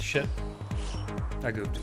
Shit. I gooped.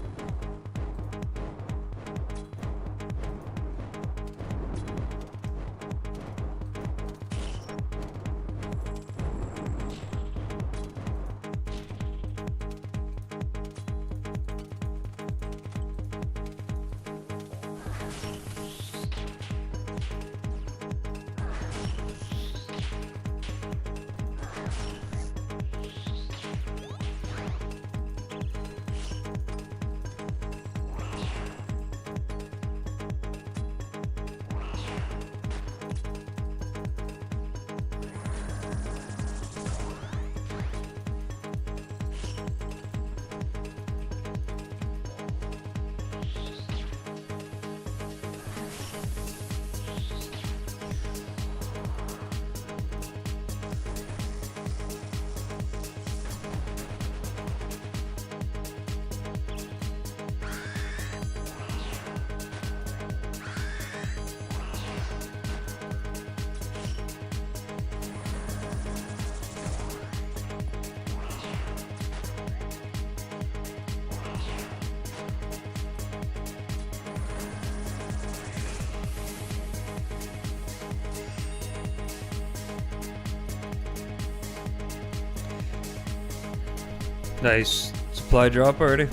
Nice. Supply drop already.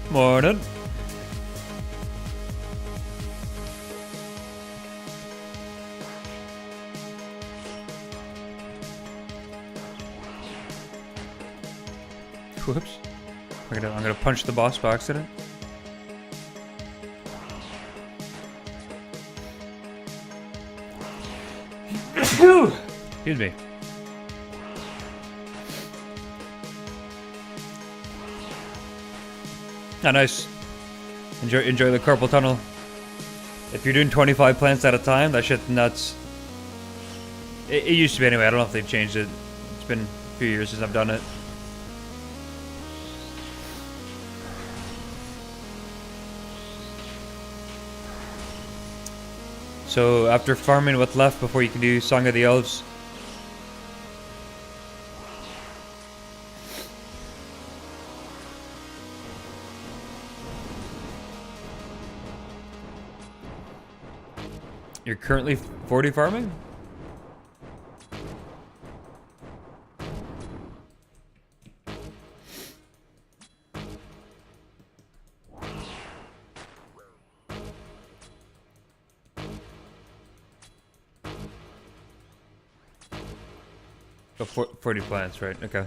Morning. Whoops. I'm gonna punch the boss by accident. Excuse me. Ah, nice. Enjoy the carpal tunnel. If you're doing 25 plants at a time, that shit's nuts. It used to be anyway. I don't know if they've changed it. It's been a few years since I've done it. So after farming, what's left before you can do Song of the Elves? You're currently 40 farming? Oh, 40 plants, right? Okay.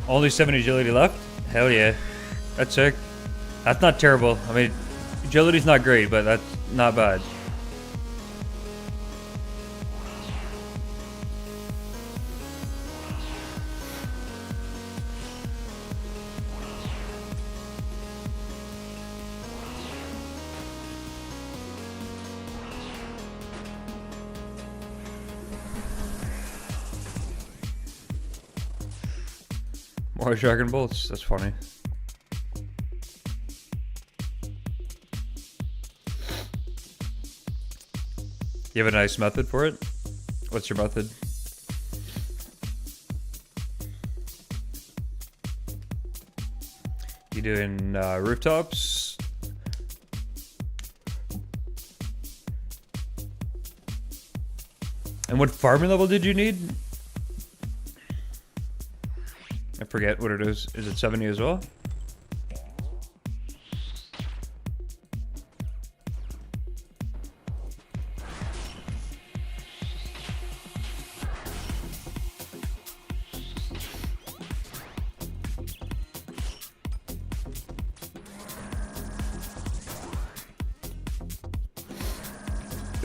Only 7 agility left? Hell yeah. That's sick. That's not terrible. I mean, agility's not great, but that's not bad. More Dragon Bolts, that's funny. You have a nice method for it? What's your method? You doing rooftops? And what farming level did you need? I forget what it is. Is it 70 as well?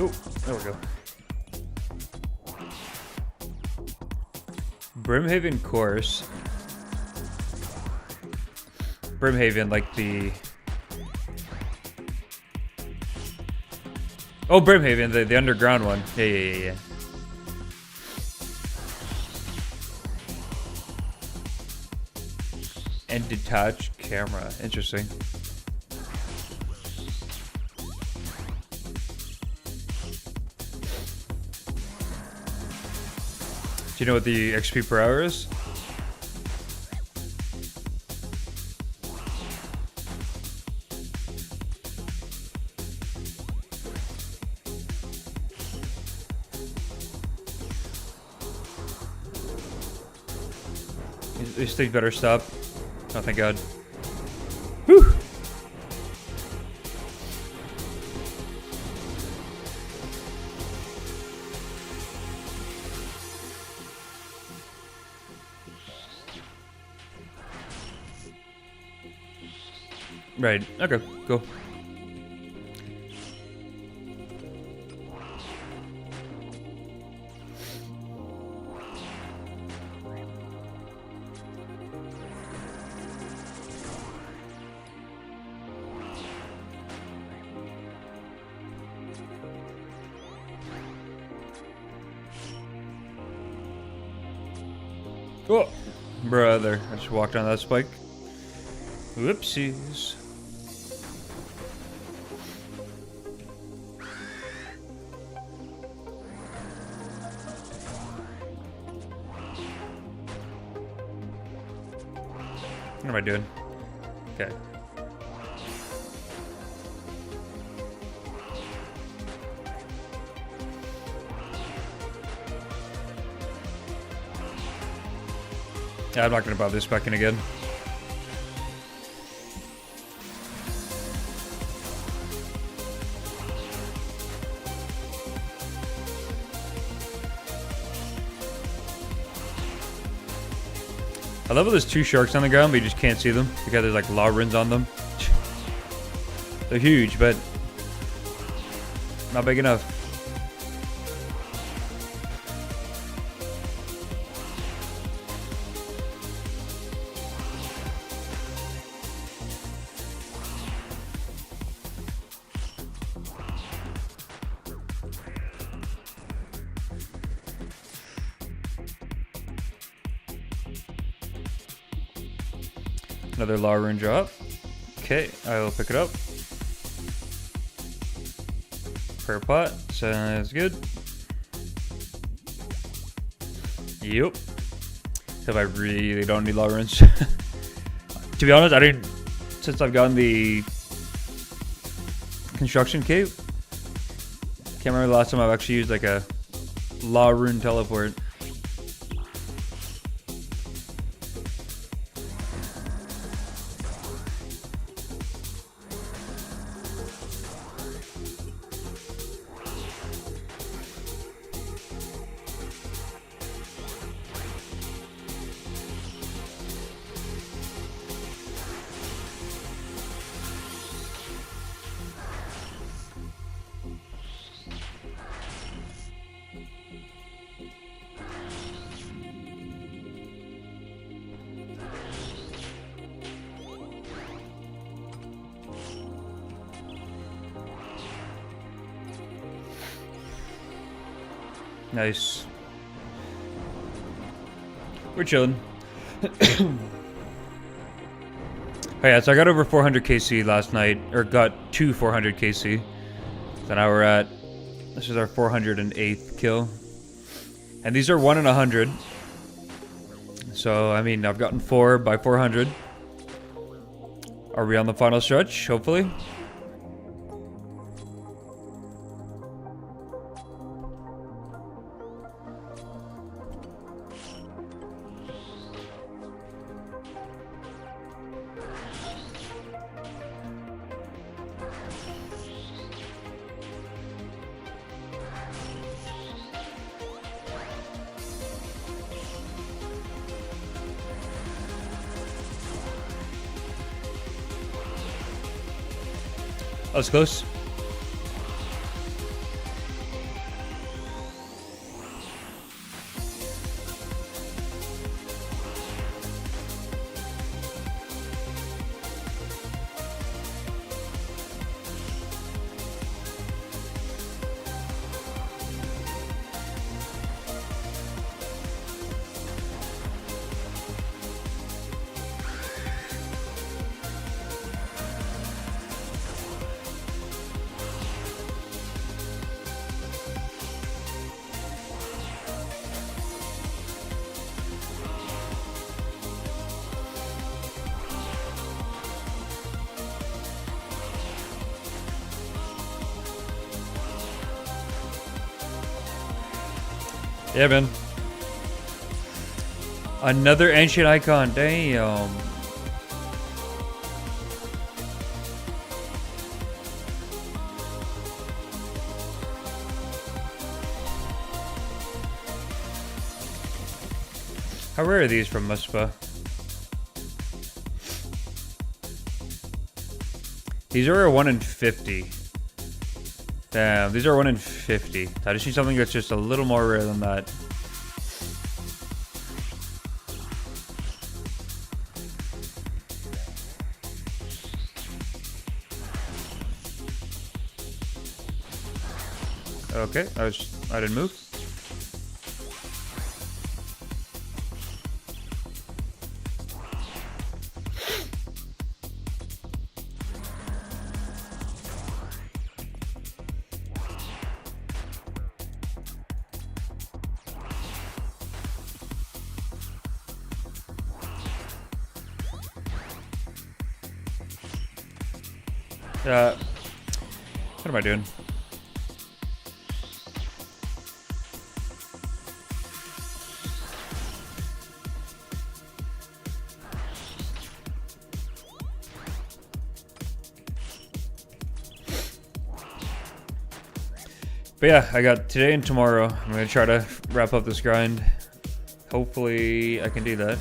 Oh, there we go. Brimhaven course. Brimhaven, like the... Oh, Brimhaven, the underground one. Yeah. And detached camera. Interesting. Do you know what the XP per hour is? These things better stop. Oh, thank God. Whew! Right. Okay. Cool. Oh, brother! I just walked on that spike. Whoopsies. What am I doing? Okay. Yeah, I'm not gonna bother specking again. I love how there's two sharks on the ground, but you just can't see them because there's like laurens on them. They're huge, but not big enough. Another lauren drop. Okay, I will pick it up. Per pot, sounds good. Yep. If I really don't need laurens. To be honest, I didn't. Since I've gotten the construction cape, can't remember the last time I've actually used like a lauren teleport. Nice. We're chilling. Oh yeah, so I got over 400 KC last night, or got to 400 KC. So now we're at, this is our 408th kill. And these are 1 in 100. So, I mean, I've gotten 4 by 400. Are we on the final stretch, hopefully? That was close. Yeah, man. Another ancient icon. Damn. How rare are these from MUSPAH? These are a 1 in 50. Damn, these are 1 in 50. I just need something that's just a little more rare than that. Okay, I didn't move. What am I doing? But yeah, I got today and tomorrow. I'm gonna try to wrap up this grind. Hopefully I can do that.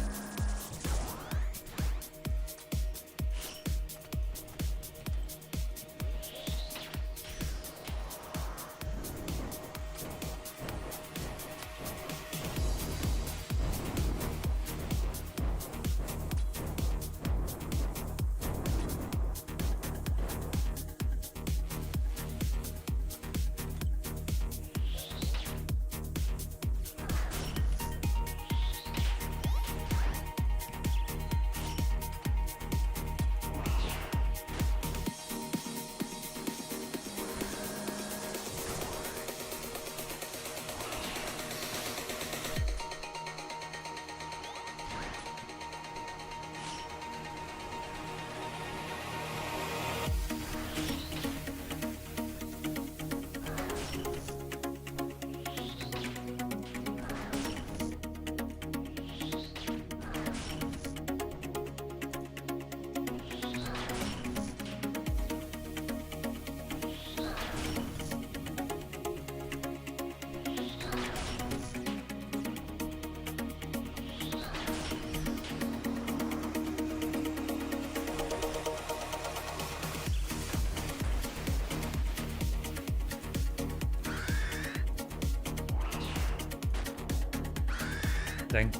Dang.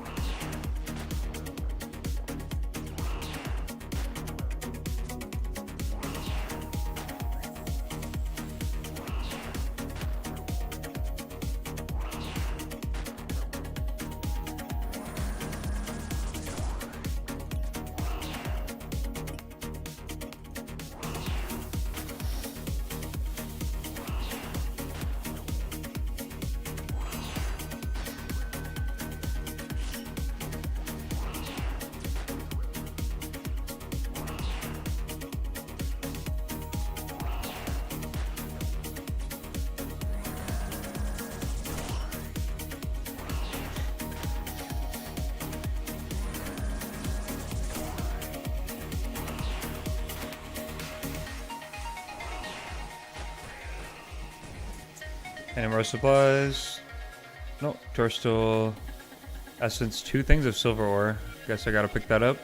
Any more supplies? No. Torstool. Essence. 2 things of silver ore. Guess I gotta pick that up.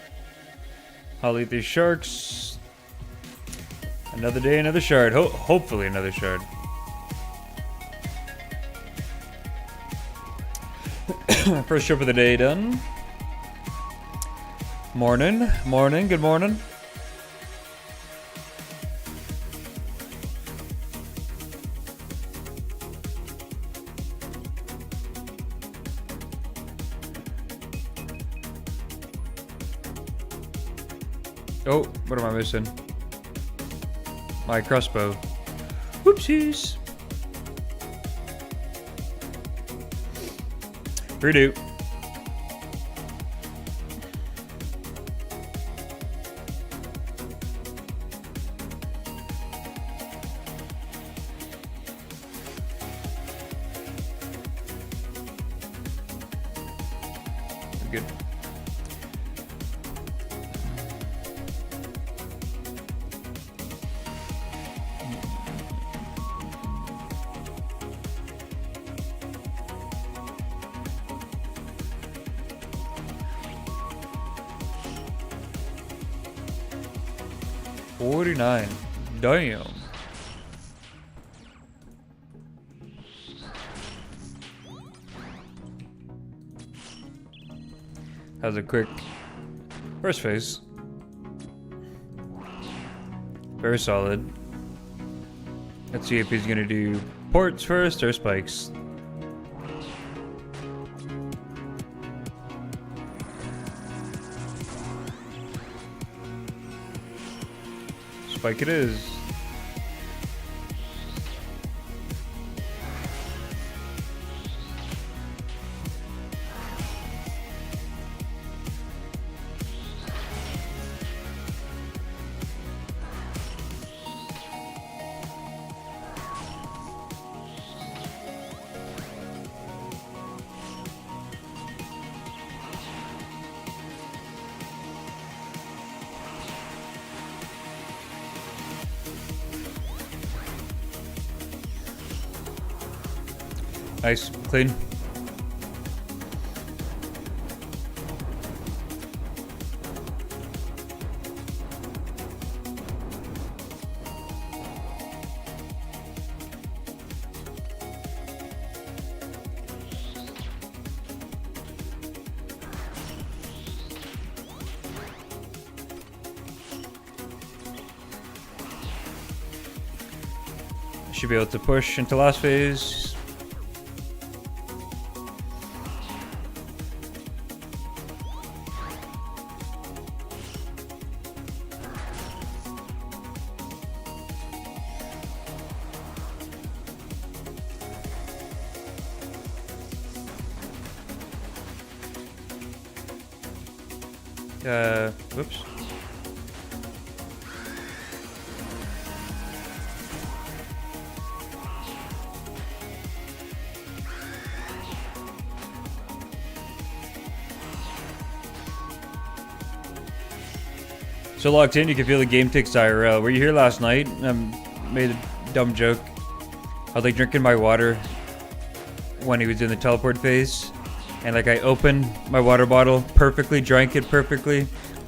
I'll eat these sharks. Another day, another shard. Hopefully another shard. First trip of the day done. Morning. Morning. Good morning. Oh, what am I missing? My crossbow. Whoopsies. Redo. good. $49. Damn. Has a quick first phase. Very solid. Let's see if he's gonna do ports first or spikes. Spike it is. Nice, clean. Should be able to push into last phase. Whoops. So locked in, you can feel the game takes IRL. Were you here last night? Made a dumb joke. I was like drinking my water when he was in the teleport phase. And like I opened my water bottle perfectly, drank it perfectly,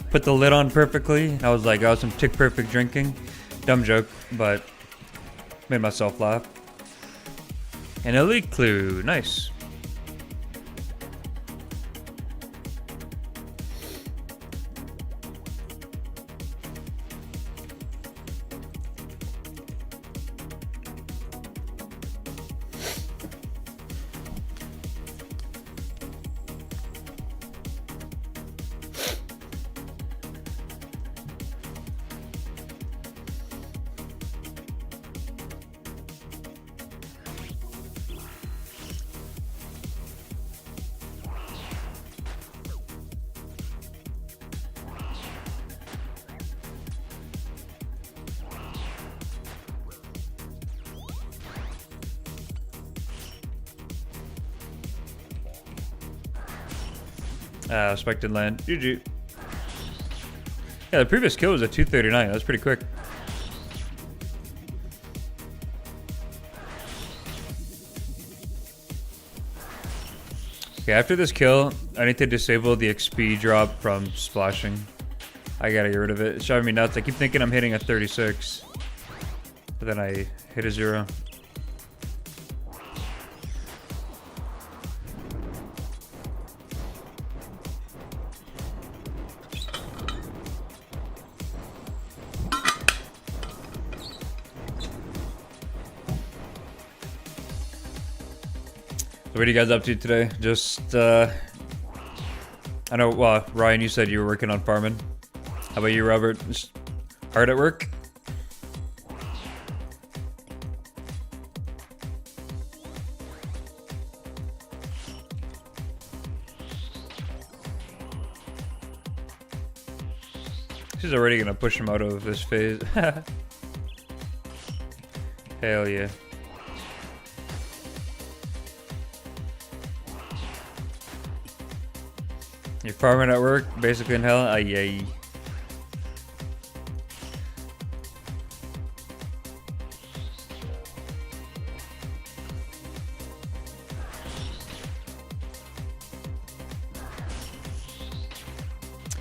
put the lid on perfectly. And I was like, I was some tick perfect drinking. Dumb joke, but made myself laugh. An elite clue, nice. Expected land. GG. Yeah, the previous kill was at 239. That was pretty quick. Okay, after this kill, I need to disable the XP drop from splashing. I gotta get rid of it. It's driving me nuts. I keep thinking I'm hitting a 36, but then I hit a 0. What are you guys up to today? Just, I know, well, Ryan, you said you were working on farming. How about you, Robert? Just hard at work? She's already gonna push him out of this phase. Hell yeah. You're farming at work, basically in hell. Ay, ay.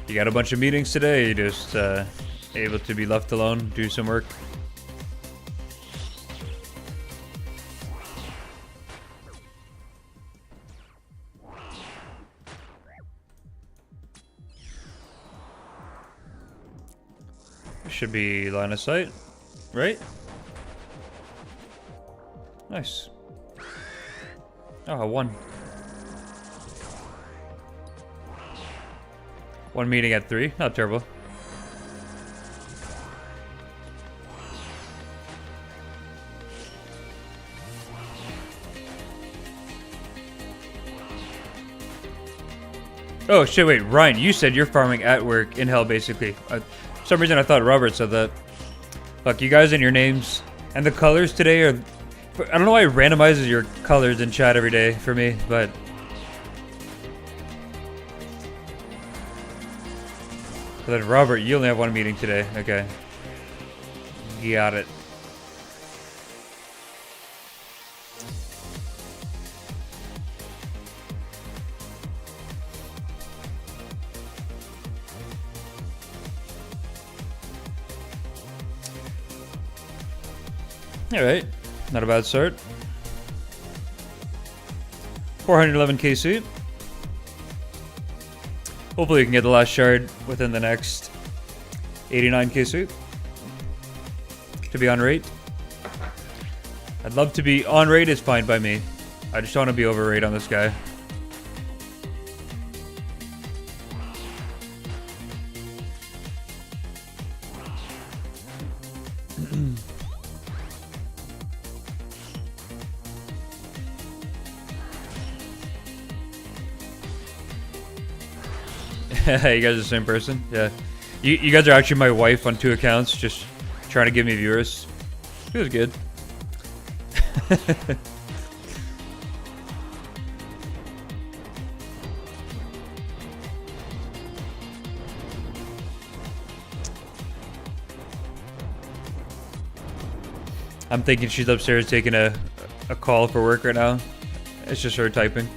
You got a bunch of meetings today. You just able to be left alone, do some work. Should be line of sight, right? Nice. Oh, one. One meeting at 3, not terrible. Oh shit, wait, Ryan, you said you're farming at work in hell, basically. For some reason I thought Robert said that. Look, you guys and your names and the colors today are... I don't know why it randomizes your colors in chat every day for me, but... But then Robert, you only have one meeting today. Okay. Got it. Alright. Not a bad start. 411 KC. Hopefully we can get the last shard within the next 89 KC to be on rate. I'd love to be on rate, is fine by me. I just don't want to be over rate on this guy. You guys are the same person? Yeah. You guys are actually my wife on 2 accounts, just trying to give me viewers. It was good. I'm thinking she's upstairs taking a call for work right now. It's just her typing.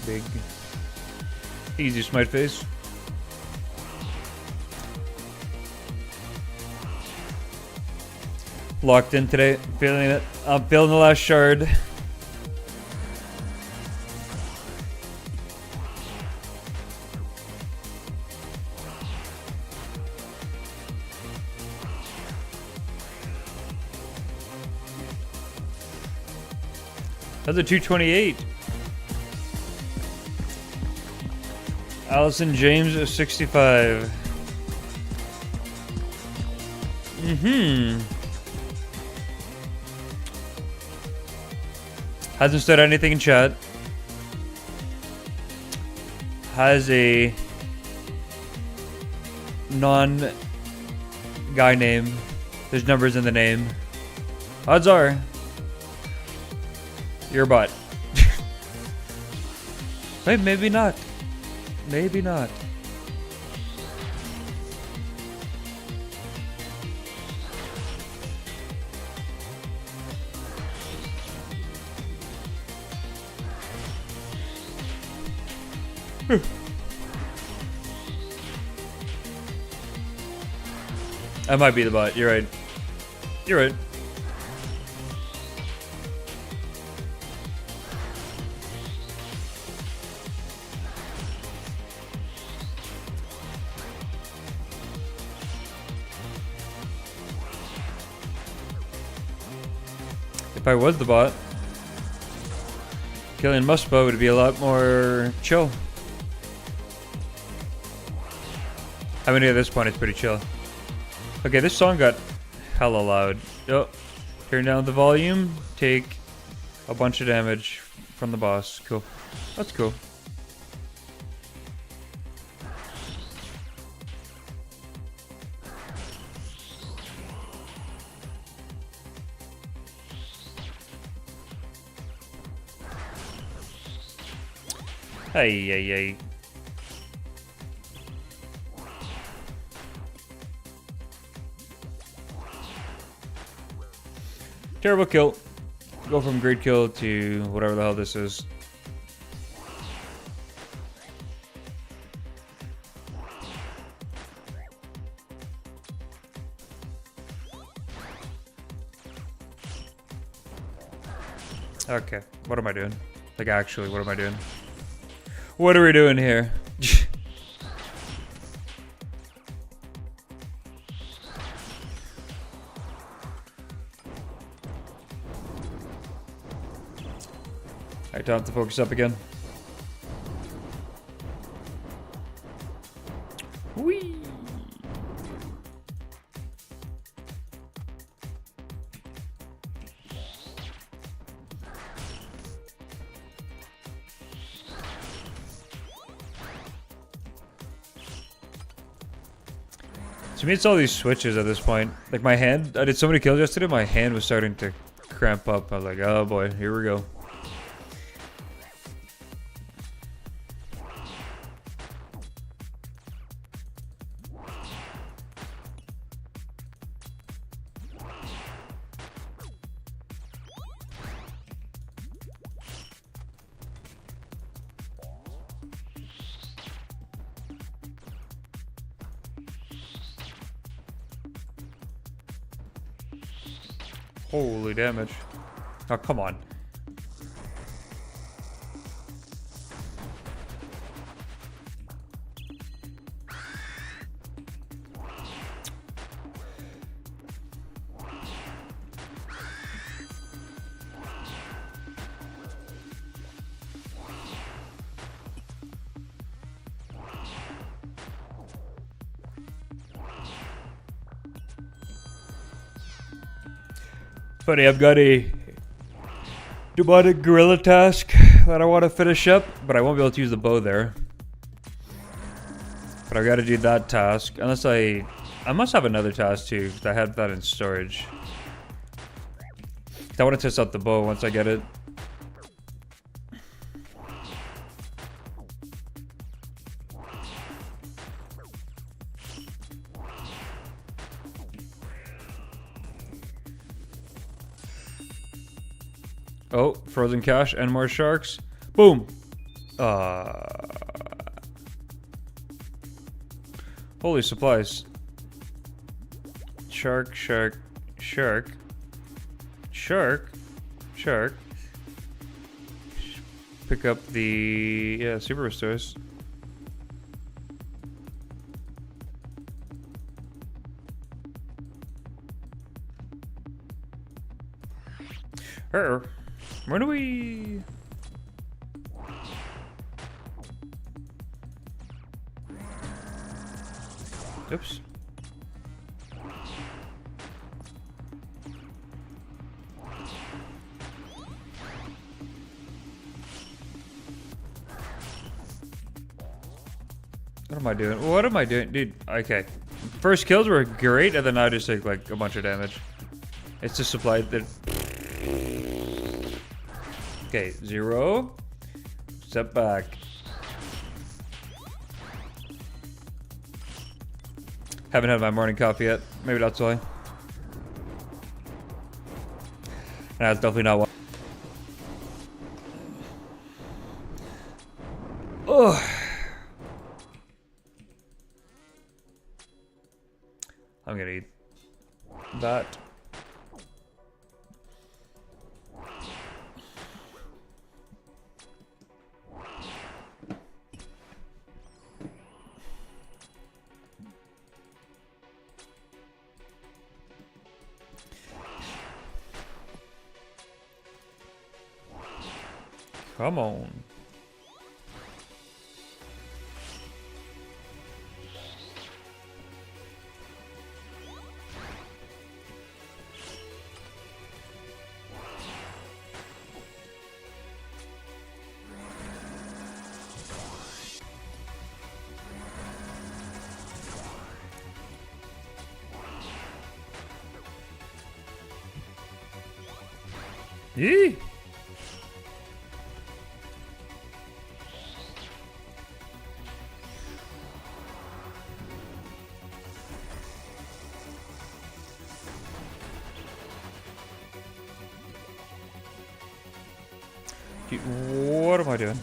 Big, easy smite face. Locked in today, feeling it. I'm feeling the last shard. That's a 228. Allison James is 65. Hasn't said anything in chat. Has a non-guy name. There's numbers in the name. Odds are you're a bot. Maybe not. Maybe not. I might be the bot. You're right. You're right. If I was the bot, killing MUSPAH would be a lot more chill. I mean, at this point, it's pretty chill. Okay, this song got hella loud. Oh, turn down the volume. Take a bunch of damage from the boss. Cool. That's cool. Hey, hey, hey. Terrible kill. Go from great kill to whatever the hell this is. Okay, what am I doing? Like, actually, what am I doing? What are we doing here? Alright, time to focus up again. Whee! To me, it's all these switches at this point. Like my hand, I did so many kills yesterday, my hand was starting to cramp up. I was like, oh boy, here we go. Holy damage. Oh, come on. Funny, I've got a demonic gorilla task that I want to finish up, but I won't be able to use the bow there. But I've got to do that task, unless I must have another task too, because I had that in storage. I want to test out the bow once I get it. Oh, frozen cash and more sharks. Boom. Holy supplies. Shark, shark, shark. Shark. Shark. Pick up the, yeah, super restores. Where do we... Oops. What am I doing? What am I doing? Dude, okay. First kills were great, and then I just take like a bunch of damage. It's just supplied that... Okay, 0. Step back. Haven't had my morning coffee yet. Maybe that's why. Nah, it's definitely not one. Oh, that. Come on. Yee! What am I doing?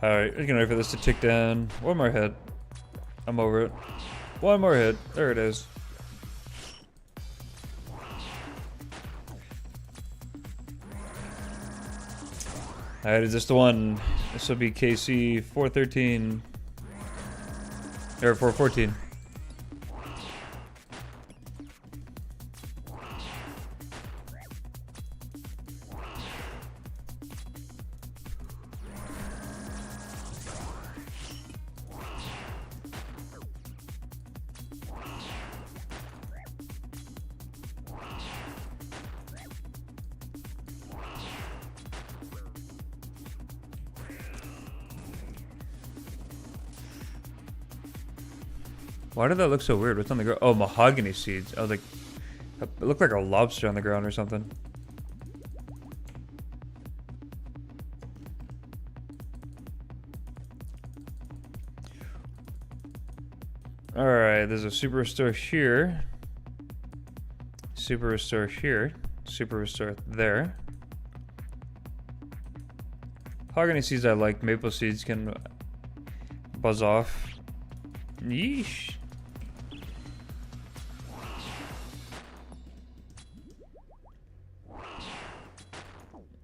Alright, I'm gonna wait for this to tick down. One more hit. I'm over it. One more hit. There it is. Alright, is this the one? This will be KC 413. Or 414. Why did that look so weird? What's on the ground? Oh, mahogany seeds. I was like, it looked like a lobster on the ground or something. Alright, there's a super restore here. Super restore here. Super restore there. Mahogany seeds I like. Maple seeds can buzz off. Yeesh.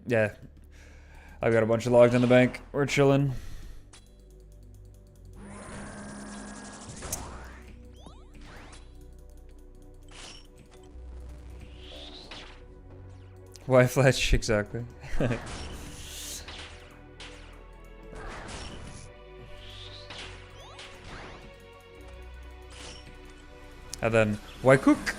Yeah. I've got a bunch of logs in the bank. We're chilling. Why fletch? Exactly. And then, why cook?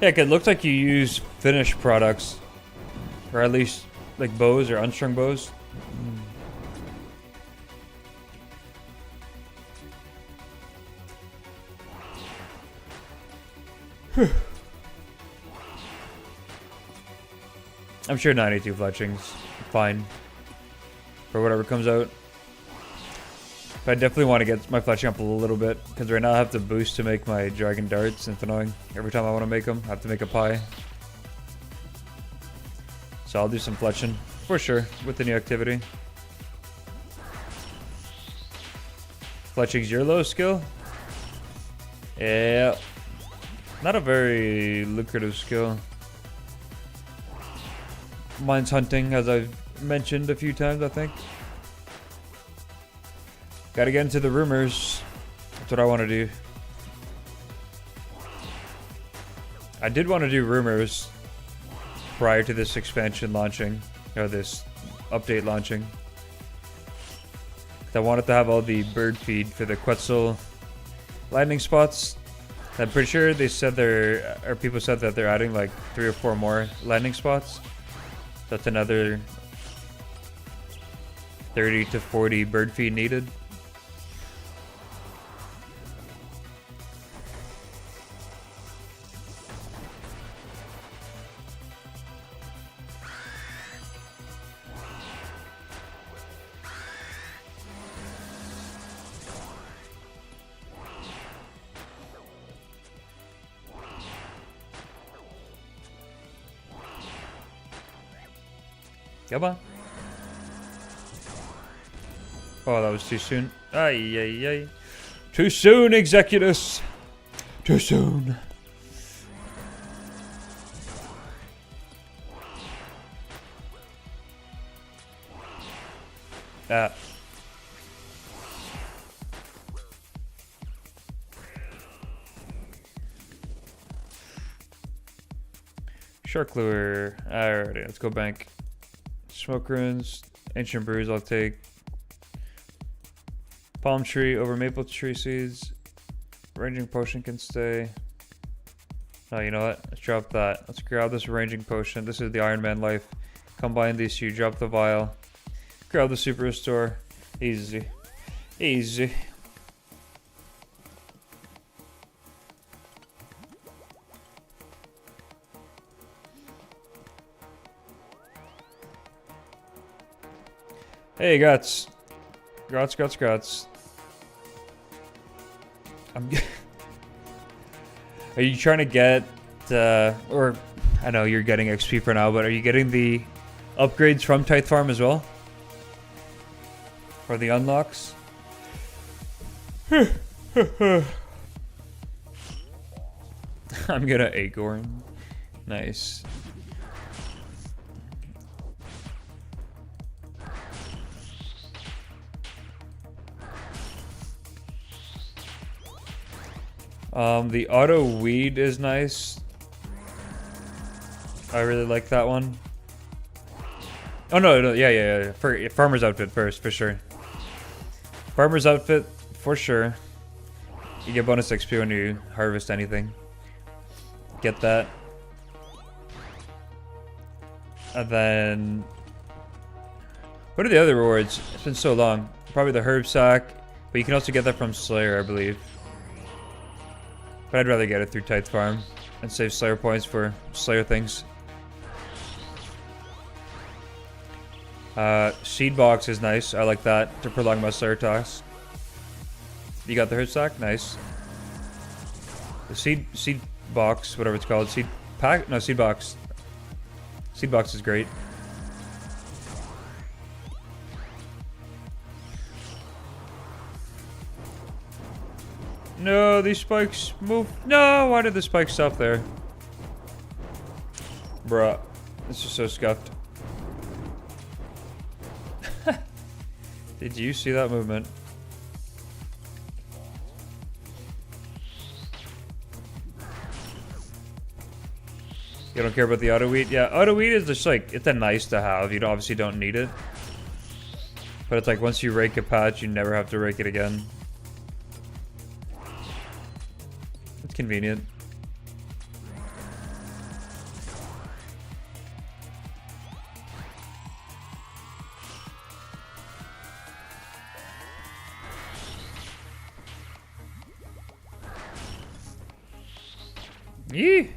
Yeah, it looks like you use finished products. Or at least, like bows or unstrung bows. I'm sure 92 fletching's fine. For whatever comes out. But I definitely want to get my fletching up a little bit. Because right now I have to boost to make my dragon darts. And it's annoying. Every time I want to make them, I have to make a pie. So I'll do some fletching. For sure. With the new activity. Fletching's your lowest skill? Yeah. Not a very lucrative skill. Mine's hunting, as I've mentioned a few times, I think. Gotta get into the rumors. That's what I want to do. I did want to do rumors prior to this expansion launching, or this update launching. I wanted to have all the bird feed for the Quetzal landing spots. I'm pretty sure they said people said that they're adding like 3 or 4 more landing spots. That's another 30 to 40 bird feed needed. Come on. Oh, that was too soon. Ay, ay, ay. Too soon, Executus. Too soon. Ah. Shark lure. Alrighty, let's go bank. Smoke runes. Ancient brews I'll take. Palm tree over maple tree seeds. Ranging potion can stay. Oh, you know what? Let's drop that. Let's grab this ranging potion. This is the Ironman life. Combine these two. Drop the vial. Grab the super restore. Easy. Easy. Hey, Guts. Guts. Are you trying to get, or I know you're getting XP for now, but are you getting the upgrades from Tithe Farm as well? For the unlocks? I'm gonna acorn. Nice. The auto weed is nice. I really like that one. Oh no, yeah. For farmer's outfit first, for sure. Farmer's outfit, for sure. You get bonus XP when you harvest anything. Get that. And then... what are the other rewards? It's been so long. Probably the herb sack. But you can also get that from Slayer, I believe. But I'd rather get it through Tithe Farm. And save Slayer points for Slayer things. Seed box is nice. I like that to prolong my Slayer talks. You got the herb sack? Nice. The seed box, whatever it's called. Seed pack? No, seed box. Seed box is great. No, these spikes move. No, why did the spike stop there? Bruh. This is so scuffed. Did you see that movement? You don't care about the auto weed? Yeah, auto weed is just like, it's a nice to have. You obviously don't need it. But it's like once you rake a patch, you never have to rake it again. It's convenient. Yee!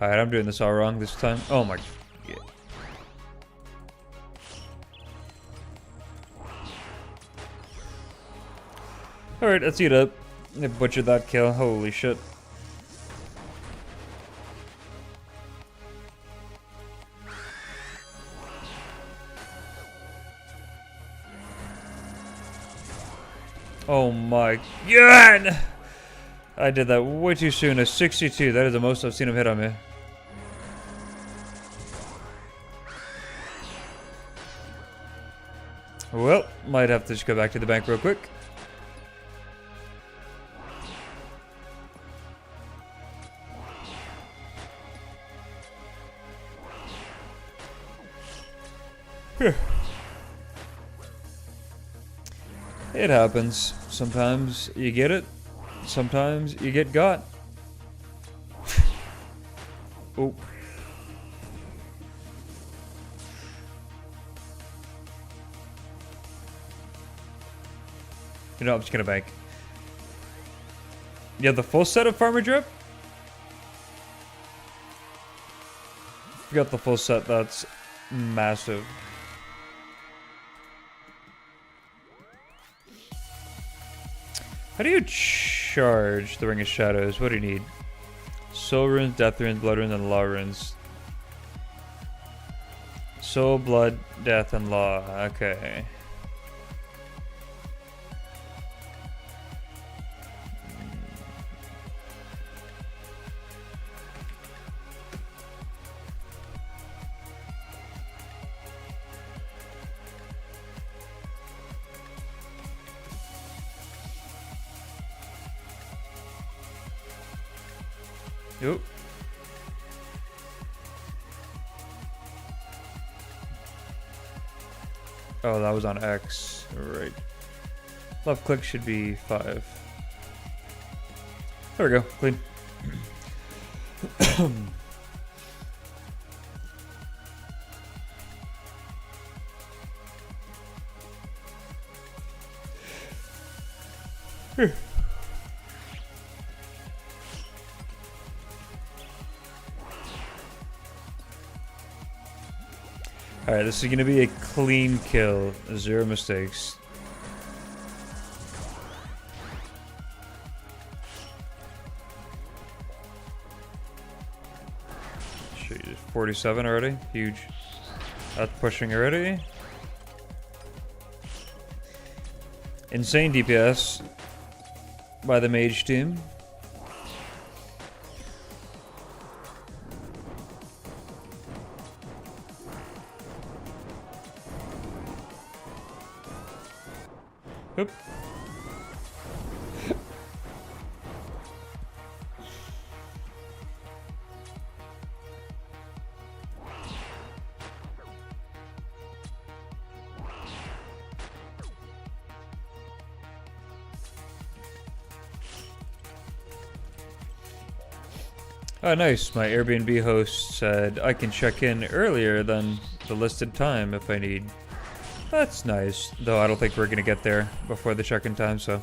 Alright, I'm doing this all wrong this time. Oh my... yeah. Alright, let's eat up. I butchered that kill. Holy shit. Oh my god! I did that way too soon. A 62. That is the most I've seen him hit on me. Well, might have to just go back to the bank real quick. It happens. Sometimes you get it. Sometimes you get got. Oh. You know, I'm just gonna bank. You have the full set of Farmer Drip? If you got the full set, that's massive. How do you charge the Ring of Shadows? What do you need? Soul runes, death runes, blood runes, and law runes. Soul, blood, death, and law. Okay. Oop. Oh, that was on X. Right. Left click should be 5. There we go. Clean. Alright, this is going to be a clean kill. 0 mistakes. Jeez, 47 already? Huge. That's pushing already. Insane DPS by the mage team. Oop. Oh, nice. My Airbnb host said I can check in earlier than the listed time if I need. That's nice, though I don't think we're going to get there before the check-in time, so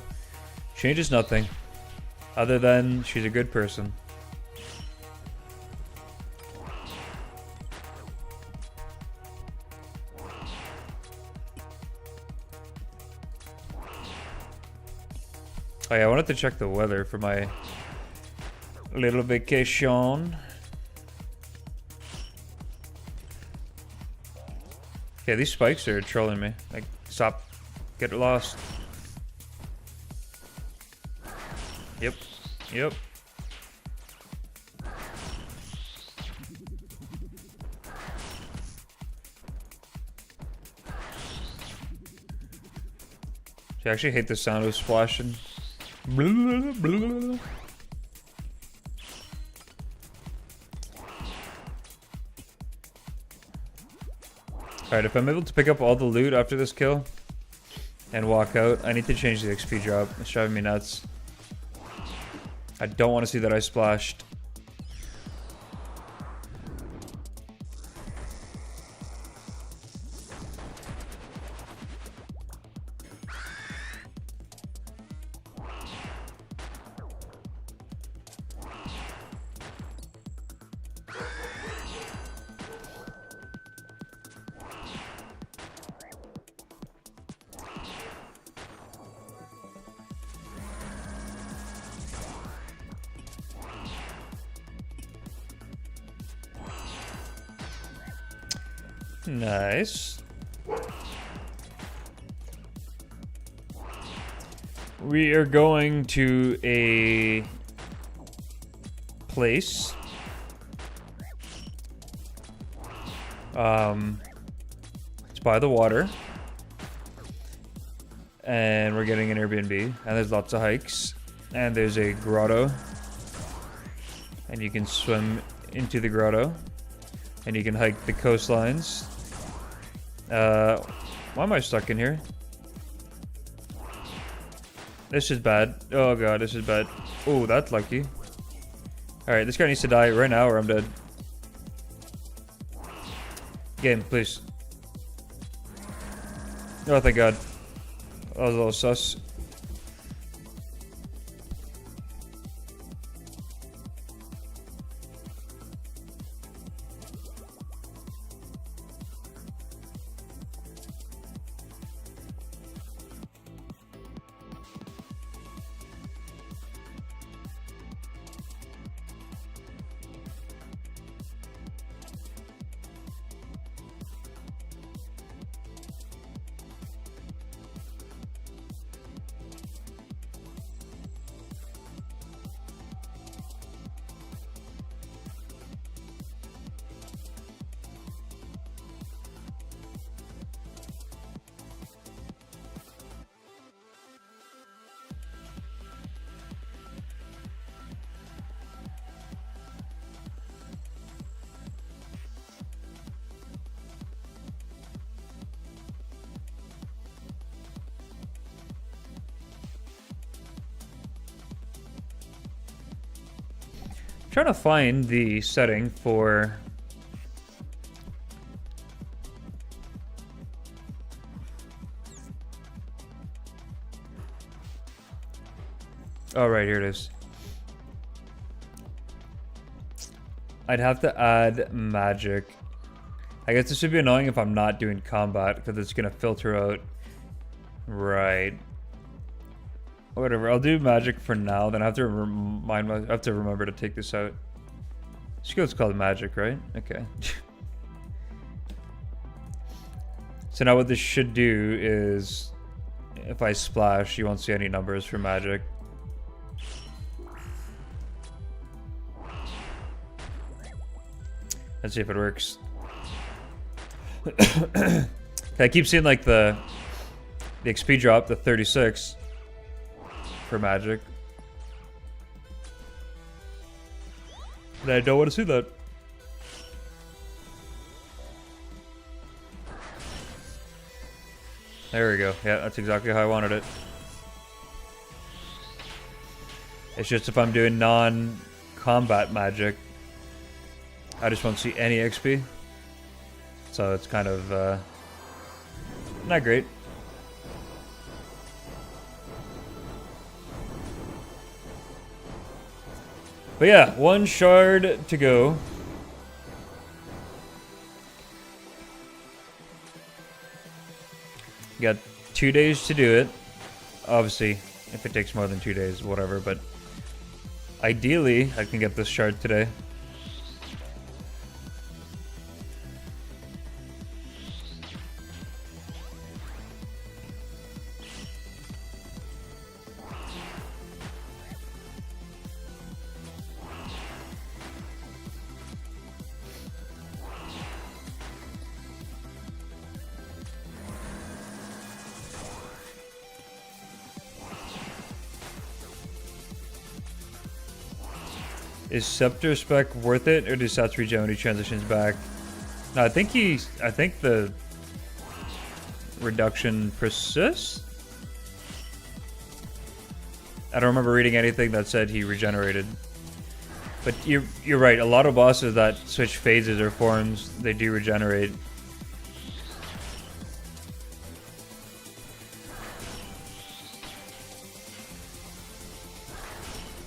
changes nothing, other than she's a good person. Oh yeah, I wanted to check the weather for my little vacation. Yeah, these spikes are trolling me. Like, stop. Get lost. Yep. Yep. I actually hate the sound of splashing. Alright, if I'm able to pick up all the loot after this kill and walk out, I need to change the XP drop. It's driving me nuts. I don't want to see that I splashed. Nice. We are going to a place. It's by the water. And we're getting an Airbnb. And there's lots of hikes. And there's a grotto. And you can swim into the grotto. And you can hike the coastlines. Why am I stuck in here? This is bad. Oh god, this is bad. Oh, that's lucky. Alright, this guy needs to die right now or I'm dead. Game, please. Oh, thank god. That was a little sus. trying to find the setting for... Oh, right, here it is. I'd have to add magic. I guess this would be annoying if I'm not doing combat, because it's going to filter out. Right. Whatever, I'll do magic for now, then I have to I have to remember to take this out. Skill's called magic, right? Okay. So now what this should do is, if I splash, you won't see any numbers for magic. Let's see if it works. I keep seeing like the XP drop to 36 for magic. And I don't want to see that. There we go. Yeah, that's exactly how I wanted it. It's just if I'm doing non-combat magic, I just won't see any XP. So it's kind of not great. But yeah, one shard to go. Got 2 days to do it. Obviously, if it takes more than 2 days, whatever. But ideally, I can get this shard today. Is Scepter spec worth it, or does Sats regen when he transitions back? No, I think the reduction persists. I don't remember reading anything that said he regenerated. But you're right. A lot of bosses that switch phases or forms, they do regenerate.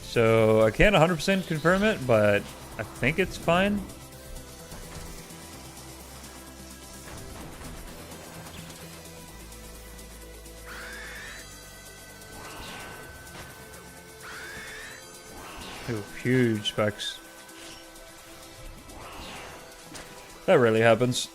So I can't 100% confirm it, but I think it's fine. Ooh, huge specs. That rarely happens.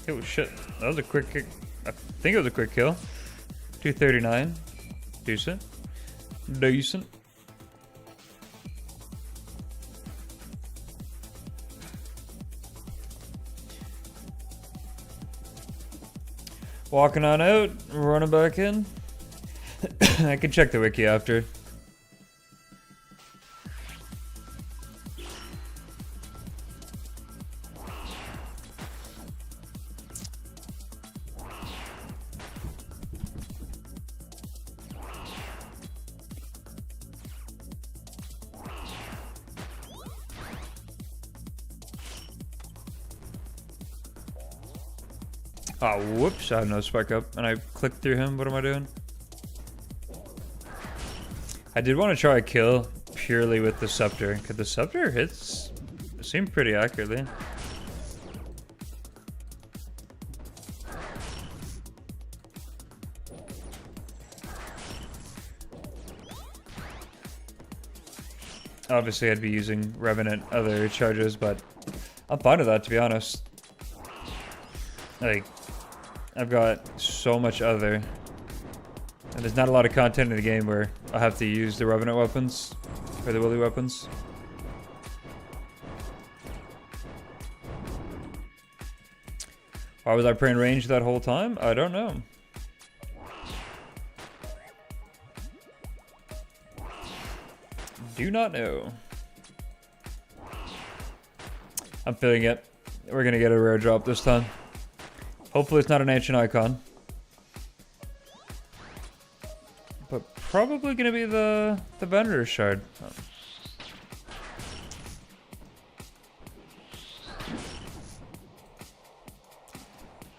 Oh shit, that was a quick kick. I think it was a quick kill. 239. Decent. Decent. Walking on out, running back in. I can check the wiki after. Oh, whoops, I have no spec up, and I clicked through him. What am I doing? I did want to try a kill purely with the Scepter, because the Scepter hits seem pretty accurately. Obviously, I'd be using Revenant other charges, but I'm fine with that, to be honest. Like, I've got so much other, and there's not a lot of content in the game where I have to use the Revenant weapons or the Willy weapons. Why was I praying range that whole time? I don't know. Do not know. I'm feeling it. we're gonna get a rare drop this time. Hopefully it's not an ancient icon. But probably gonna be the vendor shard.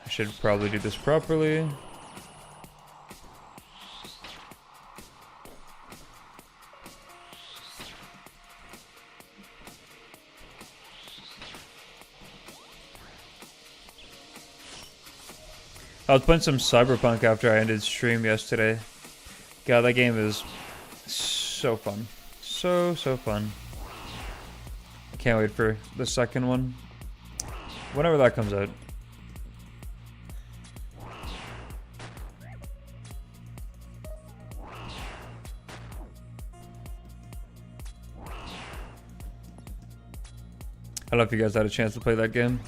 I should probably do this properly. I was playing some Cyberpunk after I ended stream yesterday. God, that game is so fun. So fun. I can't wait for the second one. Whenever that comes out. I don't know if you guys had a chance to play that game.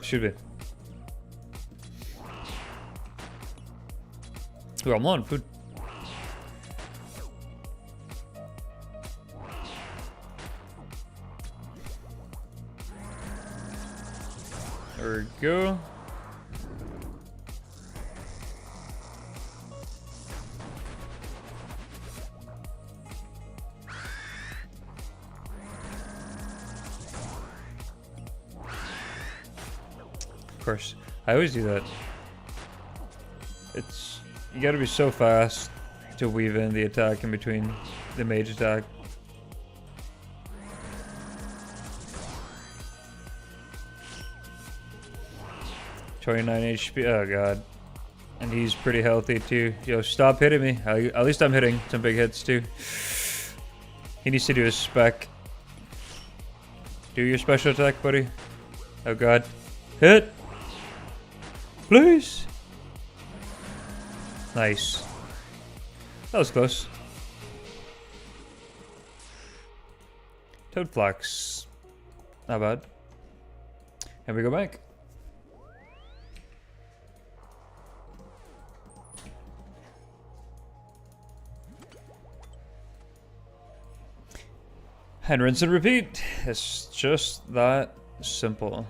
Should be. Ooh, I'm on food. There we go. Of course, I always do that. It's, you gotta be so fast to weave in the attack in between the mage attack. $29 HP, oh god. And he's pretty healthy too. Yo, stop hitting me. At least I'm hitting some big hits too. He needs to do his spec. Do your special attack, buddy. Oh god. Hit! Please! Nice. That was close. Toad Flax. Not bad. And we go back. And rinse and repeat. It's just that simple.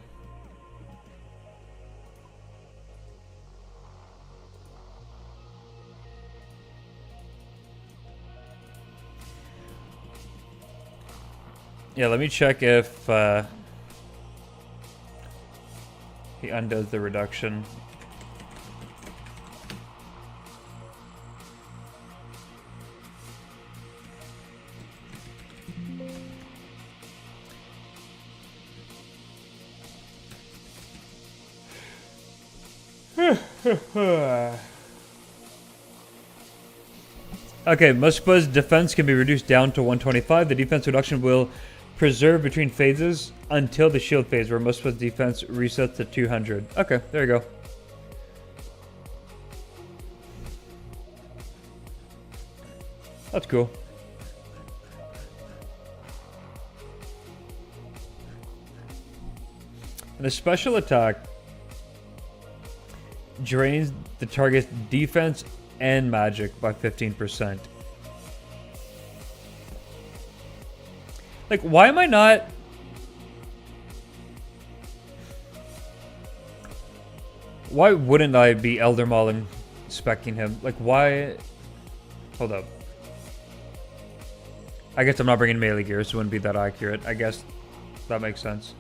Yeah, let me check if he undoes the reduction. Okay, MUSPAH's defense can be reduced down to 125. The defense reduction will preserve between phases until the shield phase, where MUSPAH's defense resets to 200. Okay, there you go. That's cool. And the special attack drains the target's defense and magic by 15%. Like, why am I not... Why wouldn't I be Elder Mauling specking him? Like, why... Hold up. I guess I'm not bringing melee gear, so it wouldn't be that accurate. I guess that makes sense.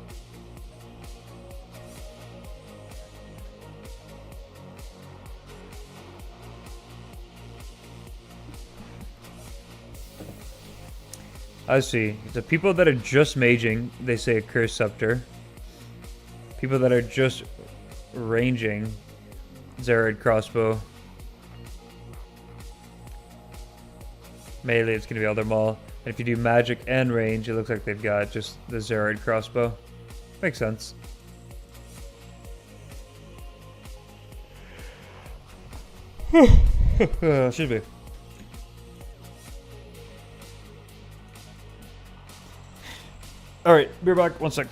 I see. The people that are just maging, they say a Curse Scepter. People that are just ranging, Zerid Crossbow. Melee, it's gonna be Elder Maul. And if you do magic and range, it looks like they've got just the Zeroid crossbow. Makes sense. Should be. Alright, be back. 1 sec.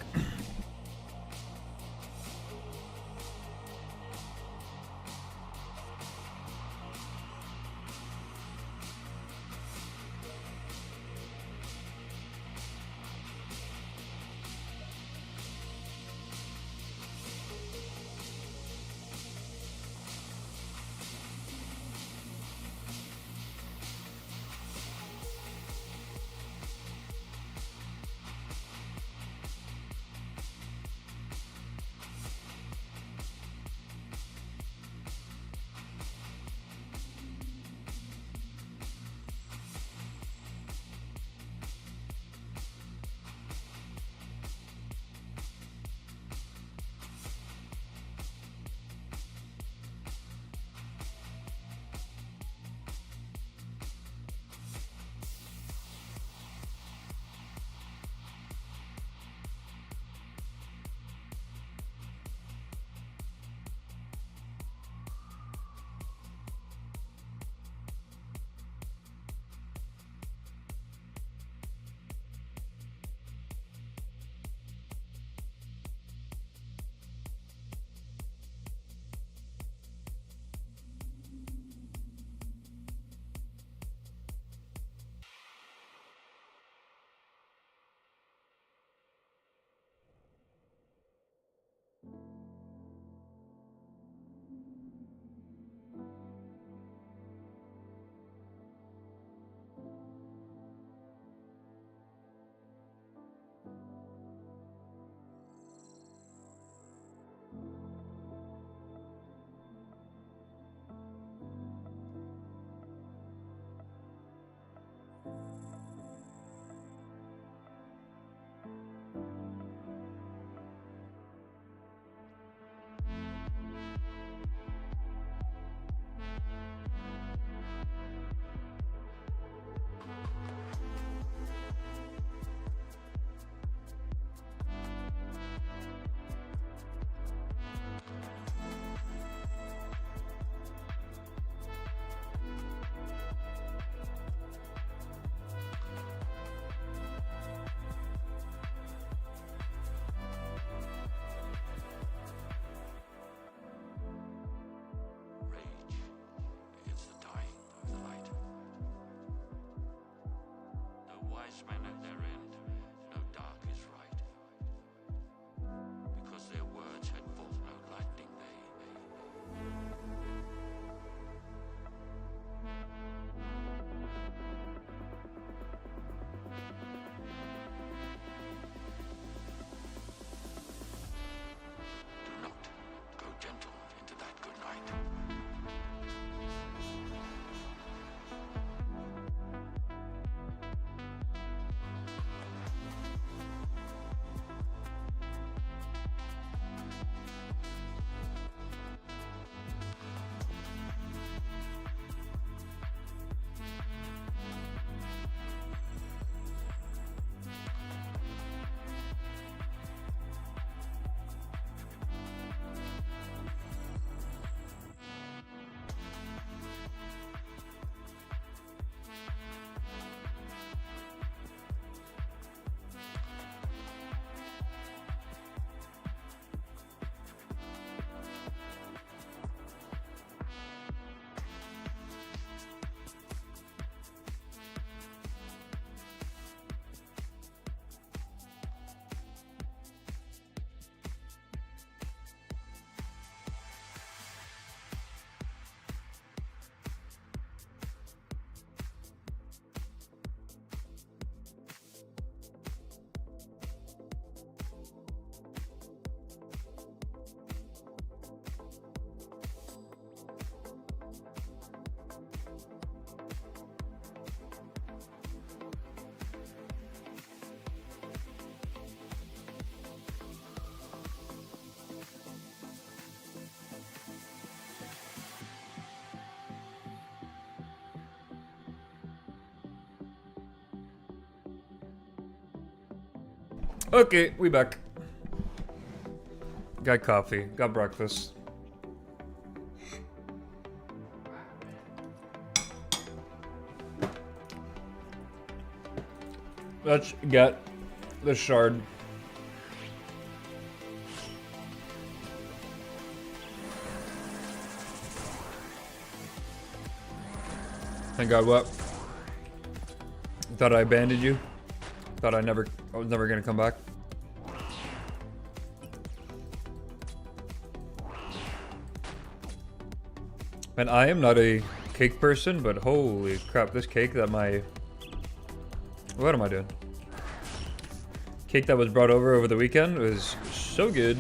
Okay, we back. Got coffee, got breakfast. Let's get the shard. Thank God, what? Thought I abandoned you? Thought I was never gonna come back? And I am not a cake person, but holy crap, this cake that what am I doing? Cake that was brought over the weekend was so good.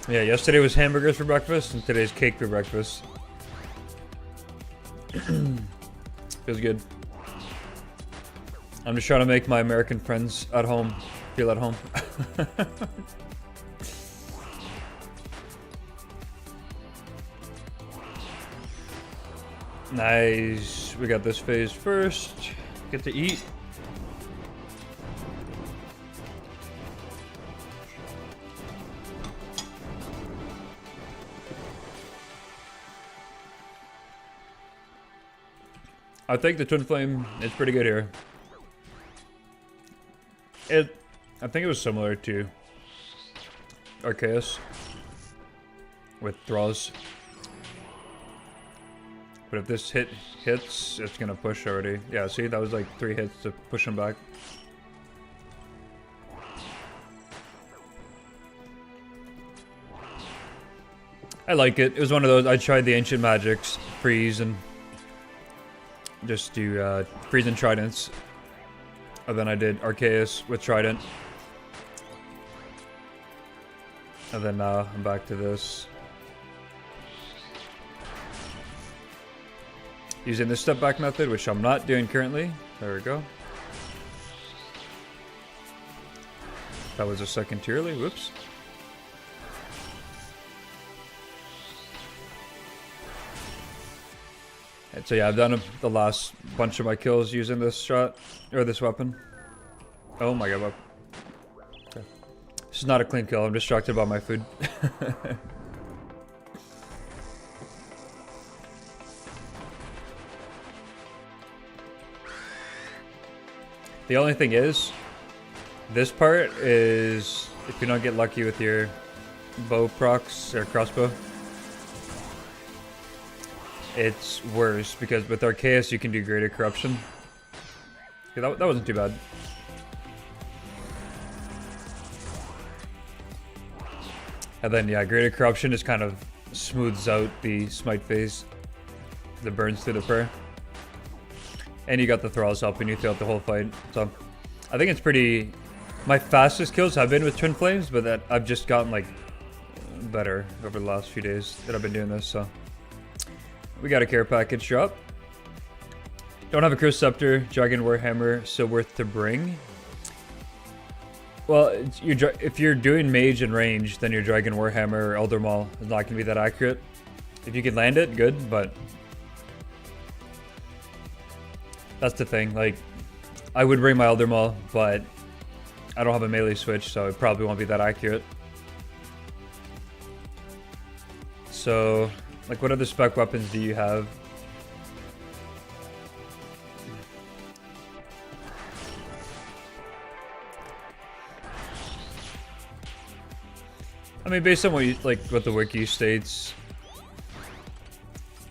Yeah, yesterday was hamburgers for breakfast, and today's cake for breakfast. Feels good. I'm just trying to make my American friends at home feel at home. Nice. We got this phase first. Get to eat. I think the Twin Flame is pretty good here. I think it was similar to Arceus with Thralls. But if this hits, it's gonna push already. Yeah, see, that was like 3 hits to push him back. I like it. It was one of those, I tried the Ancient Magics, freeze, and just do freeze and tridents. And then I did Arceus with trident. And then now I'm back to this. Using the step back method, which I'm not doing currently. There we go. That was a second too early. Whoops. And so yeah, I've done the last bunch of my kills using this shot, or this weapon. Oh my god. Okay. This is not a clean kill, I'm distracted by my food. The only thing is, this part is, if you don't get lucky with your bow procs, or crossbow, it's worse, because with Arceus you can do greater corruption. Yeah, that wasn't too bad. And then yeah, greater corruption just kind of smooths out the smite phase that burns through the prayer. And you got the Thralls helping you throughout the whole fight. So I think it's pretty... My fastest kills have been with Twin Flames, but that I've just gotten like better over the last few days that I've been doing this, so. We got a care package drop. Don't have a Curse Scepter, Dragon Warhammer, so worth to bring. Well, if you're doing mage and range, then your Dragon Warhammer or Elder Maul is not going to be that accurate. If you can land it, good, but... That's the thing, like, I would bring my Elder Maul, but I don't have a melee switch, so it probably won't be that accurate. So, like, what other spec weapons do you have? I mean, based on what what the wiki states,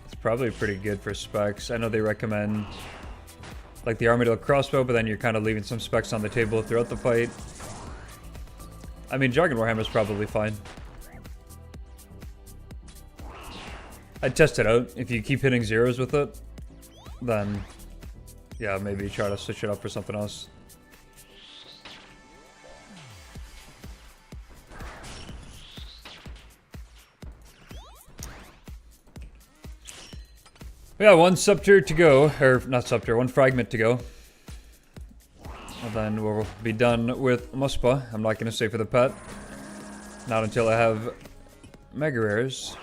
it's probably pretty good for specs. I know they recommend like the Armadillo crossbow, but then you're kind of leaving some specs on the table throughout the fight. I mean, Dragon Warhammer is probably fine. I'd test it out. If you keep hitting zeros with it, then yeah, maybe try to switch it up for something else. Yeah, one scepter to go, or not scepter, one fragment to go. And then we'll be done with MUSPAH. I'm not going to say for the pet. Not until I have Mega Rares.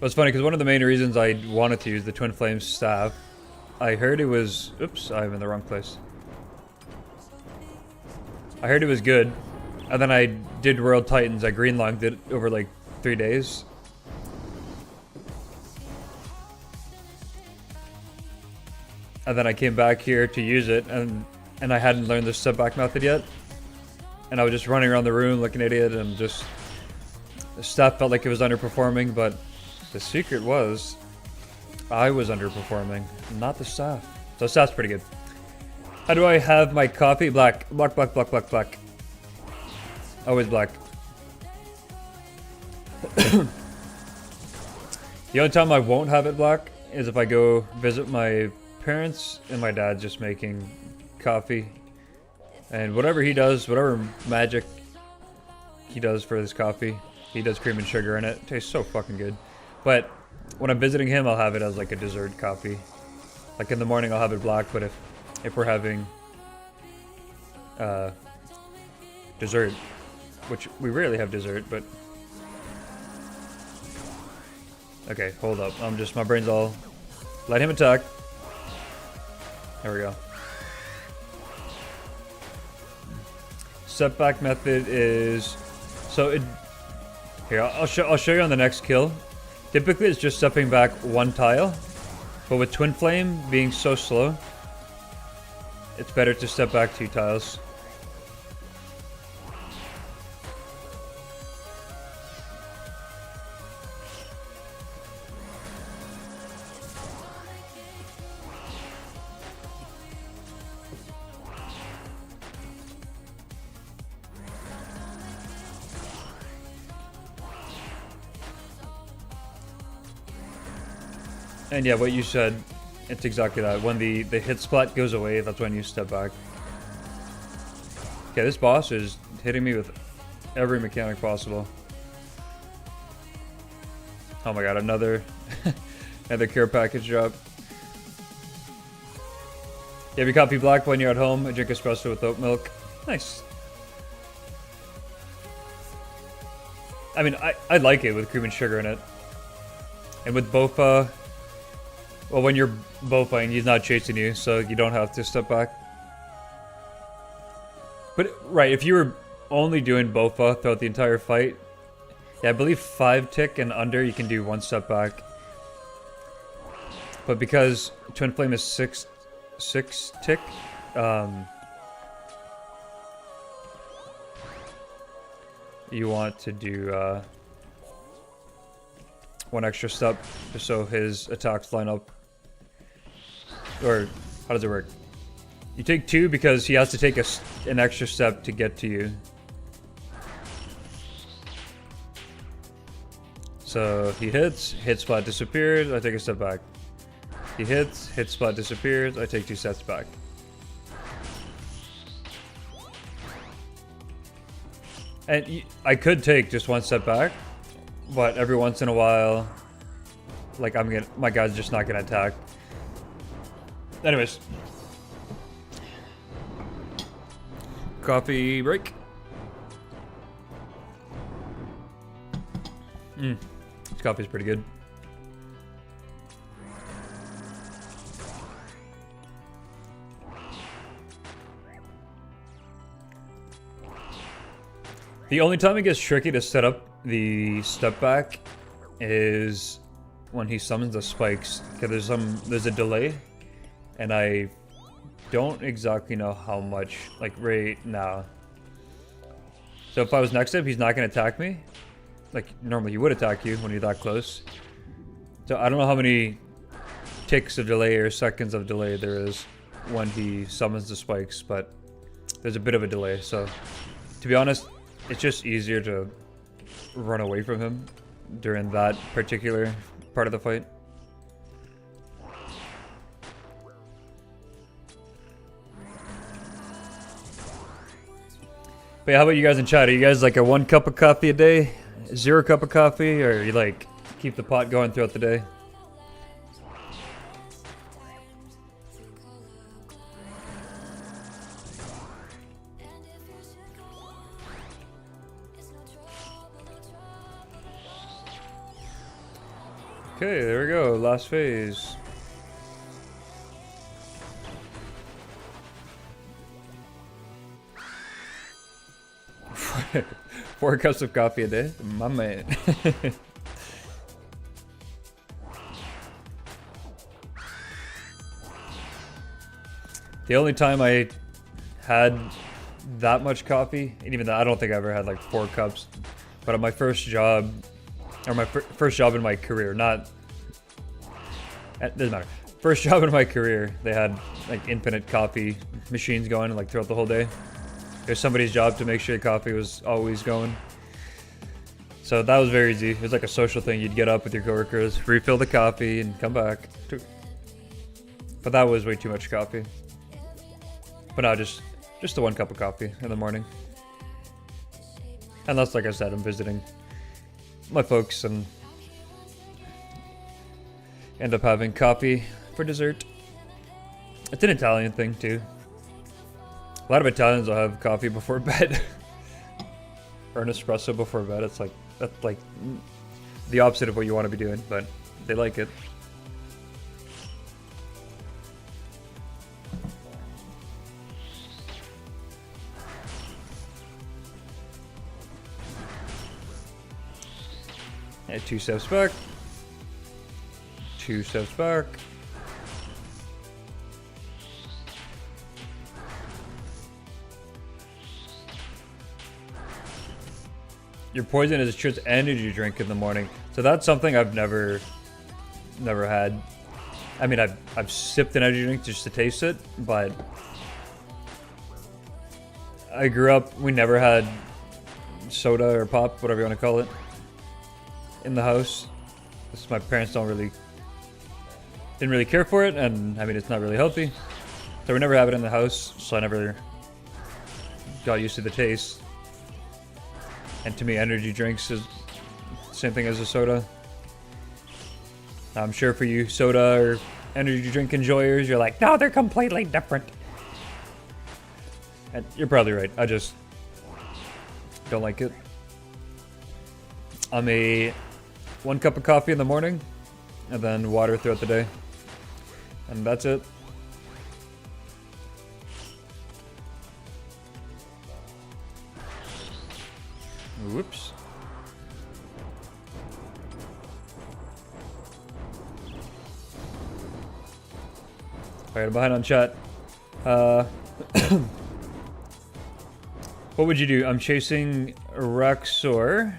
But it's funny because one of the main reasons I wanted to use the Twin Flames staff, I heard it was... Oops, I'm in the wrong place. I heard it was good, and then I did World Titans. I greenlocked it over like 3 days. And then I came back here to use it, and I hadn't learned the step back method yet. And I was just running around the room looking at it, and just... The staff felt like it was underperforming, but the secret was I was underperforming, not the staff. So staff's pretty good. How do I have my coffee? Black. Black, black, black, black, black. Always black. The only time I won't have it black is if I go visit my parents and my dad's just making coffee. And whatever he does, whatever magic he does for his coffee, he does cream and sugar in it. It tastes so fucking good. But when I'm visiting him, I'll have it as like a dessert coffee. Like in the morning, I'll have it black, but if we're having dessert, which we rarely have dessert, but... Okay, hold up. My brain's all... Let him attack. There we go. Step back method is... So it... Here, I'll show you on the next kill. Typically, it's just stepping back 1 tile. But with Twin Flame being so slow, it's better to step back 2 tiles. And yeah, what you said, it's exactly that. When the hit splat goes away, that's when you step back. Okay, this boss is hitting me with every mechanic possible. Oh my god, another another care package drop. You have your coffee black when you're at home. I drink espresso with oat milk. Nice. I mean, I like it with cream and sugar in it. And with Bofa... Well, when you're Bofaing, he's not chasing you, so you don't have to step back. But, right, if you were only doing Bofa throughout the entire fight, yeah, I believe 5 tick and under, you can do 1 step back. But because Twin Flame is 6 tick, you want to do 1 extra step just so his attacks line up. Or how does it work? You take 2 because he has to take an extra step to get to you. So he hits, hit spot disappears, I take a step back. He hits, hit spot disappears, I take 2 steps back. And I could take just 1 step back, but every once in a while, like my guy's just not gonna attack. Anyways, coffee break. This coffee's pretty good. The only time it gets tricky to set up the step back is when he summons the spikes. Okay, there's a delay, and I don't exactly know how much, like right now. So if I was next to him, he's not gonna attack me. Like normally he would attack you when you're that close. So I don't know how many ticks of delay or seconds of delay there is when he summons the spikes, but there's a bit of a delay. So to be honest, it's just easier to run away from him during that particular part of the fight. But yeah, how about you guys in chat? Are you guys like a 1 cup of coffee a day? 0 cup of coffee? Or you like keep the pot going throughout the day? Okay, there we go. Last phase. Four cups of coffee a day? My man. The only time I had that much coffee, and even that, I don't think I ever had like 4 cups, but at my first job, or my first job in my career, not, it doesn't matter. First job in my career, they had like infinite coffee machines going like throughout the whole day. It was somebody's job to make sure the coffee was always going. So that was very easy. It was like a social thing. You'd get up with your coworkers, refill the coffee, and come back. But that was way too much coffee. But no, just the 1 cup of coffee in the morning. Unless, like I said, I'm visiting my folks and end up having coffee for dessert. It's an Italian thing too. A lot of Italians will have coffee before bed. Or an espresso before bed. It's like, that's like the opposite of what you want to be doing, but they like it. And 2 steps back. 2 steps back. Your poison is a just energy drink in the morning. So that's something I've never had. I mean, I've sipped an energy drink just to taste it, but I grew up, we never had soda or pop, whatever you want to call it, in the house. Just my parents didn't really care for it, and I mean, it's not really healthy. So we never have it in the house, so I never got used to the taste. And to me, energy drinks is the same thing as a soda. I'm sure for you soda or energy drink enjoyers, you're like, no, they're completely different. And you're probably right. I just don't like it. I'm a 1 cup of coffee in the morning and then water throughout the day. And that's it. Whoops. Alright, I'm behind on chat. What would you do? I'm chasing Raxor.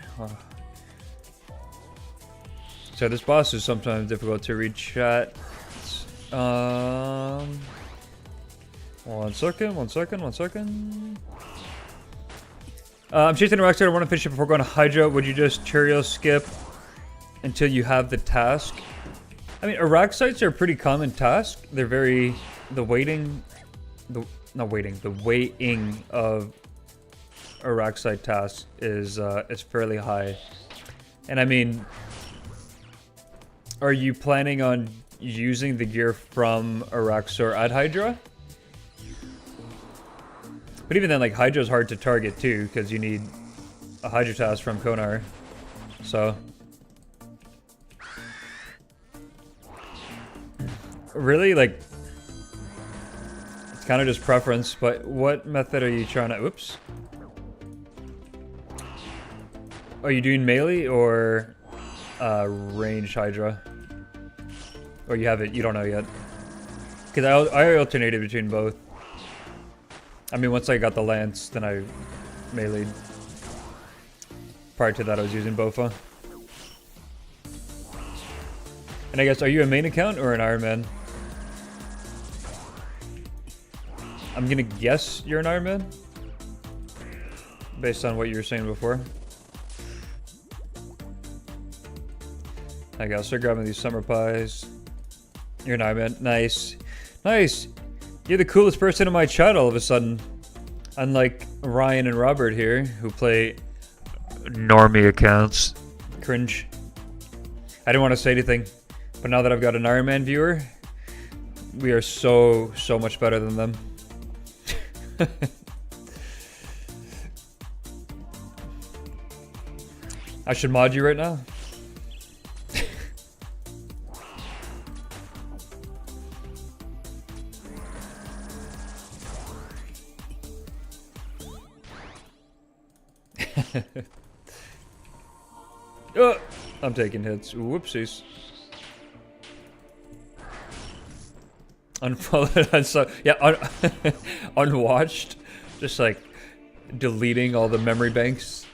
So this boss is sometimes difficult to read chat. One second. I'm chasing a Rockstar. I want to finish it before going to Hydra. Would you just Cheerio skip until you have the task? I mean, Iraq sites are a pretty common task. They're very... The weighting of Iraq site tasks is fairly high. And I mean, are you planning on using the gear from Araxor at Hydra? But even then, like, Hydra's hard to target too, because you need a Hydra task from Konar. So... Really, like... It's kind of just preference, but what method are you trying to... Oops. Are you doing melee or range Hydra? Or you have it, you don't know yet. Because I alternated between both. I mean, once I got the lance, then I melee'd. Prior to that, I was using Bofa. And I guess, are you a main account or an Ironman? I'm gonna guess you're an Ironman. Based on what you were saying before. I guess, start grabbing these summer pies. You're an Ironman. Nice. Nice! You're the coolest person in my chat all of a sudden. Unlike Ryan and Robert here, who play normie accounts. Cringe. I didn't want to say anything, but now that I've got an Ironman viewer, we are so much better than them. I should mod you right now. Oh, I'm taking hits. Whoopsies. Unfollowed. So yeah, unwatched. Just like deleting all the memory banks.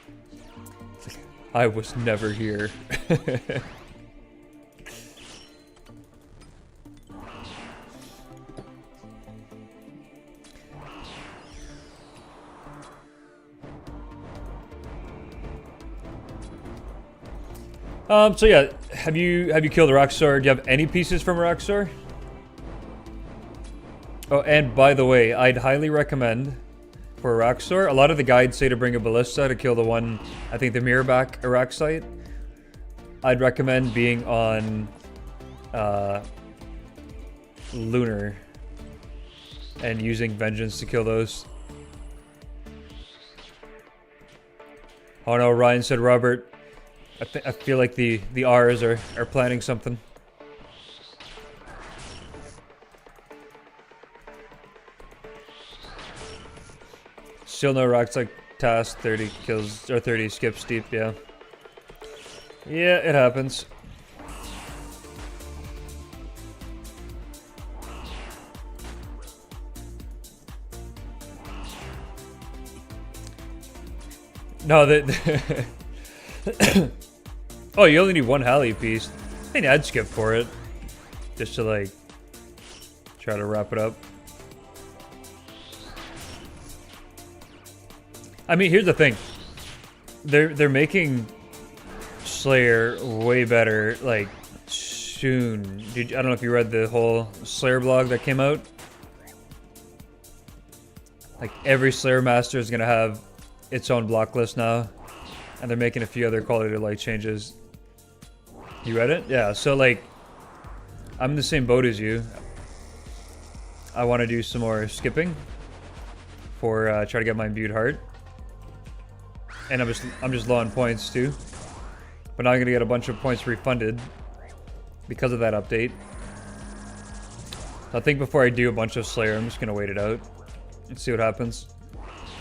I was never here. So yeah, have you killed a Roxor? Do you have any pieces from a Roxor? Oh, and by the way, I'd highly recommend for a Roxor, a lot of the guides say to bring a ballista to kill the one, I think the mirrorback Araxite. I'd recommend being on Lunar and using Vengeance to kill those. Oh no, Ryan said Robert. I feel like the R's are planning something. Still no rocks like task, 30 kills or 30 skips deep, yeah. Yeah, it happens. No, oh, you only need one Halley piece. I think I'd skip for it. Just to like try to wrap it up. I mean, here's the thing. They're making Slayer way better, like, soon. I don't know if you read the whole Slayer blog that came out. Like, every Slayer master is gonna have its own block list now. And they're making a few other quality of life changes. You read it? Yeah, so like, I'm in the same boat as you. I want to do some more skipping for try to get my imbued heart. And I'm just low on points too. But now I'm gonna get a bunch of points refunded because of that update. So I think before I do a bunch of Slayer, I'm just gonna wait it out and see what happens.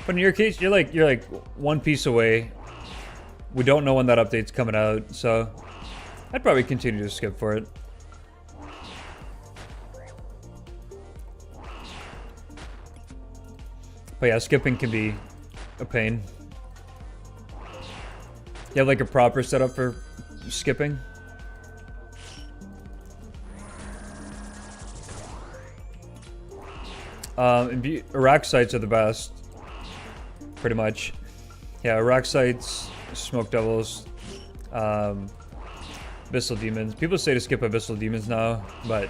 But in your case, you're like one piece away. We don't know when that update's coming out, so I'd probably continue to skip for it. But yeah, skipping can be a pain. You have like a proper setup for skipping? Araxites are the best. Pretty much. Yeah, Araxites, Smoke Devils, Abyssal Demons. People say to skip Abyssal Demons now, but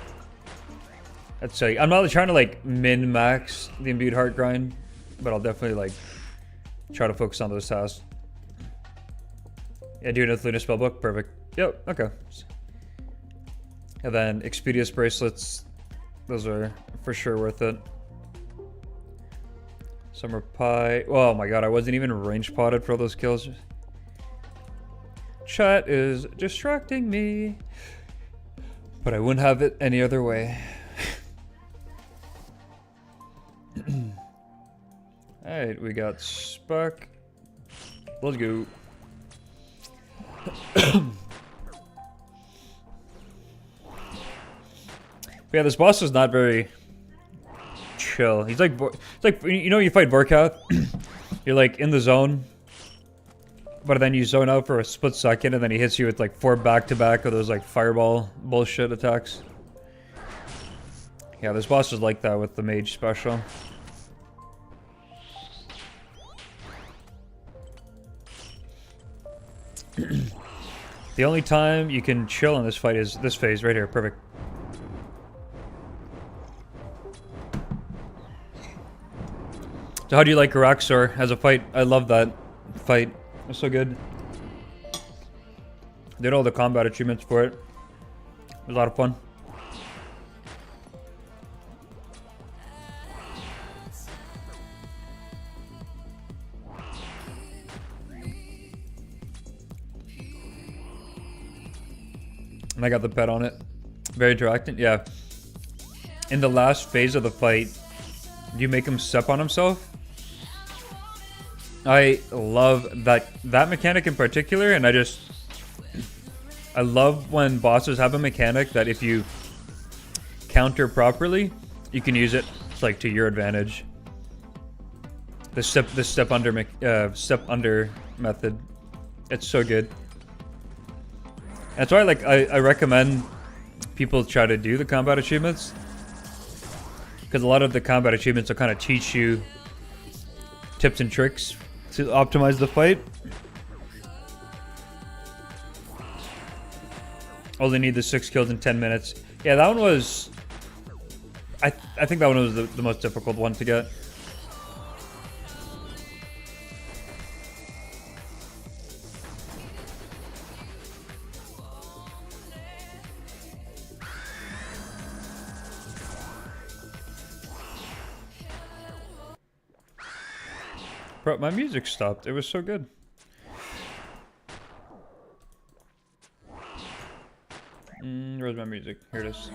that's like, I'm not trying to like min-max the imbued heart grind, but I'll definitely like try to focus on those tasks. Yeah, do another Lunar Spellbook. Perfect. Yep, okay. And then Expedius Bracelets. Those are for sure worth it. Summer Pie. Oh my god, I wasn't even range potted for all those kills. Chat is distracting me. But I wouldn't have it any other way. Alright, we got Spuck. Let's go. Yeah, this boss is not very chill. He's like you know, you fight Vorkath, you're like in the zone, but then you zone out for a split second, and then he hits you with like 4 back-to-back of those like fireball bullshit attacks. Yeah, this boss is like that with the mage special. The only time you can chill in this fight is this phase right here. Perfect. So how do you like Araxor as a fight? I love that fight. It's so good. Did all the combat achievements for it. It was a lot of fun. And I got the pet on it. Very interacting. Yeah. In the last phase of the fight, do you make him step on himself? I love that mechanic in particular, and I love when bosses have a mechanic that if you counter properly, you can use it like to your advantage. The step under method, it's so good. That's why I recommend people try to do the combat achievements, because a lot of the combat achievements will kind of teach you tips and tricks to optimize the fight. Only need the 6 kills in 10 minutes. Yeah, that one was... I think that one was the most difficult one to get. Bro, my music stopped. It was so good. Where's my music? Here it is.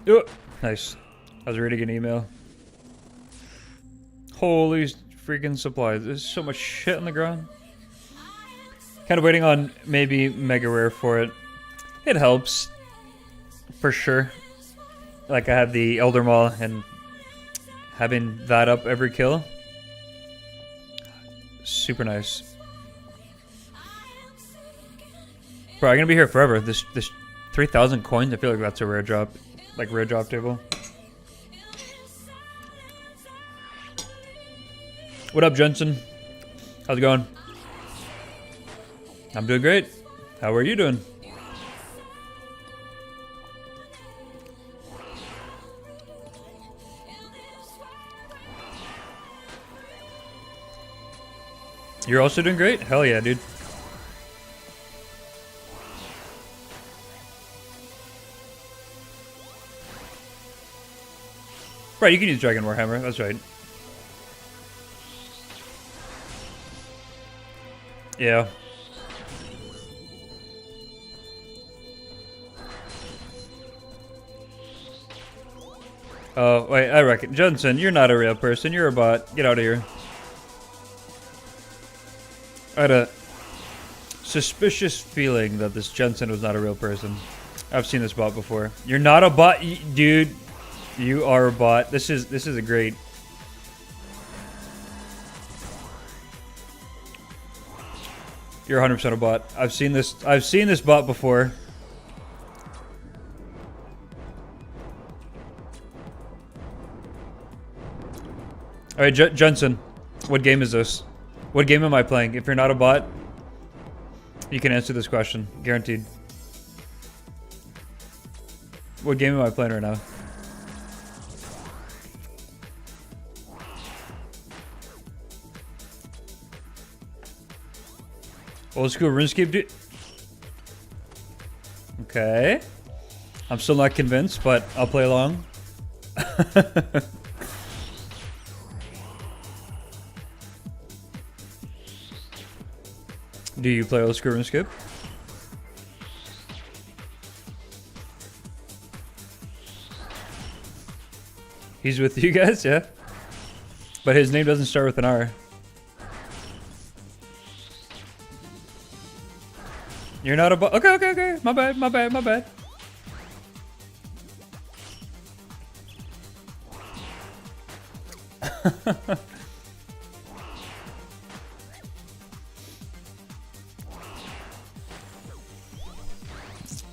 Oh, nice. I was reading an email. Holy freaking supplies. There's so much shit on the ground. Kind of waiting on maybe Mega Rare for it. It helps. For sure. Like I have the Elder Maul and having that up every kill. Super nice. Bro, I'm gonna be here forever. This 3,000 coins, I feel like that's a rare drop. Like rare drop table. What up, Jensen? How's it going? I'm doing great. How are you doing? You're also doing great? Hell yeah, dude. Right, you can use Dragon Warhammer, that's right. Yeah. Oh, wait, I reckon. Jensen, you're not a real person, you're a bot. Get out of here. I had a suspicious feeling that this Jensen was not a real person. I've seen this bot before. You're not a bot, dude. You are a bot. This is a great. You're 100% a bot. I've seen this bot before. All right, Jensen, what game is this? What game am I playing? If you're not a bot, you can answer this question, guaranteed. What game am I playing right now? Old school RuneScape, dude. Okay. I'm still not convinced, but I'll play along. Do you play old school RuneScape? He's with you guys, yeah? But his name doesn't start with an R. You're not a bot. Okay. My bad.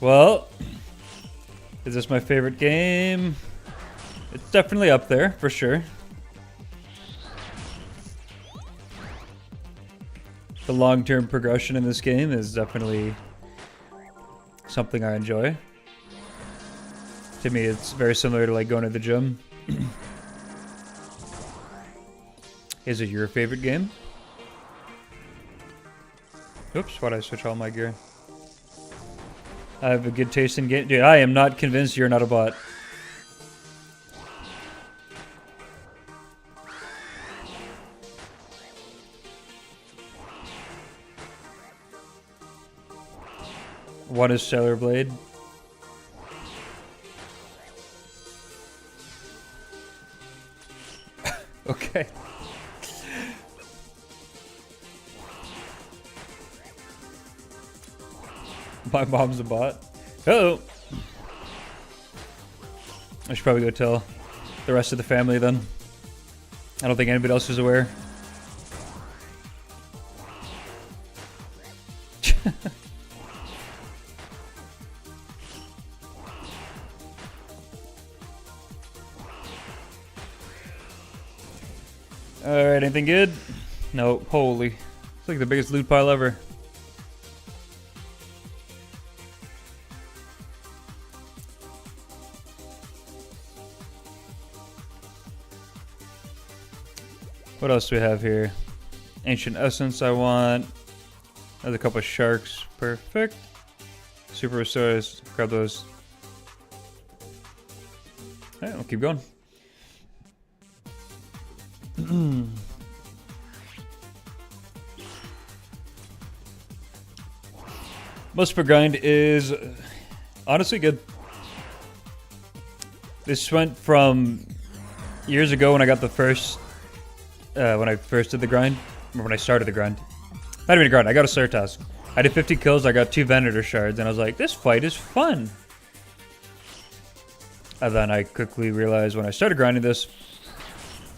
Well, is this my favorite game? It's definitely up there, for sure. The long-term progression in this game is definitely something I enjoy. To me, it's very similar to like going to the gym. Is it your favorite game? Oops, why'd I switch all my gear? I have a good taste in game. Dude, I am not convinced you're not a bot. One is Sailor Blade. Okay. My mom's a bot. Hello. I should probably go tell the rest of the family then. I don't think anybody else is aware. Alright, anything good? No, holy. It's like the biggest loot pile ever. What else do we have here? Ancient Essence I want. There's a couple of sharks. Perfect. Super Restores. Grab those. Alright, we'll keep going. MUSPAH grind is honestly good. This went from years ago when I got the first, when I first did the grind, or when I started the grind. Not even a grind, I got a start task. I did 50 kills, I got 2 Venator shards, and I was like, this fight is fun. And then I quickly realized when I started grinding this,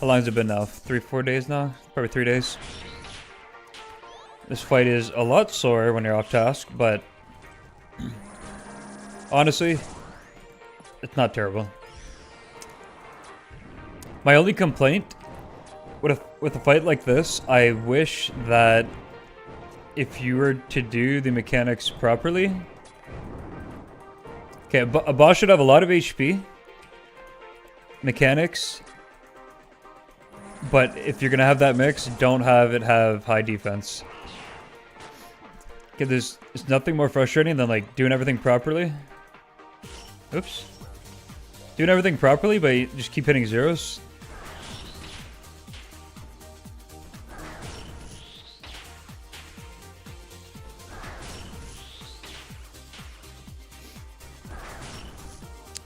how long has it been now? 3-4 days now? Probably 3 days. This fight is a lot slower when you're off task, but honestly, it's not terrible. My only complaint with a fight like this, I wish that if you were to do the mechanics properly. Okay, a boss should have a lot of HP, mechanics, but if you're gonna have that mix, don't have it have high defense. Okay, there's nothing more frustrating than like doing everything properly. Oops. Doing everything properly, but you just keep hitting zeros.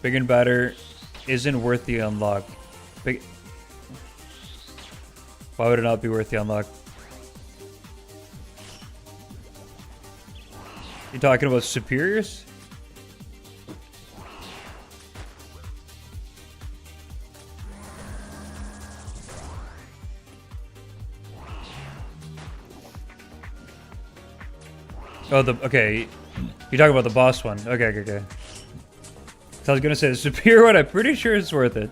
Big and Batter isn't worth the unlock. Why would it not be worth the unlock? You talking about superiors? Oh, okay. You're talking about the boss one. Okay. So I was gonna say the superior one. I'm pretty sure it's worth it.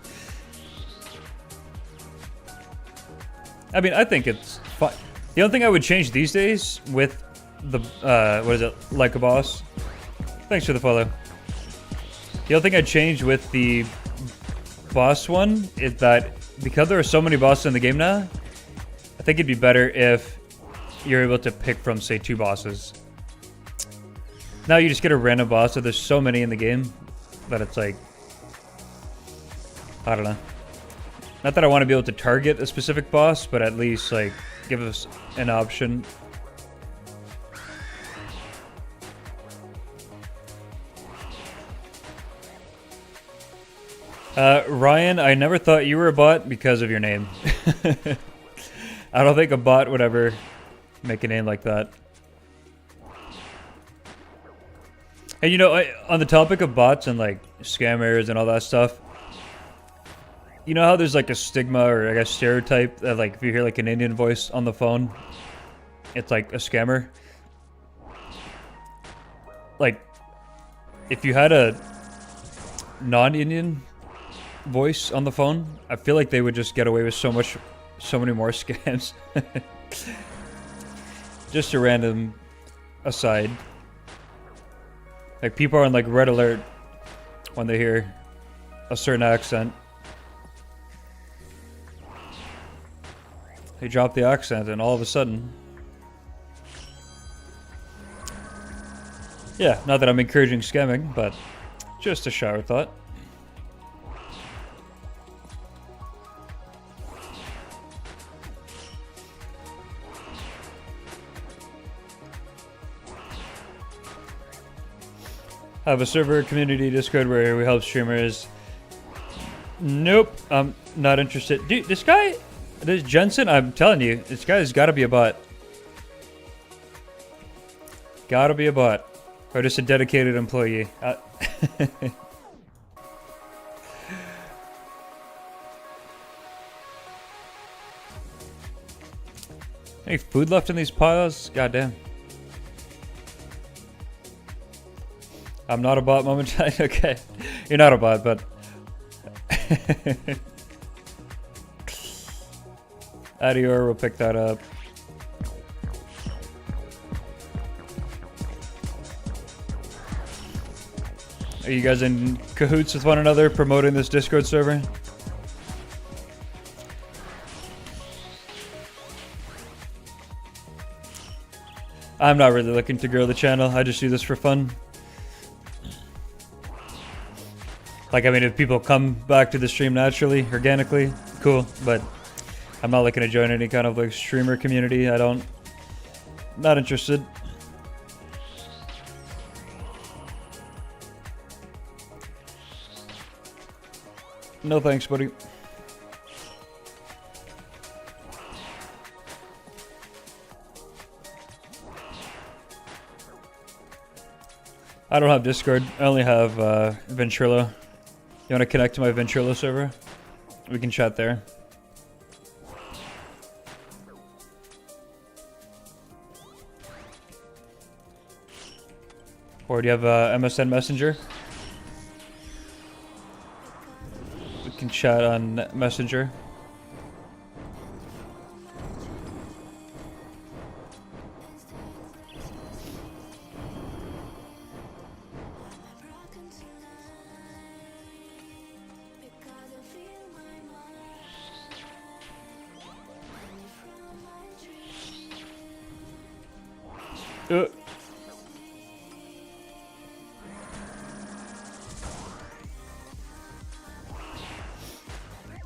I mean, I think it's fine. The only thing I would change these days with the what is it? Like a boss. Thanks for the follow. The only thing I'd change with the boss one is that because there are so many bosses in the game now, I think it'd be better if you're able to pick from, say, 2 bosses. Now you just get a random boss, so there's so many in the game that it's like, I don't know. Not that I want to be able to target a specific boss, but at least like give us an option. Ryan, I never thought you were a bot because of your name. I don't think a bot would ever make a name like that. And you know, on the topic of bots and like scammers and all that stuff, you know how there's like a stigma or I guess stereotype that like if you hear like an Indian voice on the phone, it's like a scammer? Like, if you had a non-Indian voice on the phone, I feel like they would just get away with so many more scams. Just a random aside. Like, people are on like red alert when they hear a certain accent. They drop the accent and all of a sudden... Yeah, not that I'm encouraging scamming, but just a shower thought. I have a server community Discord where we help streamers. Nope, I'm not interested. Dude, this guy, this Jensen, I'm telling you, this guy's gotta be a bot. Gotta be a bot. Or just a dedicated employee. Any food left in these piles? Goddamn. I'm not a bot momentarily. Okay. You're not a bot, but... Adior, we'll pick that up. Are you guys in cahoots with one another promoting this Discord server? I'm not really looking to grow the channel. I just do this for fun. Like, I mean, if people come back to the stream naturally, organically, cool. But I'm not looking to join any kind of like streamer community. Not interested. No thanks, buddy. I don't have Discord. I only have Ventrilo. You want to connect to my Ventrilo server? We can chat there. Or do you have MSN Messenger? We can chat on Messenger.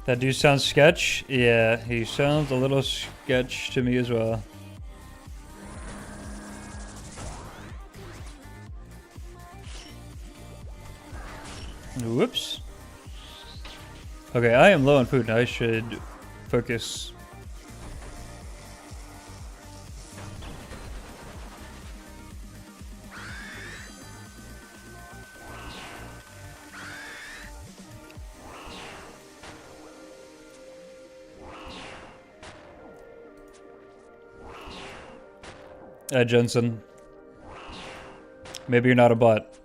That dude sounds sketch? Yeah, he sounds a little sketch to me as well. Whoops. Okay, I am low on food. I should focus. Jensen. Maybe you're not a bot.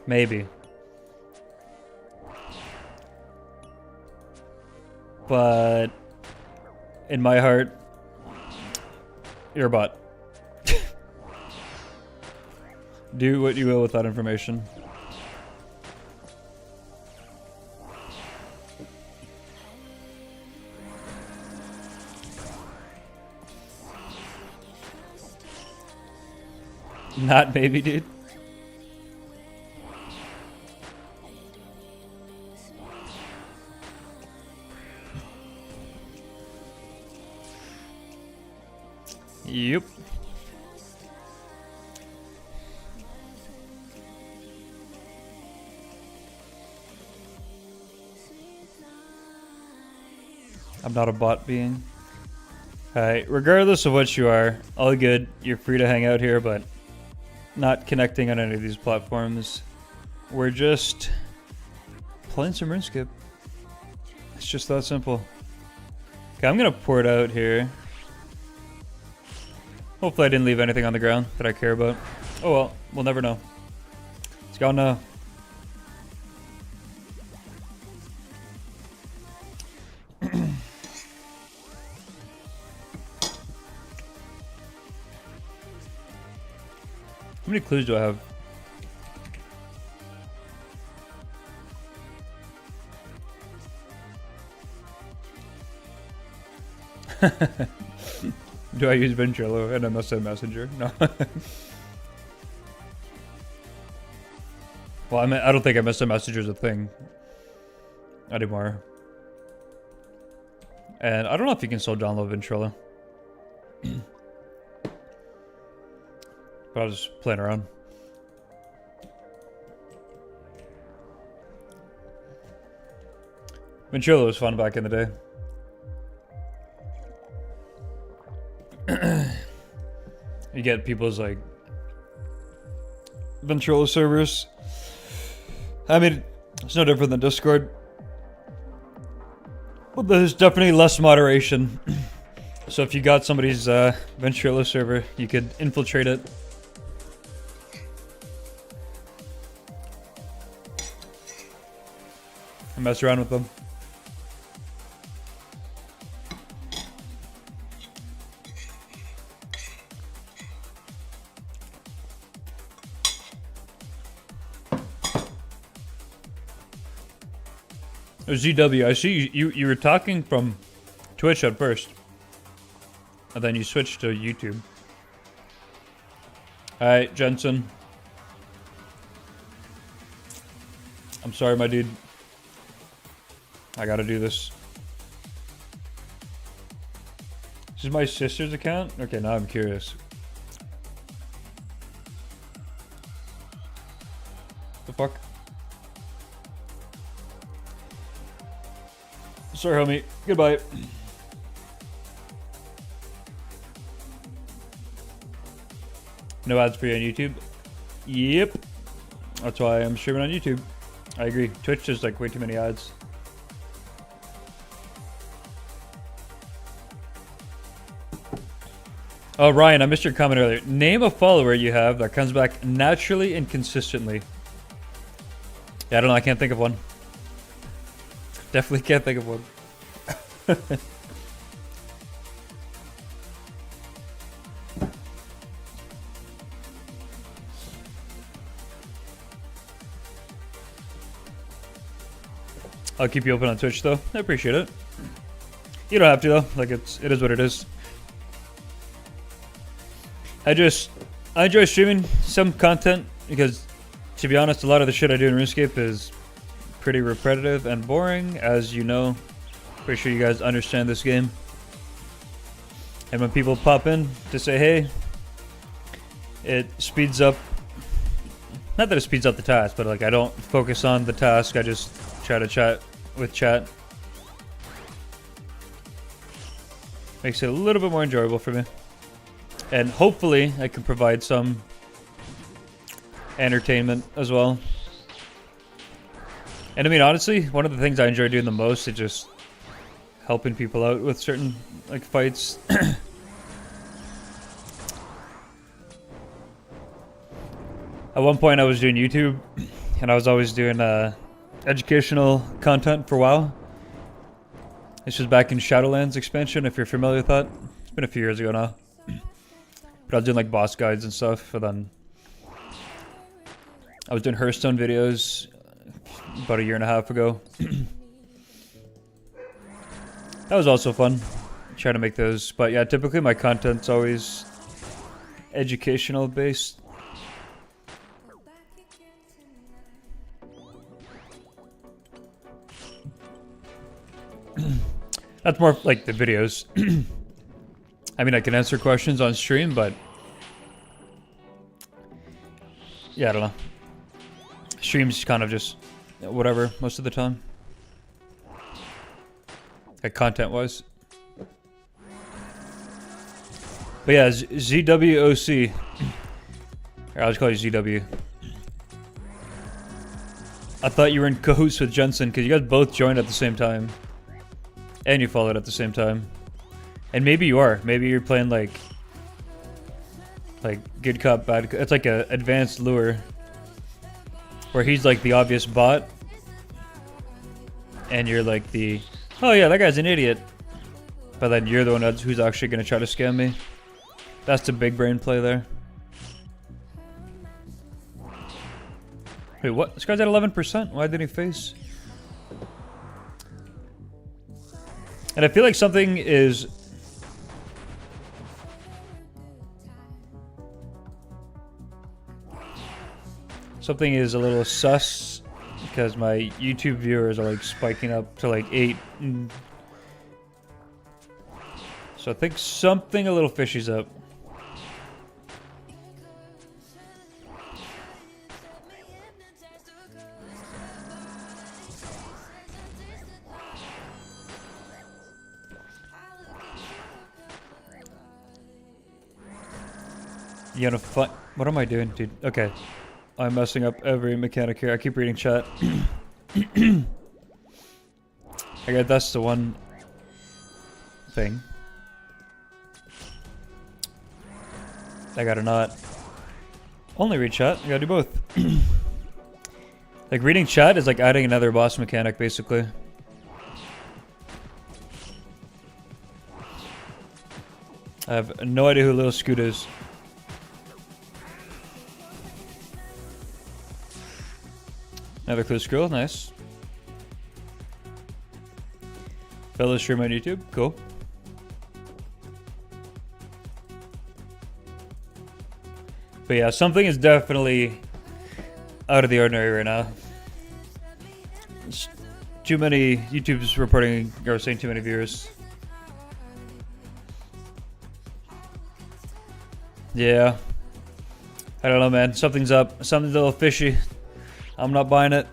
Maybe. But in my heart, you're a bot. Do what you will with that information. Not maybe, dude. Yep. I'm not a bot being. Alright, regardless of what you are, all good. You're free to hang out here, but not connecting on any of these platforms. We're just playing some RuneScape. It's just that simple. Okay, I'm gonna pour it out here. Hopefully I didn't leave anything on the ground that I care about. Oh well, we'll never know. It's gone now. How many clues do I have? Do I use Ventrilo and MSN Messenger? No. Well, I don't think MSN Messenger is a thing anymore. And I don't know if you can still download Ventrilo. But I was just playing around. Ventrilo was fun back in the day. You get people's like Ventrilo servers. I mean, it's no different than Discord. But there's definitely less moderation. So if you got somebody's Ventrilo server, you could infiltrate it. And mess around with them. ZW, I see you were talking from Twitch at first. And then you switched to YouTube. Alright, Jensen. I'm sorry, my dude. I gotta do this. This is my sister's account? Okay, now I'm curious. The fuck? Sorry, homie. Goodbye. No ads for you on YouTube? Yep. That's why I'm streaming on YouTube. I agree. Twitch is like way too many ads. Oh, Ryan, I missed your comment earlier. Name a follower you have that comes back naturally and consistently. Yeah, I don't know. I can't think of one. Definitely can't think of one. I'll keep you open on Twitch though. I appreciate it. You don't have to though. Like it is what it is. I enjoy streaming some content because, to be honest, a lot of the shit I do in RuneScape is pretty repetitive and boring, as you know. Pretty sure you guys understand this game. And when people pop in to say hey, it speeds up. Not that it speeds up the task, but like I don't focus on the task. I just try to chat with chat. Makes it a little bit more enjoyable for me. And hopefully I can provide some entertainment as well. And I mean, honestly, one of the things I enjoy doing the most is just helping people out with certain like fights. At one point I was doing YouTube and I was always doing educational content for a while. This was back in Shadowlands expansion, if you're familiar with that. It's been a few years ago now. But I was doing like boss guides and stuff, and then I was doing Hearthstone videos about a year and a half ago. That was also fun, trying to make those. But yeah, typically my content's always educational based. That's more like the videos. I mean, I can answer questions on stream, but yeah, I don't know. Stream's kind of just whatever most of the time. Like content-wise. But yeah, ZWOC. I'll just call you ZW. I thought you were in cahoots with Jensen because you guys both joined at the same time. And you followed at the same time. And maybe you are. Maybe you're playing like good cop, bad cop. It's like a advanced lure. Where he's like the obvious bot. And you're like the, oh yeah, that guy's an idiot. But then you're the one who's actually going to try to scam me. That's the big brain play there. Wait, what? This guy's at 11%. Why didn't he face? And I feel like something is... Something is a little sus. Because my YouTube viewers are like spiking up to like 8. So I think something a little fishy's up. You gonna fight? What am I doing, dude? Okay. I'm messing up every mechanic here. I keep reading chat. Okay, that's the one thing. I gotta not only read chat. I gotta do both. Like, reading chat is like adding another boss mechanic, basically. I have no idea who Little Scoot is. Another clue scroll, nice. Fellow stream on YouTube, cool. But yeah, something is definitely out of the ordinary right now. It's too many YouTube's reporting or saying too many viewers. Yeah. I don't know, man. Something's up. Something's a little fishy. I'm not buying it.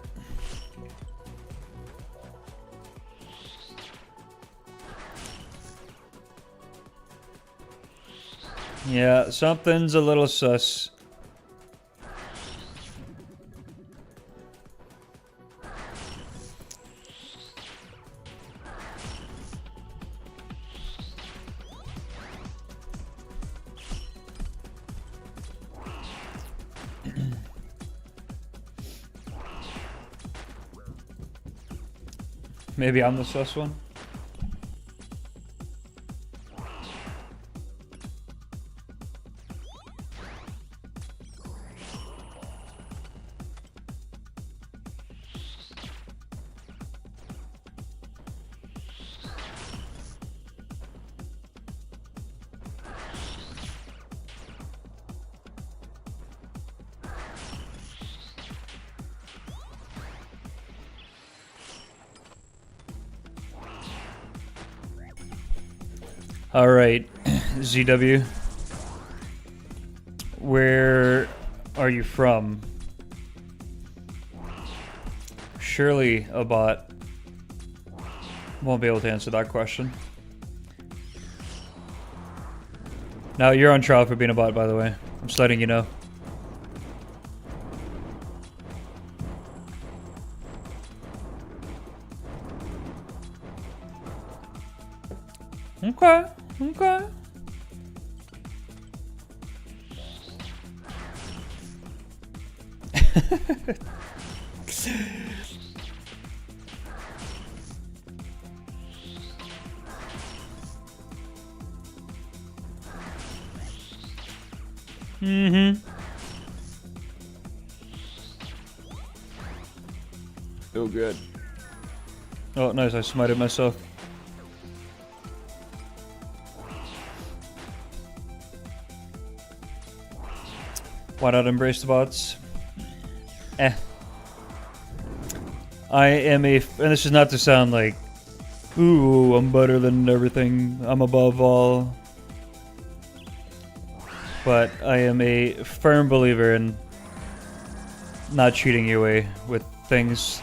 Yeah, something's a little sus. Maybe I'm the sus one. All right, ZW. Where are you from? Surely a bot won't be able to answer that question. Now you're on trial for being a bot, by the way. I'm just letting you know. Okay, okay. Oh, good. Oh, nice. I smited myself. Why not embrace the bots? I am and this is not to sound like, ooh, I'm better than everything, I'm above all. But I am a firm believer in not cheating your way with things.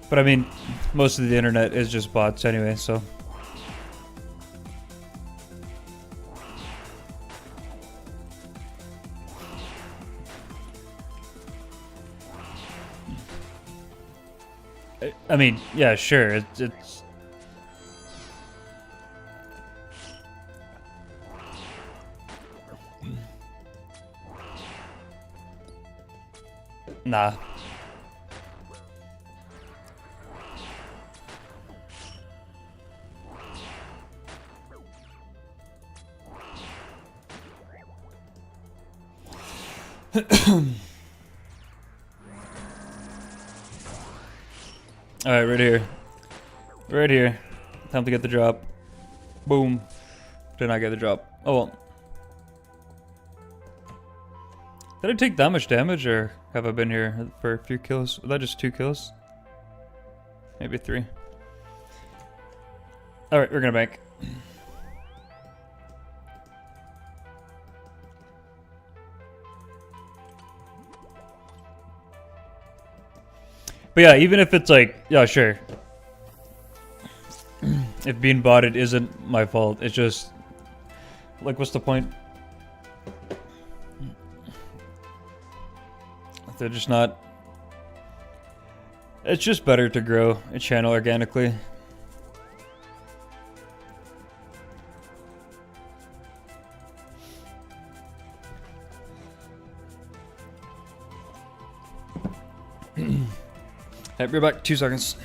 But I mean, most of the internet is just bots anyway, so. I mean, yeah, sure, it's nah. Alright, right here. Right here. Time to get the drop. Boom. Did not get the drop. Oh well. Did I take that much damage, or have I been here for a few kills? Was that just 2 kills? Maybe 3. Alright, we're gonna bank. But yeah, even if it's like, yeah, sure. If being botted isn't my fault, it's just, like, what's the point? They're just not. It's just better to grow a channel organically. Hey, be back. 2 seconds.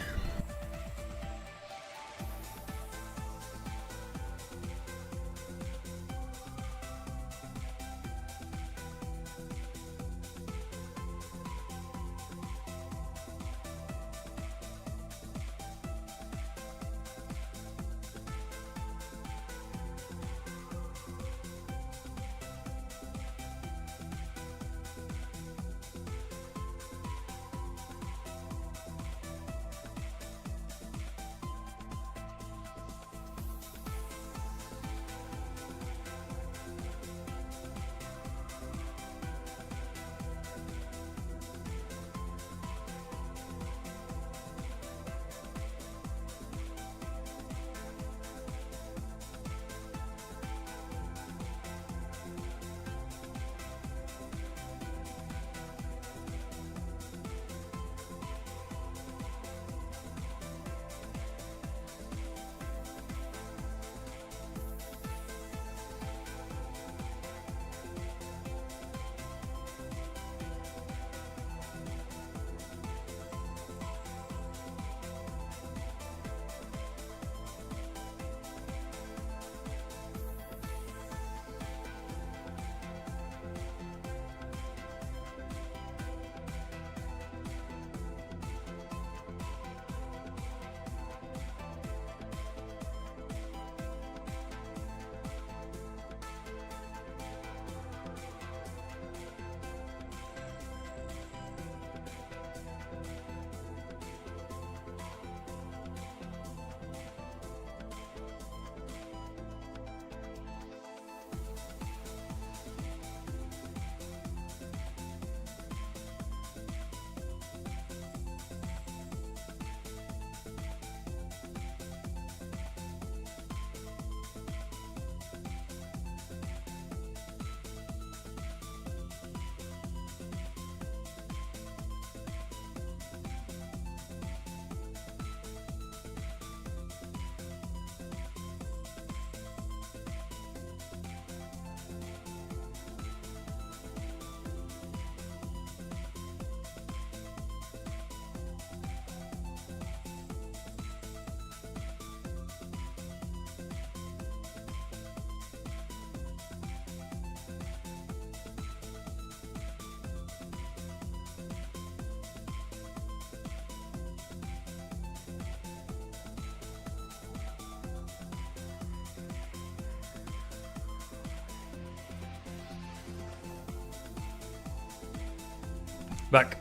Back.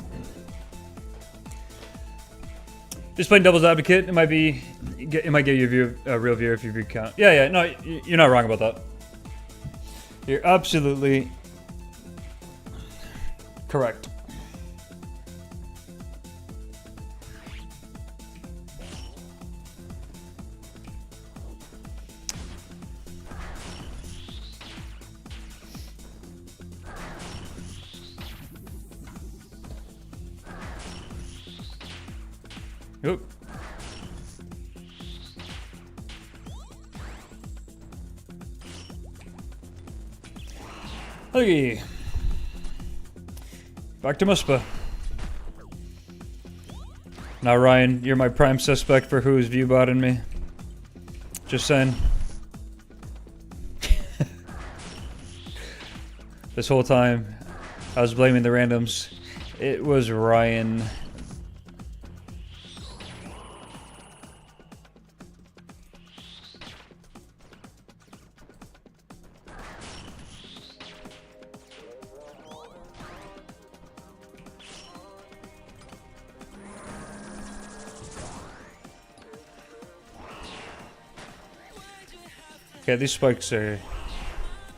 Just playing devil's advocate. It might give you a real view if you recount. Yeah. No, you're not wrong about that. You're absolutely correct. Oop. Okay. Back to MUSPAH. Now, Ryan, you're my prime suspect for who's viewbotting me. Just saying. This whole time, I was blaming the randoms. It was Ryan. Okay, these spikes are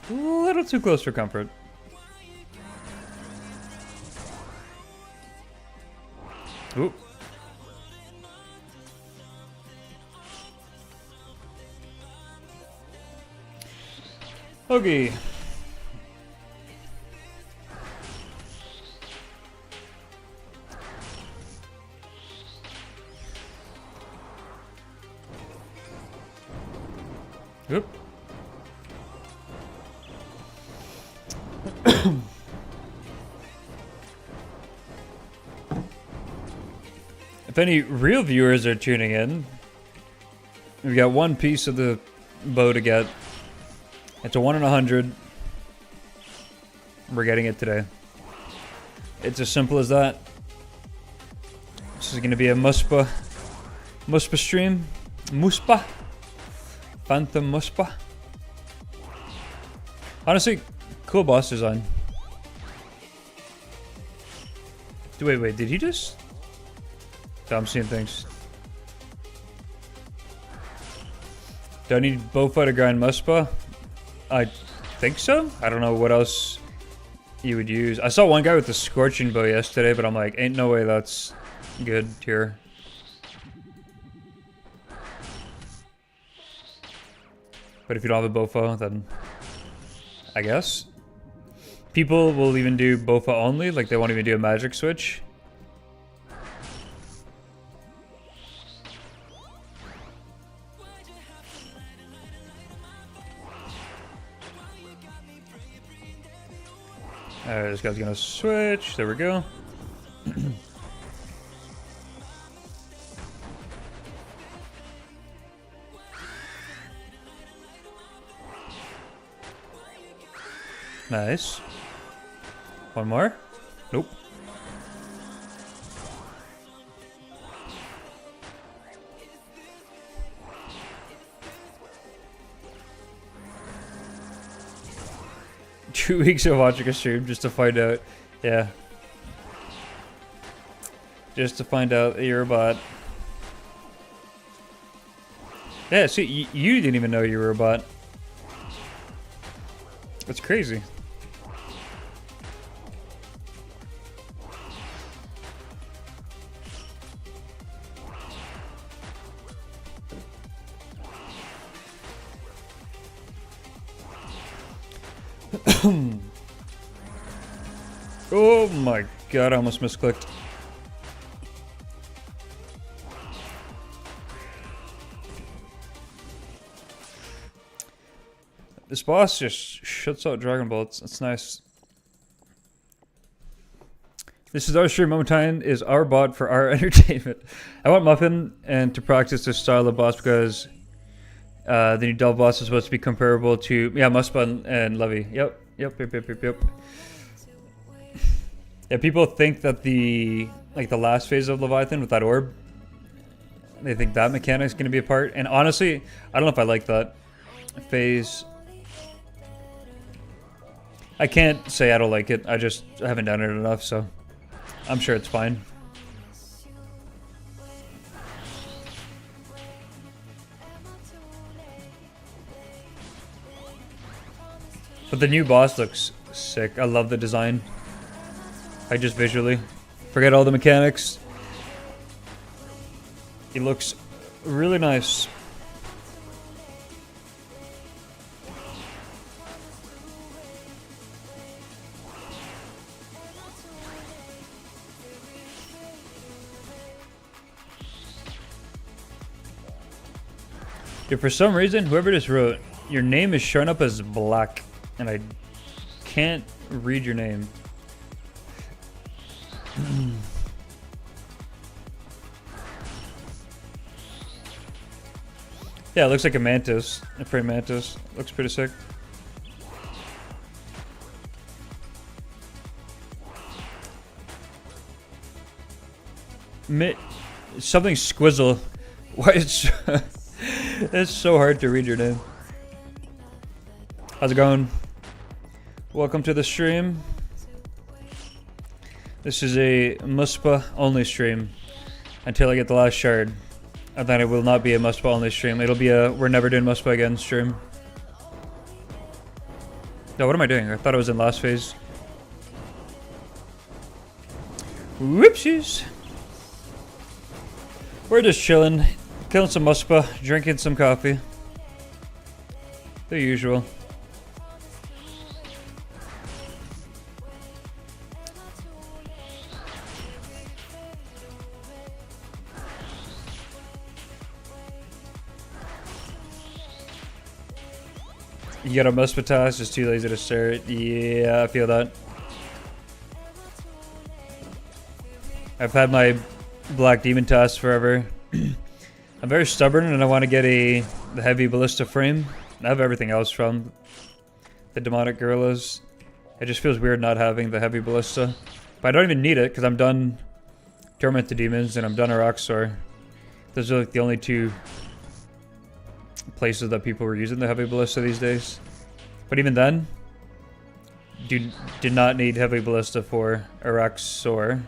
a little too close for comfort. Ooh. Okay. Oop. If any real viewers are tuning in, we've got one piece of the bow to get. It's a 1 in 100. We're getting it today. It's as simple as that. This is going to be a MUSPAH stream. MUSPAH. Phantom MUSPAH. Honestly, cool boss design. Wait, did he just... I'm seeing things. Do I need Bofa to grind MUSPAH? I think so. I don't know what else you would use. I saw one guy with the scorching bow yesterday, but I'm like, ain't no way that's good here. But if you don't have a Bofa, then I guess. People will even do Bofa only, like they won't even do a magic switch. Alright, this guy's gonna switch. There we go. Nice. One more? Nope. Two weeks of watching a stream just to find out. Yeah. Just to find out that you're a bot. Yeah, see, you didn't even know you were a bot. That's crazy. Oh my god, I almost misclicked. This boss just shuts out Dragon Bolts. That's nice. This is our stream. Momentine is our bot for our entertainment. I want Muffin and to practice this style of boss because the new Delve boss is supposed to be comparable to MUSPAH and Levy. Yep. Yeah, people think that the last phase of Leviathan with that orb, they think that mechanic's gonna be a part. And honestly, I don't know if I like that phase. I can't say I don't like it. I haven't done it enough, so I'm sure it's fine. But the new boss looks sick. I love the design. Just visually. Forget all the mechanics. He looks really nice. Dude, for some reason, whoever just wrote, your name is showing up as black, and I can't read your name. Yeah, it looks like a mantis, a praying mantis. Looks pretty sick. Something Squizzle. Why it's it's so hard to read your name. How's it going? Welcome to the stream. This is a MUSPAH only stream until I get the last shard. And then it will not be a MUSPAH only stream. It'll be a we're never doing MUSPAH again stream. No, what am I doing? I thought I was in last phase. Whoopsies. We're just chilling, killing some MUSPAH, drinking some coffee. The usual. You got a MUSPAH task, just too lazy to start. Yeah, I feel that. I've had my Black Demon task forever. I'm very stubborn and I want to get the heavy ballista frame. I have everything else from the demonic gorillas. It just feels weird not having the heavy ballista. But I don't even need it because I'm done Torment the Demons and I'm done Araxor. Those are like the only two places that people were using the heavy ballista these days. But even then, did not need heavy ballista for Araxor.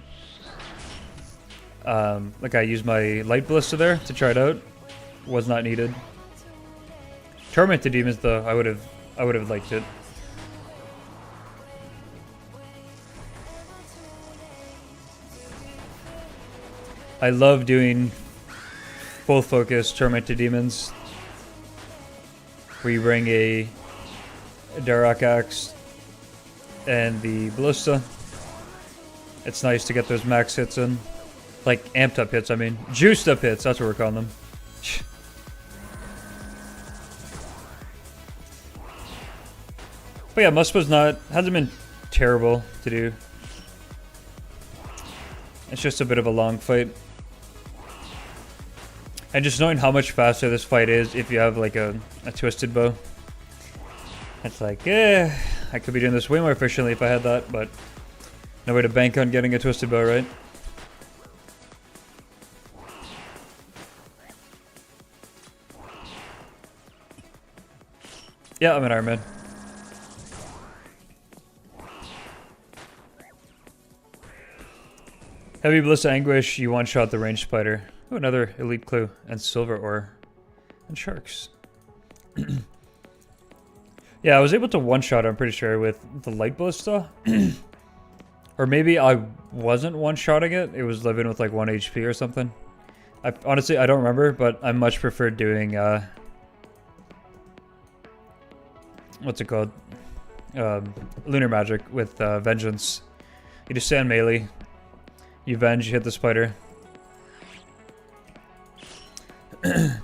Like I used my light ballista there to try it out. Was not needed. Torment the Demons though, I would have liked it. I love doing full focus Tormented Demons, where you bring a Darok Axe and the Ballista. It's nice to get those max hits in. Like, amped up hits, I mean. Juiced up hits, that's what we're calling them. But yeah, MUSPAH's hasn't been terrible to do. It's just a bit of a long fight. And just knowing how much faster this fight is if you have like a twisted bow. It's like, I could be doing this way more efficiently if I had that, but no way to bank on getting a twisted bow, right? Yeah, I'm an Ironman. Heavy Ballista Anguish, you one-shot the ranged spider. Oh, another elite clue. And silver ore. And sharks. Yeah, I was able to one-shot, I'm pretty sure, with the light ballista. Or maybe I wasn't one-shotting it. It was living with like 1 HP or something. Honestly, I don't remember, but I much prefer doing, what's it called? Lunar Magic with Vengeance. You just stay on melee. You venge, you hit the spider. And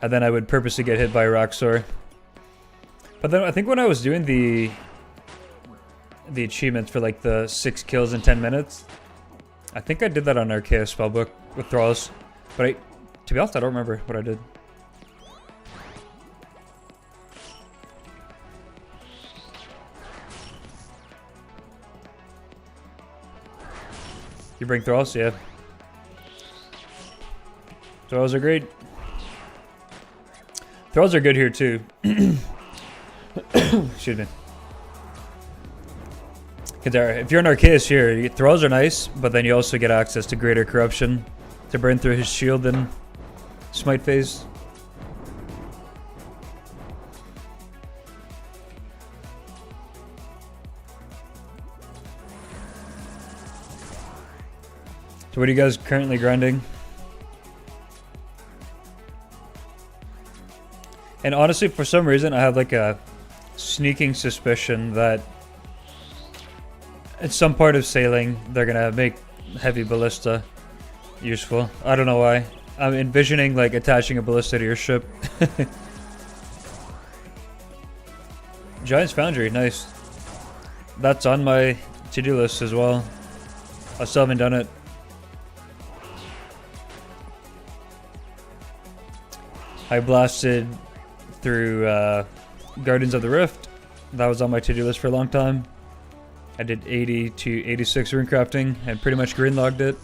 then I would purposely get hit by Araxor. But then I think when I was doing the achievements for like the 6 kills in 10 minutes, I think I did that on Arceus Spellbook with Thralls. But to be honest, I don't remember what I did. You bring Thralls? Yeah. Thralls are great. Thralls are good here too. Excuse me. If you're an Arceus here, Thralls are nice, but then you also get access to Greater Corruption to burn through his shield in Smite phase. So what are you guys currently grinding? And honestly, for some reason, I have like a sneaking suspicion that in some part of sailing, they're gonna make heavy ballista useful. I don't know why. I'm envisioning like attaching a ballista to your ship. Giant's Foundry, nice. That's on my to-do list as well. I still haven't done it. I blasted through Guardians of the Rift. That was on my to-do list for a long time. I did 80 to 86 rune crafting and pretty much greenlogged it.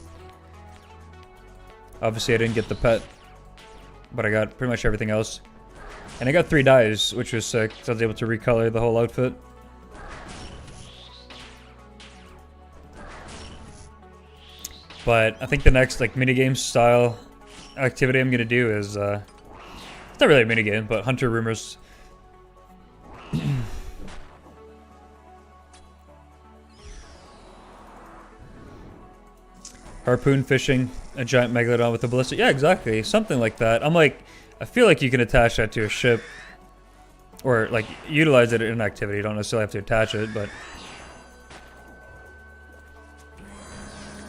Obviously I didn't get the pet, but I got pretty much everything else. And I got 3 dyes, which was sick, so I was able to recolor the whole outfit. But I think the next like minigame style activity I'm gonna do is it's not really a minigame, but Hunter Rumors. harpoon fishing a giant megalodon with a ballista. Yeah, exactly. Something like that. I'm like, I feel like you can attach that to a ship. Or, like, utilize it in an activity. You don't necessarily have to attach it, but...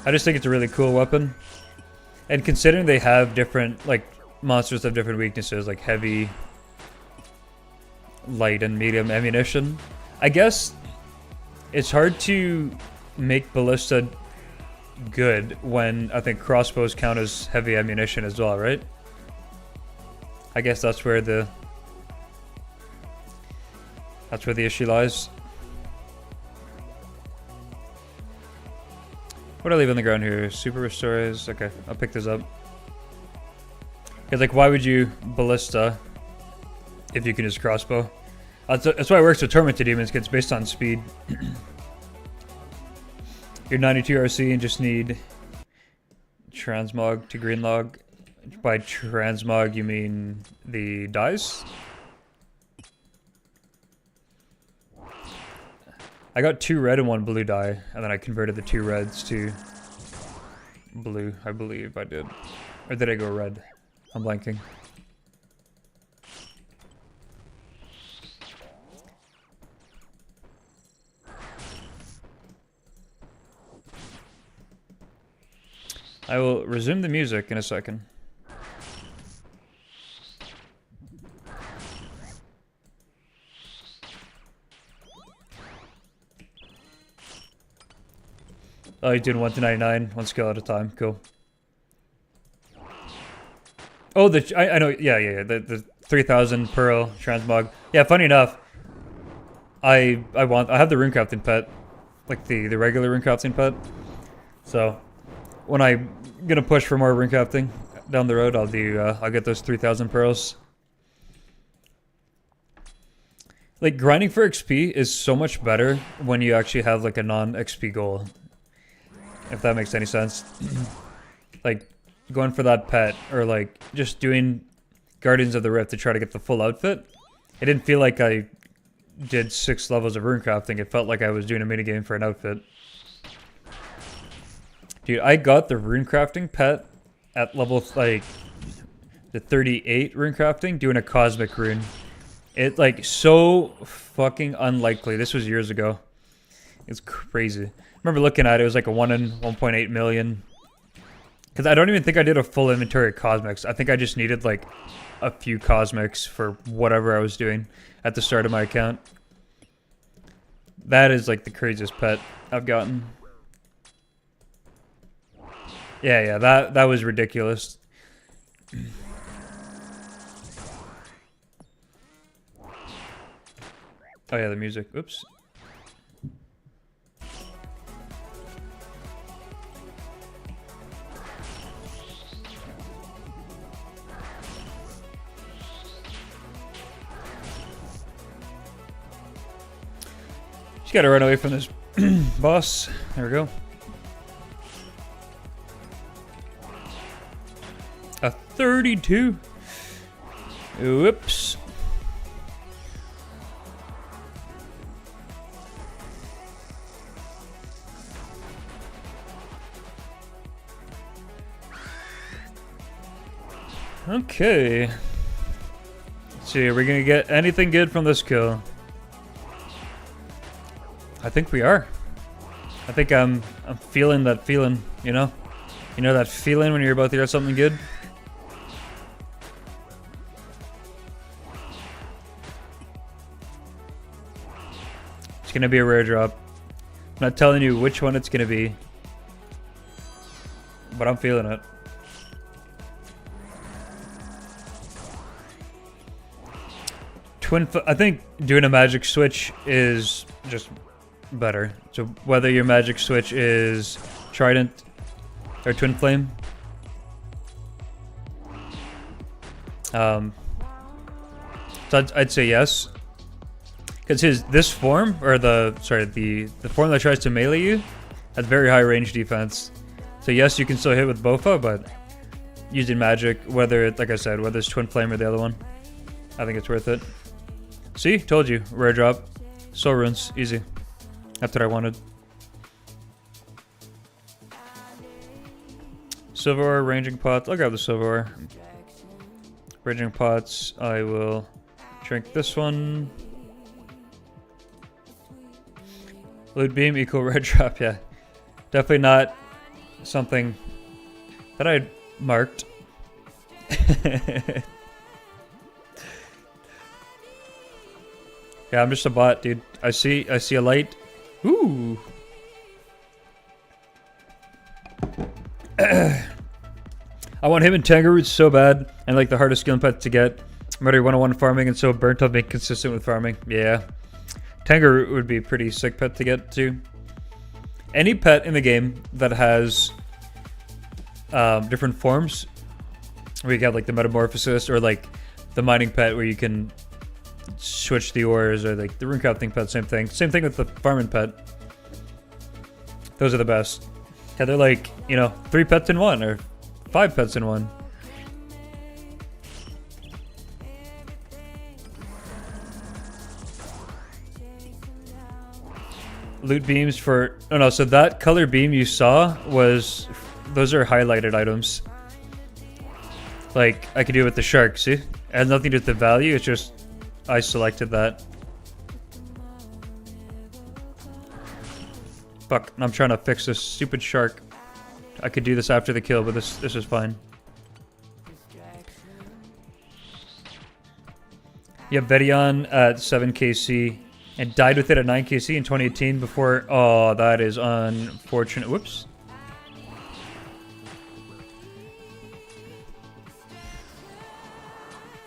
I just think it's a really cool weapon. And considering they have different, like, monsters have different weaknesses, like heavy, light, and medium ammunition. I guess it's hard to make ballista good when I think crossbows count as heavy ammunition as well, right? I guess that's where the issue lies. What do I leave on the ground here? Super restores. Okay, I'll pick this up. Because, like, why would you ballista if you can just crossbow? That's why it works with Tormented Demons, because it's based on speed. You're 92 RC and just need transmog to greenlog. By transmog, you mean the dice? I got 2 red and 1 blue die, and then I converted the 2 reds to blue, I believe I did. Or did I go red? I'm blanking. I will resume the music in a second. Oh, you're doing 1 to 99, 1 skill at a time. Cool. Oh, I know. Yeah. The 3,000 pearl transmog. Yeah, funny enough, I have the runecrafting pet, like the regular runecrafting pet. So when I'm gonna push for more runecrafting down the road, I'll get those 3,000 pearls. Like, grinding for XP is so much better when you actually have like a non-XP goal. If that makes any sense. Like, going for that pet, or like, just doing Guardians of the Rift to try to get the full outfit. It didn't feel like I did 6 levels of runecrafting. It felt like I was doing a minigame for an outfit. Dude, I got the runecrafting pet at level, like, the 38 runecrafting, doing a cosmic rune. It, like, so fucking unlikely. This was years ago. It's crazy. I remember looking at it, it was like a 1 in 1.8 million. Because I don't even think I did a full inventory of cosmics. I think I just needed like a few cosmics for whatever I was doing at the start of my account. That is like the craziest pet I've gotten. Yeah, that was ridiculous. Oh yeah, the music. Oops. Just gotta run away from this boss. There we go. A 32. Whoops. Okay. Let's see, are we gonna get anything good from this kill? I think we are. I think I'm feeling that feeling, you know? You know that feeling when you're about to get something good? It's gonna be a rare drop. I'm not telling you which one it's gonna be, but I'm feeling it. I think doing a magic switch is just better. So whether your magic switch is Trident or Twin Flame, so I'd say yes, because this form, or the form that tries to melee you, has very high range defense. So yes, you can still hit with Bofa, but using magic, whether it, like I said, whether it's Twin Flame or the other one, I think it's worth it. See, told you, rare drop, soul runes, easy. That's what I wanted. Silver ore, ranging pots. I'll grab the silver ore. Ranging pots. I will drink this one. Loot beam equal red drop. Yeah, definitely not something that I marked. Yeah, I'm just a bot, dude. I see a light. Ooh. I want him and Tangeroots so bad, and like the hardest skill pet to get. I'm already 101 farming and so burnt up being consistent with farming. Yeah. Tangeroot would be a pretty sick pet to get too. Any pet in the game that has different forms, where you got like the metamorphosis or like the mining pet where you can switch the ores, or like the rune crafting pet, same thing. Same thing with the farming pet. Those are the best. Yeah, they're like, you know, 3 pets in one or 5 pets in one. Loot beams for... Oh no, so that color beam you saw was... Those are highlighted items. Like, I could do it with the shark, see? It has nothing to do with the value, it's just... I selected that. Fuck, I'm trying to fix this stupid shark. I could do this after the kill, but this is fine. Yeah, Vedion at 7kc and died with it at 9kc in 2018 before... Oh, that is unfortunate. Whoops.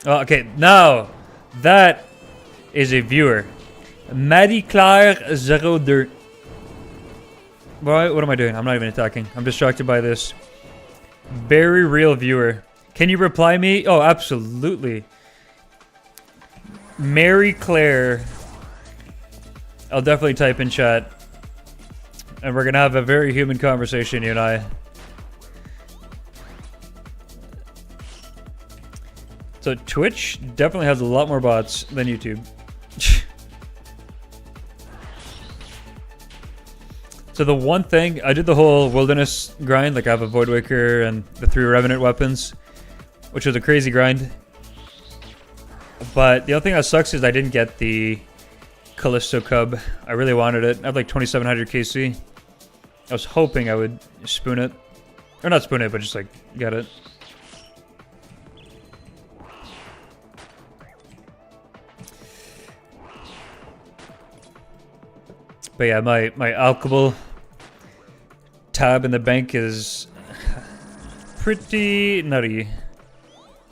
Oh, okay, now that is a viewer. Marie Claire 02. What am I doing? I'm not even attacking. I'm distracted by this. Very real viewer. Can you reply me? Oh, absolutely. Mary Claire. I'll definitely type in chat. And we're going to have a very human conversation, you and I. So Twitch definitely has a lot more bots than YouTube. So the one thing, I did the whole wilderness grind, like I have a Void Waker and the 3 Revenant weapons, which was a crazy grind. But the other thing that sucks is I didn't get the Callisto Cub. I really wanted it. I have like 2700 KC. I was hoping I would spoon it. Or not spoon it, but just like get it. But yeah, my alchemical tab in the bank is pretty nutty.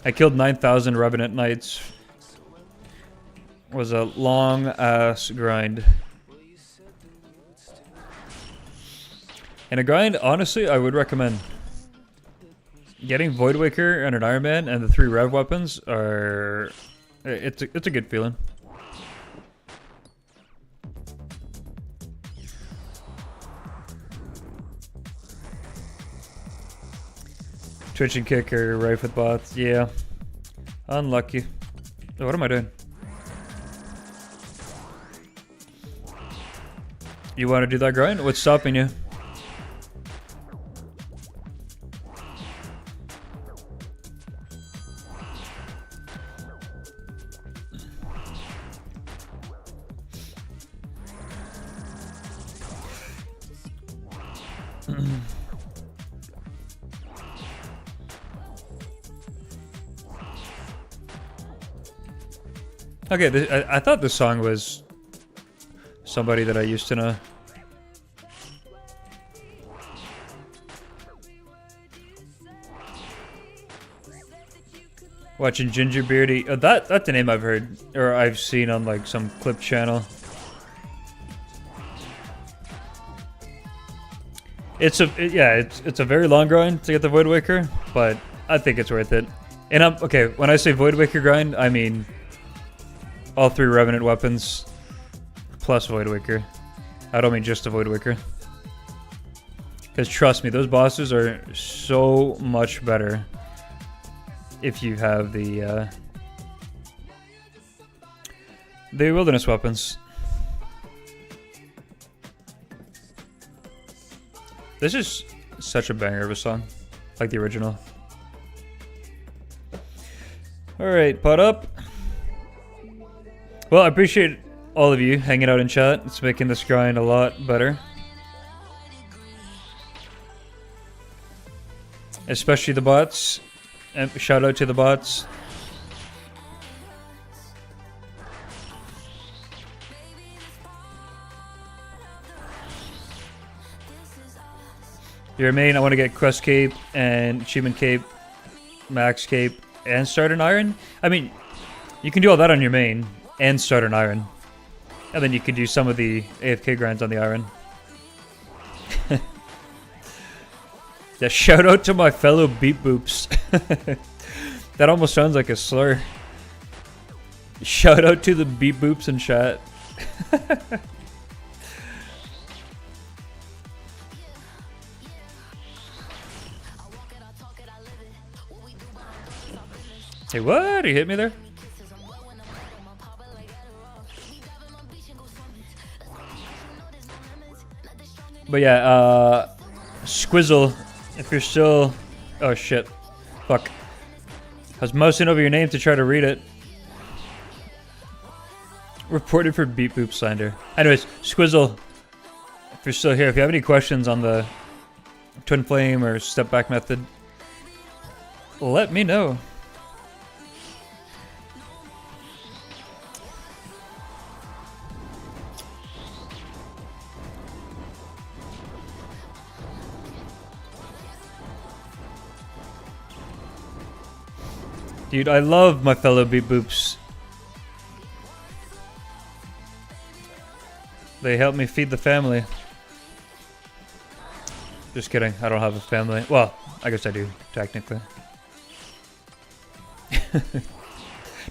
I killed 9,000 Revenant Knights. It was a long ass grind. And a grind, honestly, I would recommend. Getting Void Waker and an Ironman and the 3 Rev weapons are... It's a good feeling. Twitch and kick are rife with bots. Yeah. Unlucky. Oh, what am I doing? You want to do that grind? What's stopping you? Okay, I thought this song was somebody that I used to know. Watching Ginger Beardy. Oh, that's the name I've heard or I've seen on like some clip channel. It's a very long grind to get the Void Waker, but I think it's worth it. And okay, when I say Void Waker grind, I mean all 3 Revenant weapons plus Void Waker. I don't mean just the Void Waker. Because trust me, those bosses are so much better if you have the wilderness weapons. This is such a banger of a song. like the original. Alright, pot up. Well, I appreciate all of you hanging out in chat. It's making this grind a lot better. Especially the bots. And shout out to the bots. Your main, I want to get Quest Cape and Achievement Cape, Max Cape, and start an Iron. I mean, you can do all that on your main and start an Iron. And then you can do some of the AFK grinds on the Iron. Yeah, shout out to my fellow beep boops. That almost sounds like a slur. Shout out to the beep boops in chat. Hey, what? He hit me there? But yeah, Squizzle, if you're still... Oh shit. Fuck. I was mousing over your name to try to read it. Reported for beep boop slander. Anyways, Squizzle, if you're still here, if you have any questions on the Twin Flame or Step Back method, let me know. Dude, I love my fellow beep boops. They help me feed the family. Just kidding, I don't have a family. Well, I guess I do, technically.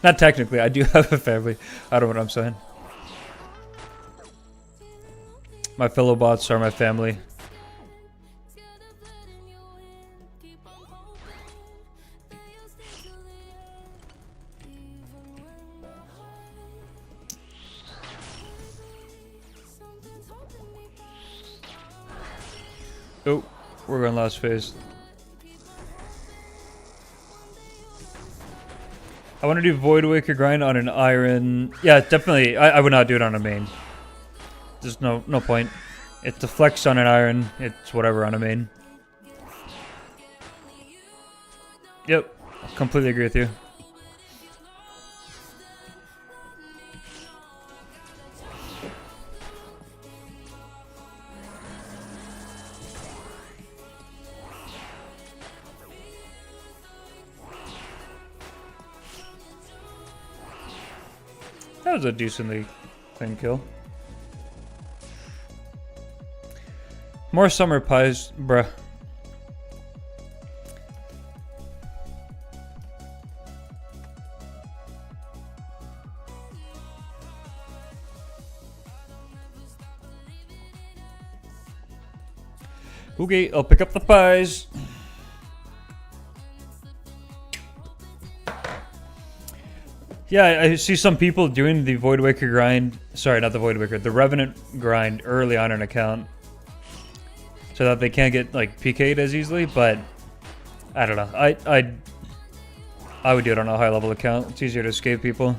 Not technically, I do have a family. I don't know what I'm saying. My fellow bots are my family. Oh, we're going last phase. I want to do Void Waker grind on an Iron. Yeah, definitely. I would not do it on a main. There's no point. It's a flex on an Iron. It's whatever on a main. Yep, completely agree with you. That was a decently clean kill. More summer pies, bruh. Okay, I'll pick up the pies. Yeah, I see some people doing the Void Waker grind. Sorry, not the Void Waker. The Revenant grind early on an account. So that they can't get, like, PK'd as easily. But, I don't know. I would do it on a high level account. It's easier to escape people.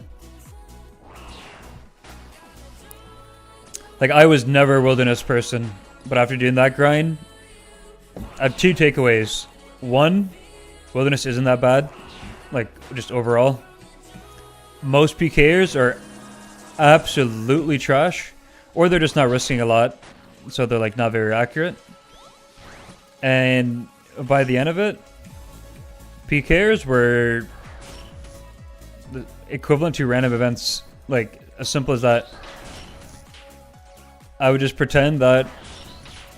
Like, I was never a Wilderness person. But after doing that grind, I have two takeaways. One, Wilderness isn't that bad. Like, just overall. Most PKers are absolutely trash, or they're just not risking a lot, so they're like not very accurate. And by the end of it, PKers were the equivalent to random events, like as simple as that. I would just pretend that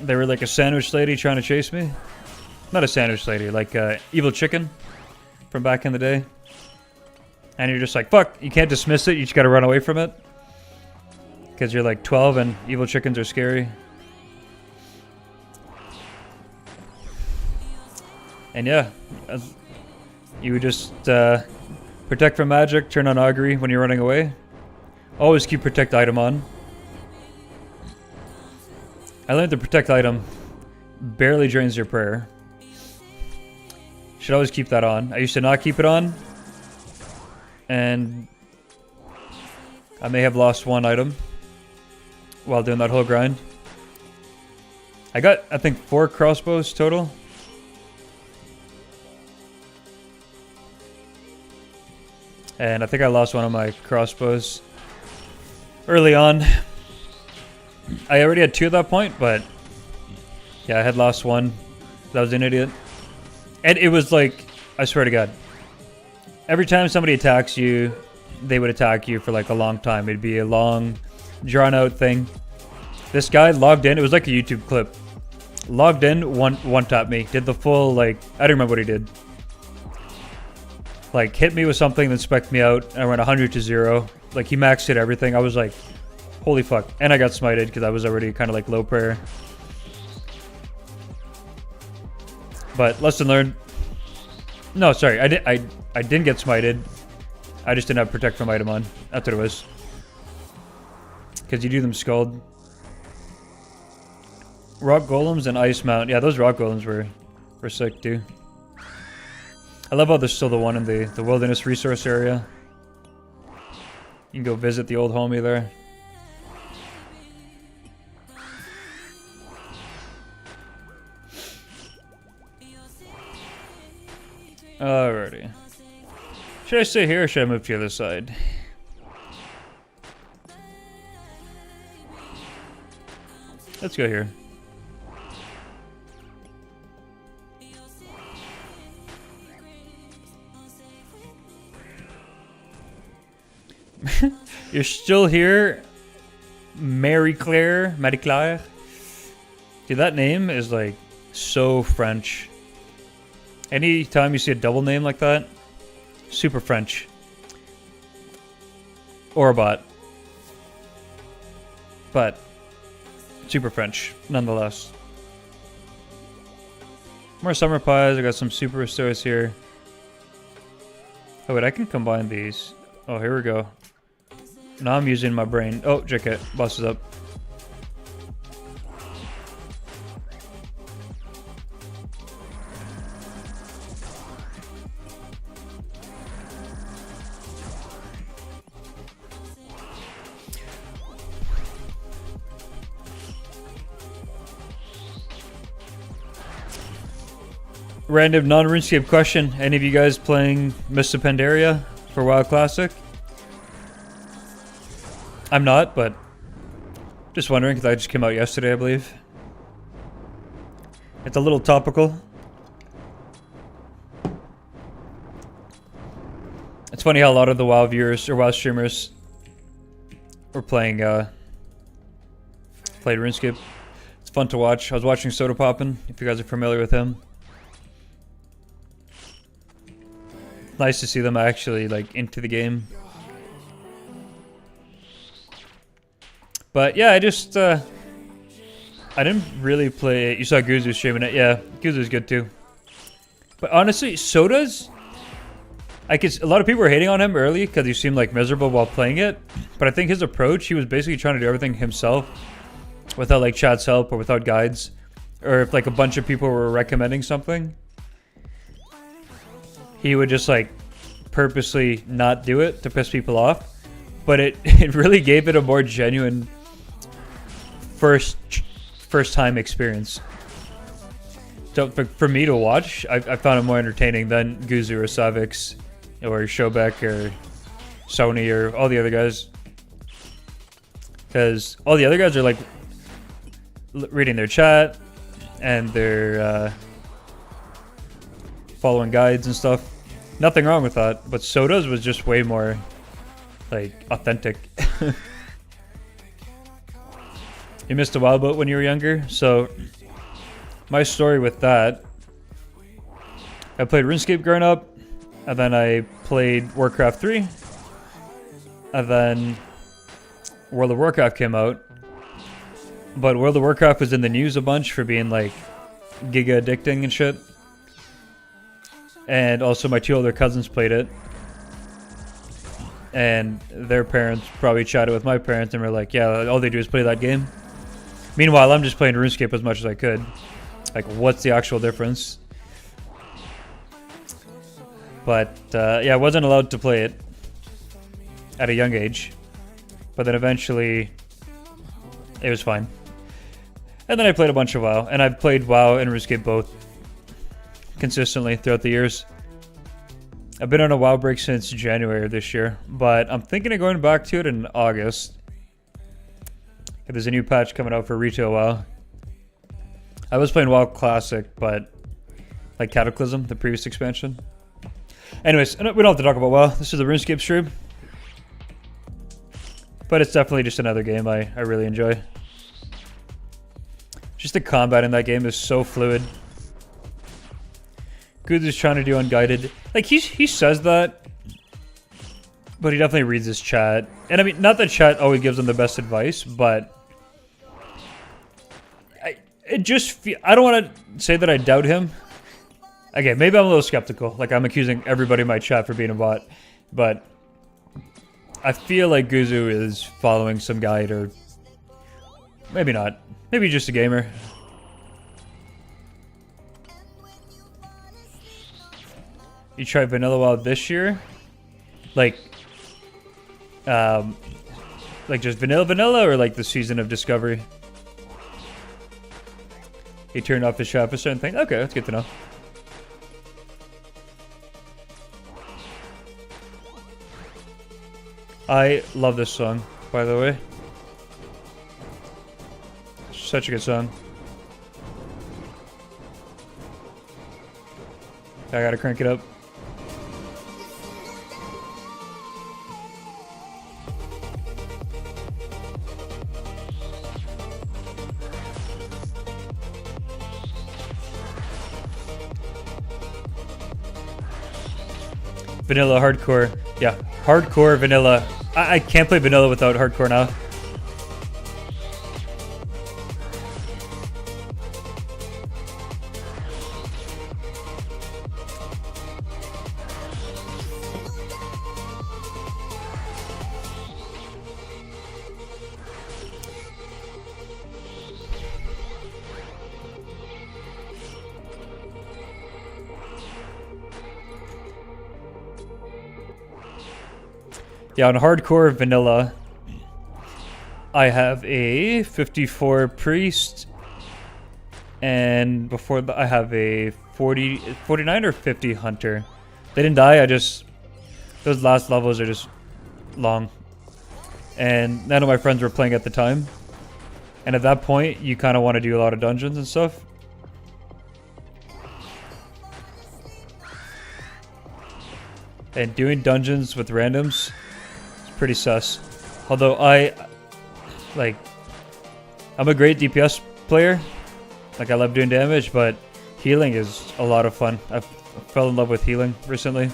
they were like a sandwich lady trying to chase me. Not a sandwich lady, like evil chicken from back in the day. And you're just like, fuck, you can't dismiss it, you just gotta run away from it. Because you're like 12 and evil chickens are scary. And yeah, you would just protect from magic, turn on augury when you're running away. Always keep protect item on. I learned the protect item barely drains your prayer. Should always keep that on. I used to not keep it on. And I may have lost one item while doing that whole grind. I got, I think, 4 crossbows total. And I think I lost one of my crossbows early on. I already had 2 at that point, but yeah, I had lost one. That was an idiot. And it was like, I swear to God, every time somebody attacks you, they would attack you for like a long time. It'd be a long, drawn out thing. This guy logged in, it was like a YouTube clip. Logged in, one tapped me. Did the full, like, I don't remember what he did. Like, hit me with something, then spec'd me out, and I went 100 to 0. Like, he maxed hit everything. I was like, holy fuck. And I got smited because I was already kind of like low prayer. But lesson learned. No, sorry, I didn't get smited. I just didn't have protect from item on. That's what it was. Because you do them scald. Rock golems and ice mount. Yeah, those rock golems were sick too. I love how there's still the one in the wilderness resource area. You can go visit the old homie there. Alrighty. Should I stay here or should I move to the other side? Let's go here. You're still here, Marie Claire. Dude, that name is like so French. Anytime you see a double name like that, super French. Or a bot. But super French, nonetheless. More summer pies. I got some super stores here. Oh wait, I can combine these. Oh, here we go. Now I'm using my brain. Oh, JK, boss is up. Random non-RuneScape question. Any of you guys playing Mr. Pandaria for WoW Classic? I'm not, but just wondering because I just came out yesterday, I believe. It's a little topical. It's funny how a lot of the WoW viewers or WoW streamers were playing played RuneScape. It's fun to watch. I was watching Soda Poppin', if you guys are familiar with him. Nice to see them actually like into the game. But yeah, I just I didn't really play it. You saw Guzu streaming it. Yeah, Guzu's good too. But honestly, Soda's, a lot of people were hating on him early because he seemed like miserable while playing it. But I think his approach, he was basically trying to do everything himself without like chat's help or without guides. Or if like a bunch of people were recommending something, he would just like purposely not do it to piss people off. But it really gave it a more genuine first time experience. So for me to watch, I found it more entertaining than Guzu or Savix or Shobek or Sony or all the other guys. Because all the other guys are like reading their chat and they're following guides and stuff. Nothing wrong with that, but Soda's was just way more like authentic. You missed a WoW boat when you were younger, so my story with that, I played RuneScape growing up, and then I played Warcraft 3, and then World of Warcraft came out, but World of Warcraft was in the news a bunch for being like giga addicting and shit, and also my 2 older cousins played it, and their parents probably chatted with my parents and were like, yeah, all they do is play that game. Meanwhile, I'm just playing RuneScape as much as I could. Like, what's the actual difference? But yeah, I wasn't allowed to play it at a young age. But then eventually, it was fine. And then I played a bunch of WoW, and I've played WoW and RuneScape both consistently throughout the years. I've been on a WoW break since January of this year, but I'm thinking of going back to it in August. There's a new patch coming out for retail WoW. I was playing WoW Classic, but like Cataclysm, the previous expansion. Anyways, we don't have to talk about WoW. This is the RuneScape stream. But it's definitely just another game I really enjoy. Just the combat in that game is so fluid. Good is trying to do unguided. Like, he says that, but he definitely reads his chat. And I mean, not that chat always gives him the best advice, but I don't want to say that I doubt him. Again, maybe I'm a little skeptical. Like, I'm accusing everybody in my chat for being a bot, but I feel like Guzu is following some guide, or maybe not. Maybe just a gamer. You tried Vanilla WoW this year? Like just vanilla, or like the season of Discovery? He turned off his chat for certain things? Okay, that's good to know. I love this song, by the way. Such a good song. I gotta crank it up. Vanilla, hardcore. Yeah, hardcore, vanilla. I can't play vanilla without hardcore now. Yeah, on hardcore vanilla, I have a 54 priest, and before that I have a 49 or 50 hunter. They didn't die, those last levels are just long. And none of my friends were playing at the time. And at that point, you kind of want to do a lot of dungeons and stuff. And doing dungeons with randoms, pretty sus. Although I'm a great DPS player. Like, I love doing damage, but healing is a lot of fun. I fell in love with healing recently.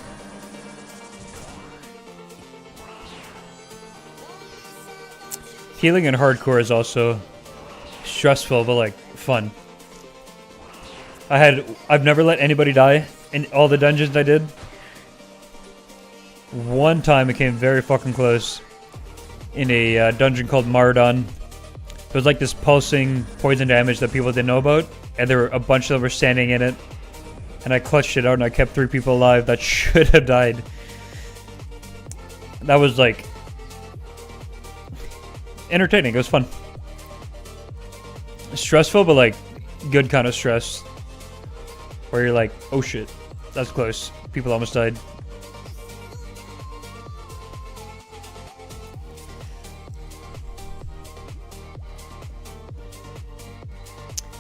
Healing in hardcore is also stressful, but like fun. I've never let anybody die in all the dungeons I did. One time it came very fucking close in a dungeon called Mardon. It was like this pulsing poison damage that people didn't know about, and there were a bunch of them were standing in it, and I clutched it out and I kept 3 people alive that should have died. That was like entertaining. It was fun. Stressful, but like good kind of stress, where you're like, oh shit, that's close, people almost died.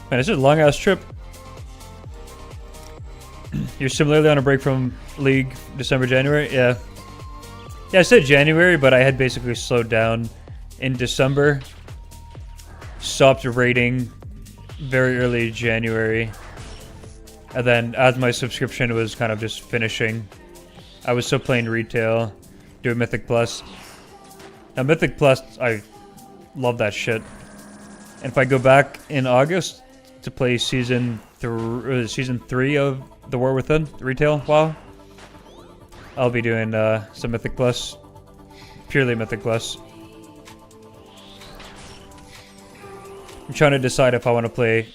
Man, this is a long-ass trip. You're similarly on a break from League, December, January? Yeah. Yeah, I said January, but I had basically slowed down in December. Stopped raiding very early January. And then as my subscription was kind of just finishing, I was still playing retail, doing Mythic Plus. Now, Mythic Plus, I love that shit. And if I go back in August to play season 3 of The War Within, retail WoW, I'll be doing some Mythic Plus, purely Mythic Plus. I'm trying to decide if I want to play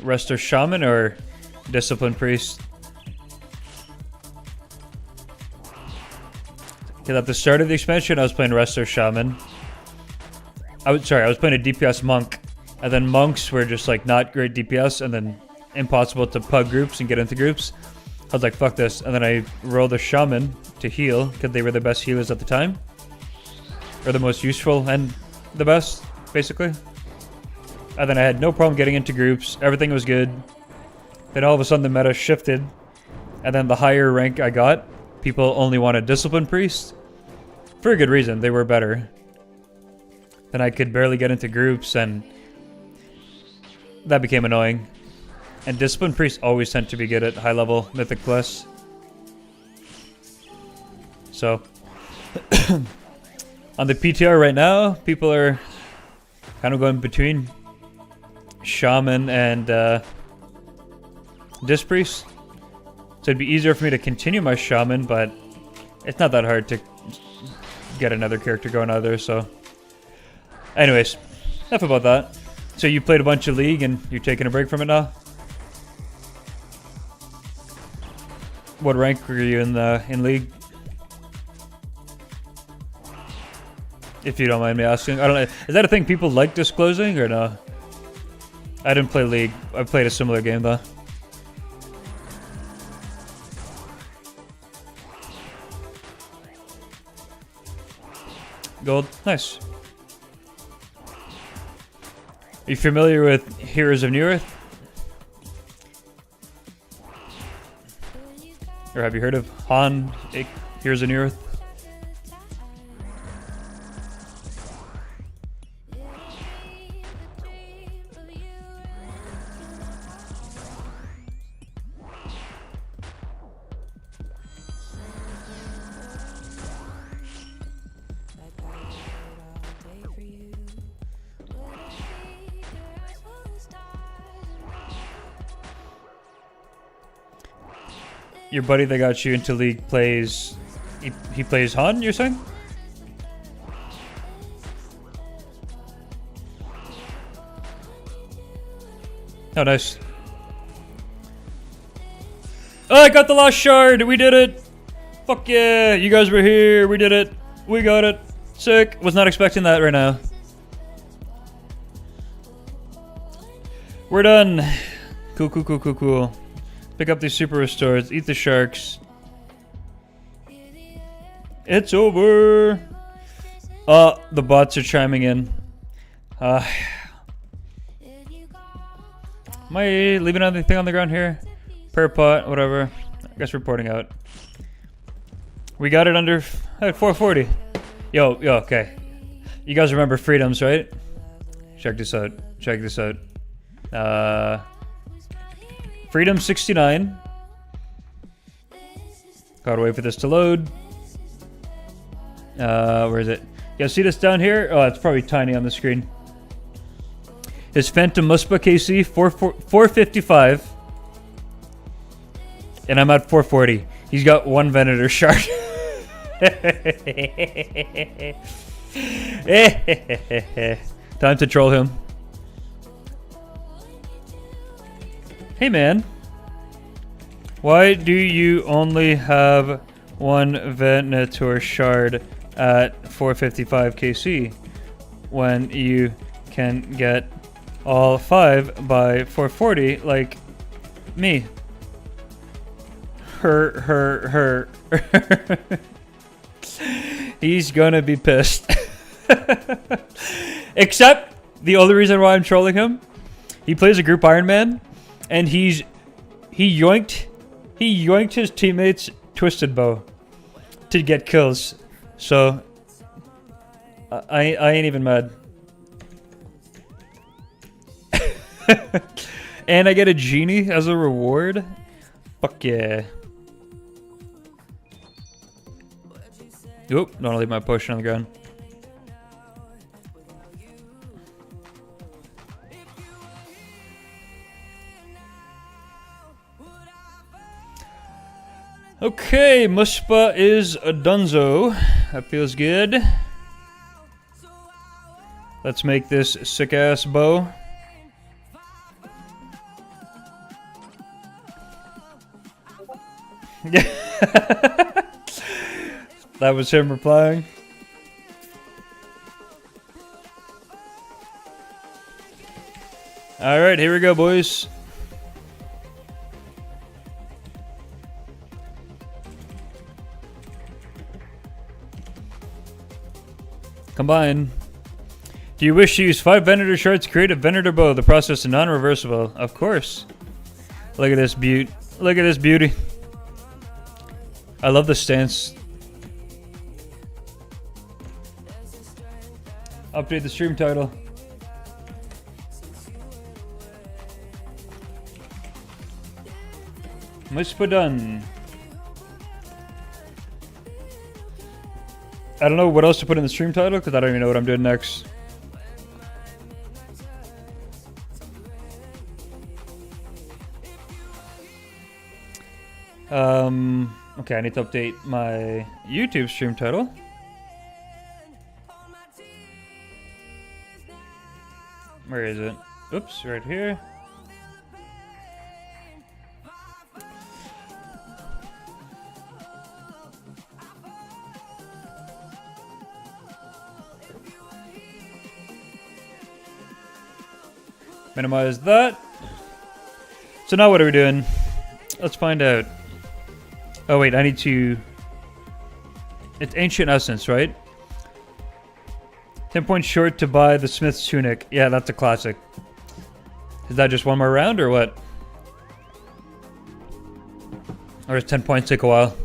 Resto Shaman or Discipline Priest. Because at the start of the expansion, I was playing Resto Shaman. I was playing a DPS Monk. And then Monks were just like not great DPS and then impossible to pug groups and get into groups. I was like, fuck this. And then I rolled a Shaman to heal because they were the best healers at the time. Or the most useful and the best, basically. And then I had no problem getting into groups. Everything was good. Then all of a sudden the meta shifted. And then the higher rank I got, people only wanted Discipline Priest. For a good reason, they were better. Then I could barely get into groups and that became annoying. And Discipline Priests always tend to be good at high level Mythic Plus. So on the PTR right now, people are kind of going between Shaman and Disc Priest. So it'd be easier for me to continue my Shaman, but it's not that hard to get another character going either, so. Anyways, enough about that. So you played a bunch of League and you're taking a break from it now? What rank were you in League? If you don't mind me asking. I don't know. Is that a thing people like disclosing or no? I didn't play League. I played a similar game though. Gold. Nice. Are you familiar with Heroes of New Earth? Or have you heard of Han, Heroes of New Earth? Your buddy that got you into League plays... He plays Han, you're saying? Oh, nice. Oh, I got the last shard! We did it! Fuck yeah! You guys were here! We did it! We got it! Sick! Was not expecting that right now. We're done! Cool, cool, cool, cool, cool. Pick up these super restores. Eat the sharks. It's over. The bots are chiming in. Am I leaving anything on the ground here? Per pot, whatever. I guess reporting out. We got it under 440. Yo, okay. You guys remember freedoms, right? Check this out. Check this out. Freedom 69. Gotta wait for this to load. Where is it? You guys see this down here? Oh, it's probably tiny on the screen. His Phantom MUSPAH KC 455. And I'm at 440. He's got one Venator shard. Time to troll him. Hey man, why do you only have one Venator shard at 455 KC when you can get all 5 by 440 like me? Her. He's gonna be pissed. Except the only reason why I'm trolling him, he plays a group Ironman. And he yoinked his teammates' twisted bow to get kills. So I ain't even mad. And I get a genie as a reward. Fuck yeah. Oop, don't wanna leave my potion on the ground. Okay, MUSPAH is a dunzo. That feels good. Let's make this sick-ass bow. That was him replying. Alright, here we go, boys. Combine. Do you wish to use 5 Venator shards to create a Venator bow? The process is non-reversible. Of course. Look at this beauty. Look at this beauty. I love the stance. Update the stream title. MUSPAH done. I don't know what else to put in the stream title because I don't even know what I'm doing next. Okay, I need to update my YouTube stream title. Where is it? Oops, right here. Minimize that. So now what are we doing? Let's find out. Oh wait, I need to... It's Ancient Essence, right? 10 points short to buy the Smith's Tunic. Yeah, that's a classic. Is that just one more round or what? Or does 10 points take a while?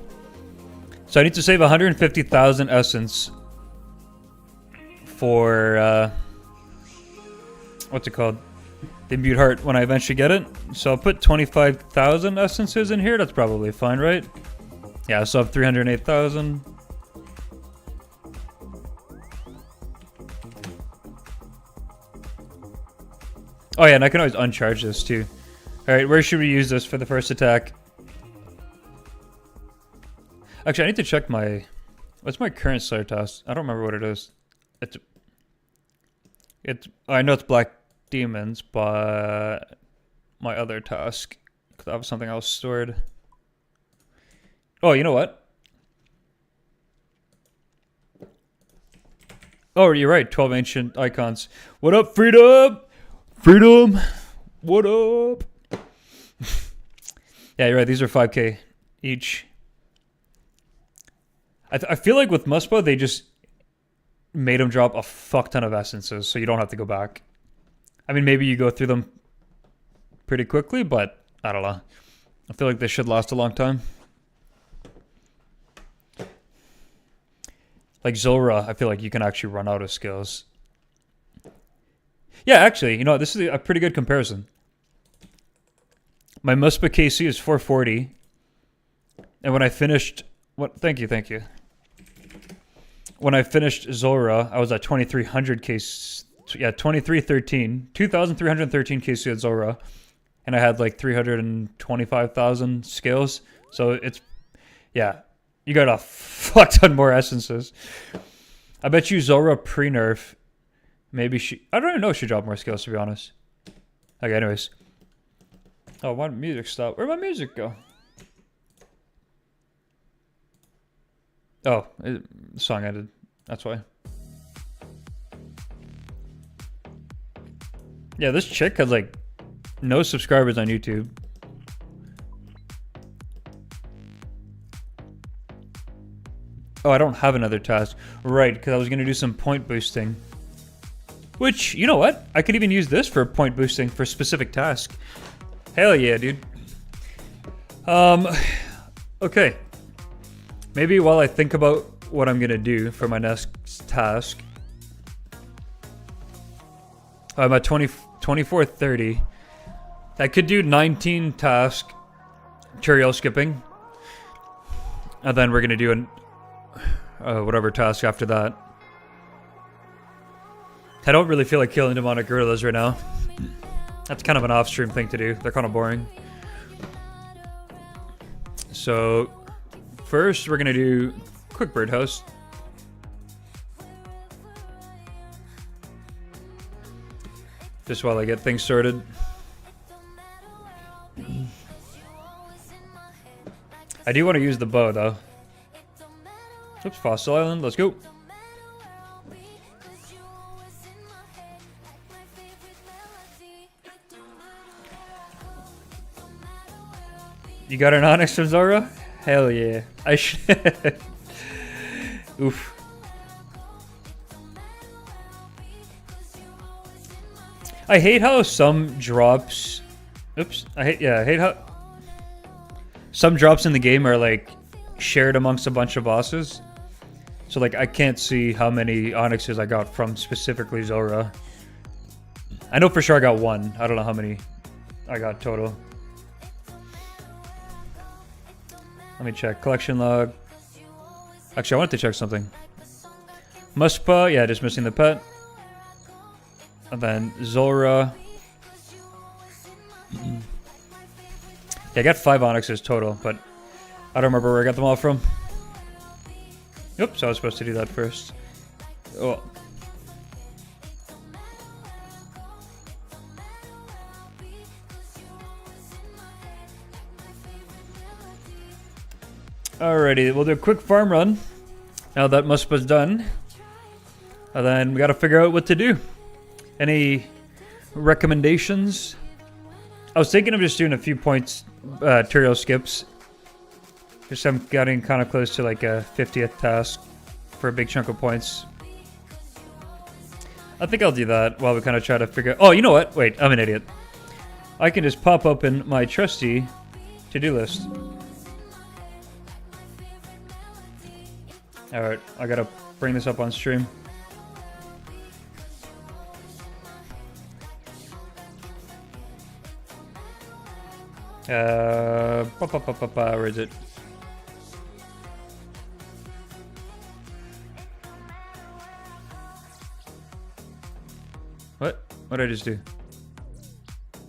So I need to save 150,000 Essence for... what's it called? The Imbued Heart when I eventually get it. So I'll put 25,000 Essences in here. That's probably fine, right? Yeah, so I have 308,000. Oh yeah, and I can always uncharge this too. Alright, where should we use this for the first attack? Actually, I need to check my... What's my current Slayer task? I don't remember what it is. I know it's Black Demons, but... My other task. Because I have something else stored. Oh, you know what? Oh, you're right. 12 ancient icons. What up, Freedom? Freedom! What up? Yeah, you're right. These are 5k each. I feel like with MUSPAH, they just made them drop a fuck ton of essences, so you don't have to go back. I mean, maybe you go through them pretty quickly, but I don't know. I feel like they should last a long time. Like Zulrah, I feel like you can actually run out of skills. Yeah, actually, you know, this is a pretty good comparison. My MUSPAH KC is 440. And when I finished... Thank you. When I finished Zulrah, I was at 2300 KC... Yeah, 2313. 2,313 KC at Zulrah. And I had like 325,000 skills. So it's... Yeah. You got a fuck ton more essences. I bet you Zulrah pre-nerf. Maybe she... I don't even know if she dropped more skills, to be honest. Okay, anyways. Oh, why did music stop? Where'd my music go? Oh, the song ended. That's why. Yeah, this chick has like no subscribers on YouTube. Oh, I don't have another task. Right, because I was going to do some point boosting. Which, you know what? I could even use this for point boosting for a specific task. Hell yeah, dude. Okay. Maybe while I think about what I'm going to do for my next task. I'm at 2430. I could do 19 task tutorial skipping. And then we're going to do an whatever task after that. I don't really feel like killing demonic gorillas right now. That's kind of an off-stream thing to do. They're kind of boring. So, first we're going to do quick birdhouse. Just while I get things sorted. I do want to use the bow though. Oops, Fossil Island. Let's go. You got an Onyx from Zora? Hell yeah. I should. Oof. I hate how some drops. Oops. I hate how some drops in the game are like shared amongst a bunch of bosses. So like I can't see how many Onyxes I got from specifically Zora. I know for sure I got one. I don't know how many I got total. Let me check. Collection log. Actually, I wanted to check something. MUSPAH, yeah, just missing the pet. And then Zora. Yeah, I got 5 Onyxes total, but I don't remember where I got them all from. Oops, I was supposed to do that first. Oh. Alrighty, we'll do a quick farm run. Now that MUSPAH's done. And then we gotta figure out what to do. Any recommendations? I was thinking of just doing a few points, tutorial skips. Just I'm getting kind of close to like a 50th task for a big chunk of points. I think I'll do that while we kind of try to figure out... Oh, you know what? Wait, I'm an idiot. I can just pop open my trusty to-do list. Alright, I gotta bring this up on stream. Where is it? What? What did I just do?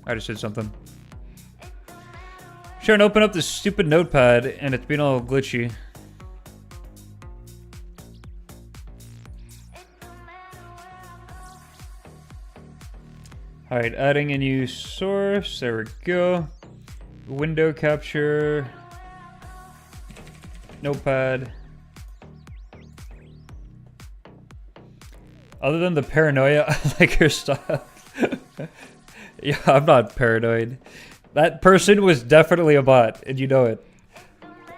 I just did something. Trying to open up this stupid notepad and it's been all glitchy. Alright, adding a new source. There we go. Window capture. Notepad. Other than the paranoia, I like your style. Yeah, I'm not paranoid. That person was definitely a bot, and you know it.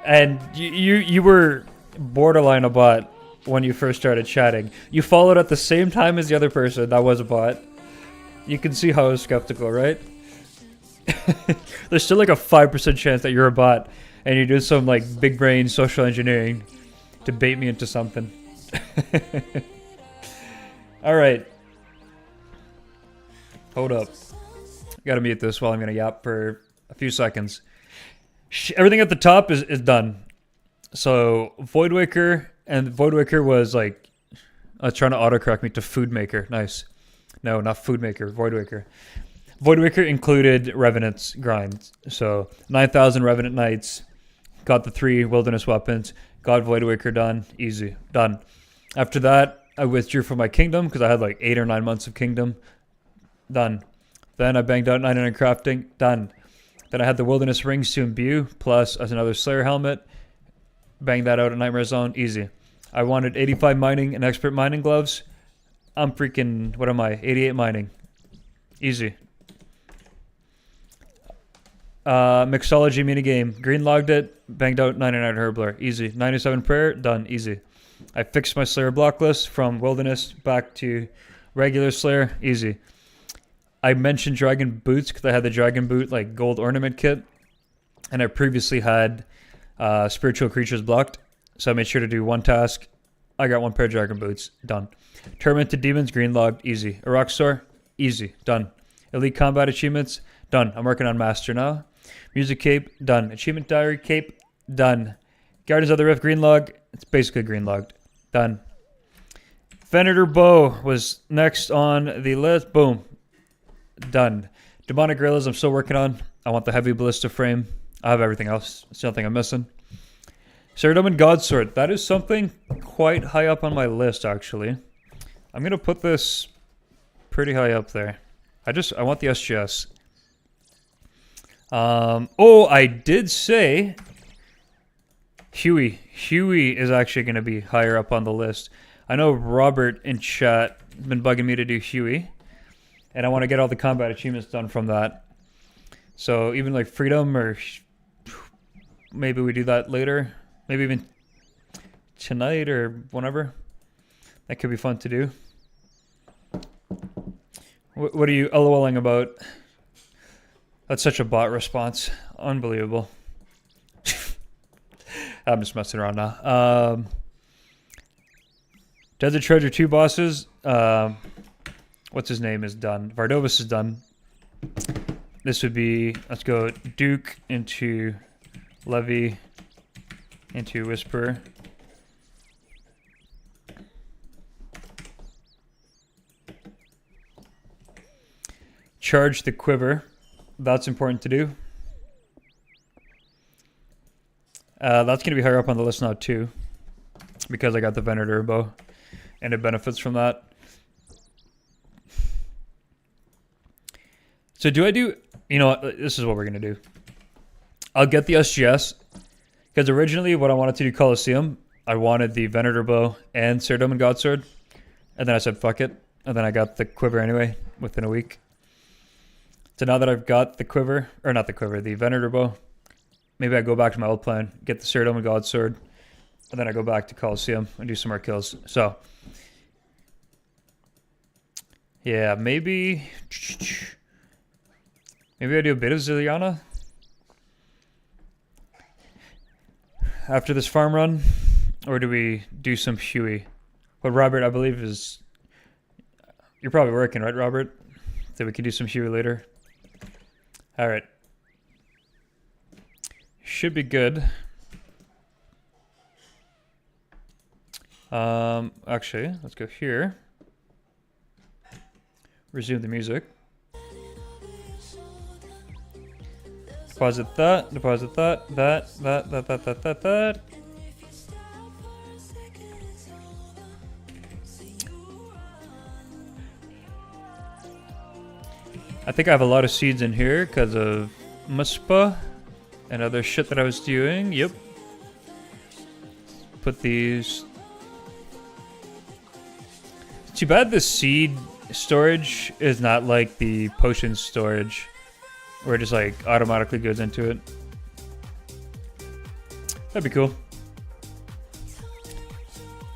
And you were borderline a bot when you first started chatting. You followed at the same time as the other person that was a bot. You can see how I was skeptical, right? There's still like a 5% chance that you're a bot and you're doing some like big brain social engineering to bait me into something. Alright. Hold up. Gotta mute this while I'm gonna yap for a few seconds. Everything at the top is done. So, Voidwaker, and Voidwaker was like... trying to autocorrect me to Foodmaker. Nice. No, not Foodmaker, Voidwaker. Voidwaker included Revenant's grind. So, 9,000 Revenant Knights. Got the 3 Wilderness Weapons. Got Voidwaker done. Easy. Done. After that, I withdrew from my kingdom because I had like 8 or 9 months of kingdom. Done. Then I banged out 900 crafting. Done. Then I had the Wilderness Rings to imbue, plus as another Slayer helmet. Banged that out at Nightmare Zone. Easy. I wanted 85 mining and expert mining gloves. I'm freaking, what am I? 88 mining. Easy. Mixology minigame. Green logged it. Banged out 99 Herbler. Easy. 97 prayer. Done. Easy. I fixed my Slayer block list from Wilderness back to regular Slayer. Easy. I mentioned Dragon Boots because I had the Dragon Boot like gold ornament kit. And I previously had spiritual creatures blocked. So I made sure to do one task. I got 1 pair of Dragon Boots. Done. Tormented Demons. Green logged. Easy. A rock store. Easy. Done. Elite Combat Achievements. Done. I'm working on Master now. Music Cape. Done. Achievement Diary Cape. Done. Guardians of the Rift. Green log. It's basically green logged. Done. Venator Bow was next on the list. Boom. Done. Demonic Gorillas I'm still working on. I want the heavy ballista frame. I have everything else. It's nothing I'm missing. Ceridom and Godsword. That is something quite high up on my list, actually. I'm going to put this pretty high up there. I want the SGS. Oh, I did say Huey. Huey is actually going to be higher up on the list. I know Robert in chat has been bugging me to do Huey. And I want to get all the combat achievements done from that. So even like Freedom, or maybe we do that later. Maybe even tonight or whenever. That could be fun to do. What are you LOLing about? That's such a bot response. Unbelievable. I'm just messing around now. Desert Treasure 2 bosses. What's his name is done. Vardovis is done. This would be, let's go Duke into Levy into Whisper. Charge the quiver. That's important to do. That's going to be higher up on the list now too, because I got the Venator bow and it benefits from that. So do I do, you know what, this is what we're going to do. I'll get the SGS, because originally what I wanted to do Coliseum, I wanted the Venator bow and Serdom and Godsword, and then I said fuck it, and then I got the quiver anyway within a week. So now that I've got the quiver, or not the quiver, the Venator bow, maybe I go back to my old plan, get the Serdom and Godsword, and then I go back to Coliseum and do some more kills. So, yeah, maybe I do a bit of Ziliana after this farm run, or do we do some Huey? But Robert, I believe, is... You're probably working, right, Robert? So we can do some Huey later. All right. Should be good. Actually, let's go here. Resume the music. Deposit that, that. I think I have a lot of seeds in here because of MUSPAH and other shit that I was doing. Yep. Put these. Too bad the seed storage is not like the potion storage, where it just like automatically goes into it. That'd be cool.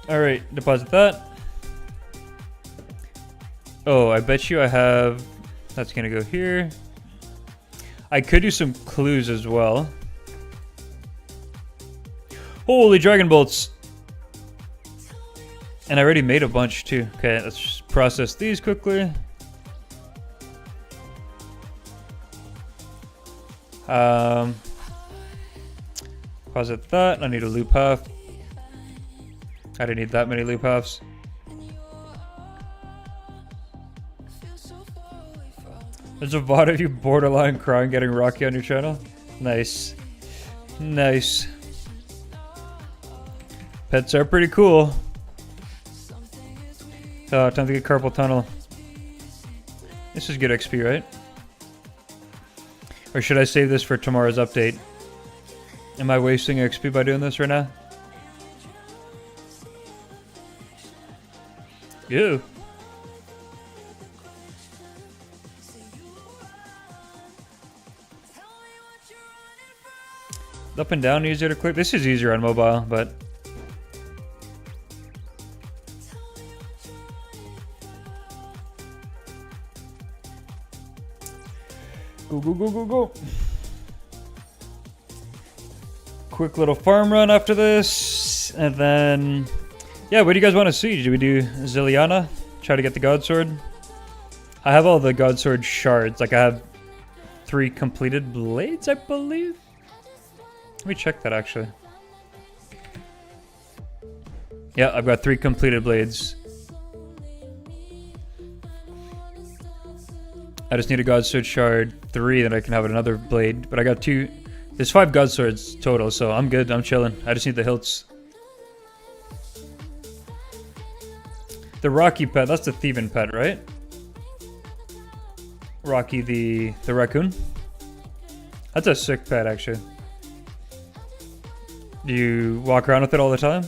Alright, deposit that. Oh, I bet you I have... That's gonna go here. I could do some clues as well. Holy Dragon Bolts! And I already made a bunch too. Okay, let's just process these quickly. Deposit that. I need a loop half. I didn't need that many loop halves. There's a lot of you borderline crying getting Rocky on your channel. Nice. Nice. Pets are pretty cool. Time to get Carpal Tunnel. This is good XP, right? Or should I save this for tomorrow's update? Am I wasting XP by doing this right now? Ew. Up and down easier to click. This is easier on mobile, but go. Quick little farm run after this, and then yeah, what do you guys want to see? Do we do Ziliana? Try to get the Godsword? I have all the Godsword shards. Like I have 3 completed blades, I believe. Let me check that actually. Yeah, I've got 3 completed blades. I just need a Godsword shard 3, then I can have another blade. But I got 2. There's 5 Godswords total, so I'm good. I'm chilling. I just need the hilts. The Rocky pet, that's the thieving pet, right? Rocky the raccoon. That's a sick pet, actually. Do you walk around with it all the time?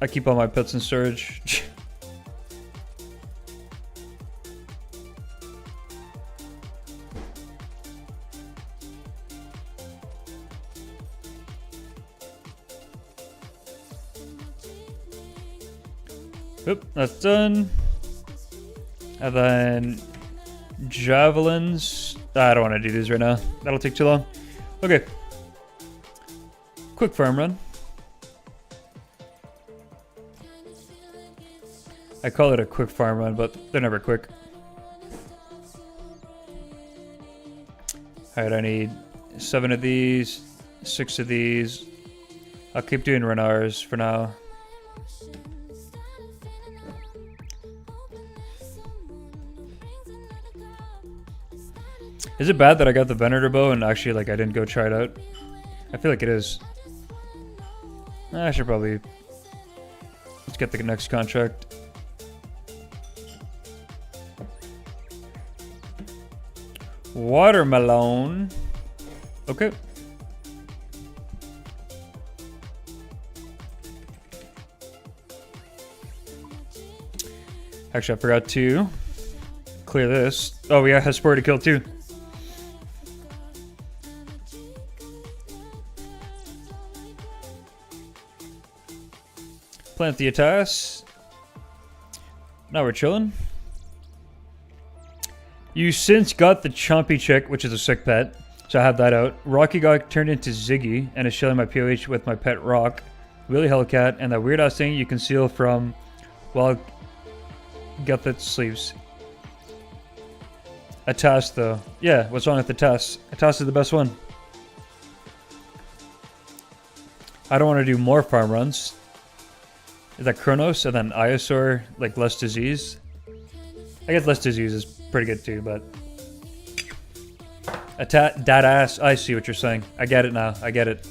I keep all my pets in storage. Oop, that's done. And then javelins. I don't want to do these right now. That'll take too long. Okay. Quick farm run. I call it a quick farm run, but they're never quick. Alright, I need 7 of these, 6 of these. I'll keep doing Renars for now. Is it bad that I got the Venator bow and actually like I didn't go try it out? I feel like it is. I should probably... Let's get the next contract. Watermelon. Okay. Actually, I forgot to clear this. Oh, yeah, has Spore to kill too. Plant the Atas. Now we're chilling. You since got the Chompy Chick, which is a sick pet, so I have that out. Rocky got turned into Ziggy and is sharing my POH with my pet Rock. Willy Hellcat, and that weird ass thing you conceal from while Guthit sleeps. Atas though. Yeah, what's wrong with Atas? Atas is the best one. I don't want to do more farm runs. Is that Kronos and then Iosaur, like less disease? I guess less disease is pretty good too, but... that ass, I see what you're saying. I get it now, I get it.